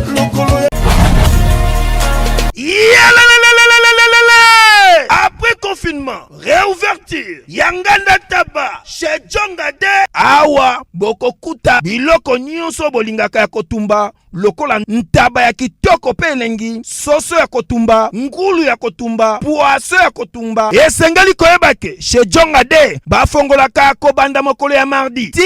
Après confinement, réouverture, Yanganda Taba, chez Djongade, Awa, Bokokuta, Biloko Nyonso Bolingaka ya Kotumba, lokola ntaba ya kitoko pe elengi, soso ya kotumba, ngulu ya kotumba, poaso ya kotumba. Esengeli koyebake, chez Djongade, bafongolaka kobanda mokolo ya mardi, ti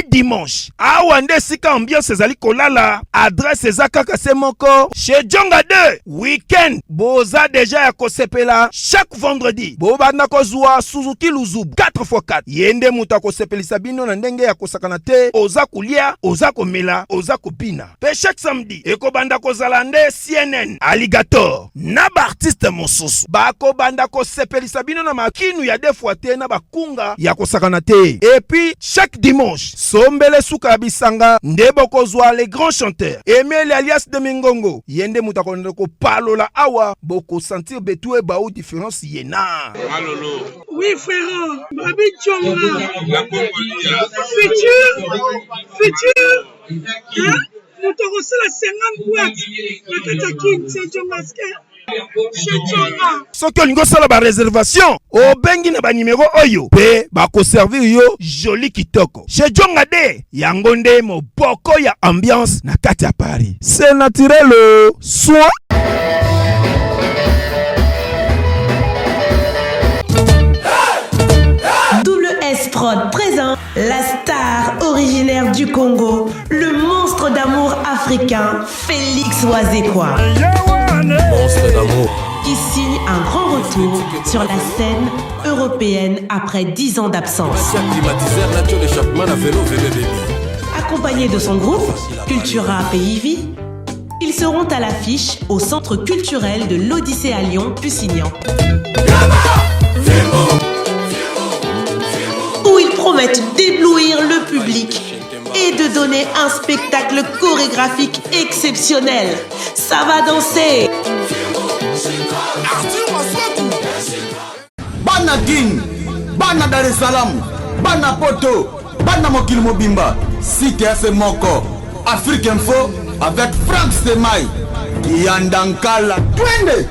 dimanche. Awa nde sika ambiance ezali kolala, adresse ezakaka se moko, chez Djongade, weekend, boza deja ya kosepela, chaque vendredi, bobanda kozwa Suzuki Luzub 4x4. Yende muta kosepelisa bino na ndenge ya kosakana te, oza kulia, oza komela, oza kopina. Pe chaque samedi, ekobanda kozala nde CNN, Alligator, na ba artiste mosusu. Bako banda kosepelisa bino na makinu ya defwa te na bakunga ya kosakana te. Et puis, chaque dimanche, sombele suka bisanga, ndebo kozwa les grands chanteurs. Emile alias de Mingongo, yende muta konde ko palola awa, boko sentir betue baou différence yena. Alolo. Oui, frère. Babi Tchonga. La Congolia. Futur. Hein? Nous te reçons la 50 boîtes. La Katakin, c'est John Masquer. Soki olingo sala ba réservation obengi na ba numéro oyo pe ba ko servir yo joli kitoko chez Djongade yango nde moboko ya ambiance na kati ya Paris. C'est naturel soin. Double S Prod présente la star originaire du Congo, le monstre d'amour africain, Félix Wazekwa. Monstre d'amour. Qui signe un grand retour sur la scène européenne après 10 ans d'absence. Accompagné de son groupe, Cultura PIV, ils seront à l'affiche au Centre culturel de l'Odyssée à Lyon, Lusignan. Où ils promettent d'éblouir le public et de donner donner un spectacle chorégraphique exceptionnel. Ça va danser. Bana King, Bana Dar es Salaam, Bana Poto, Bana Mokili Mobimba, CTF Moko, Afrique Info avec Franck Semaï, Yandankala, Twende.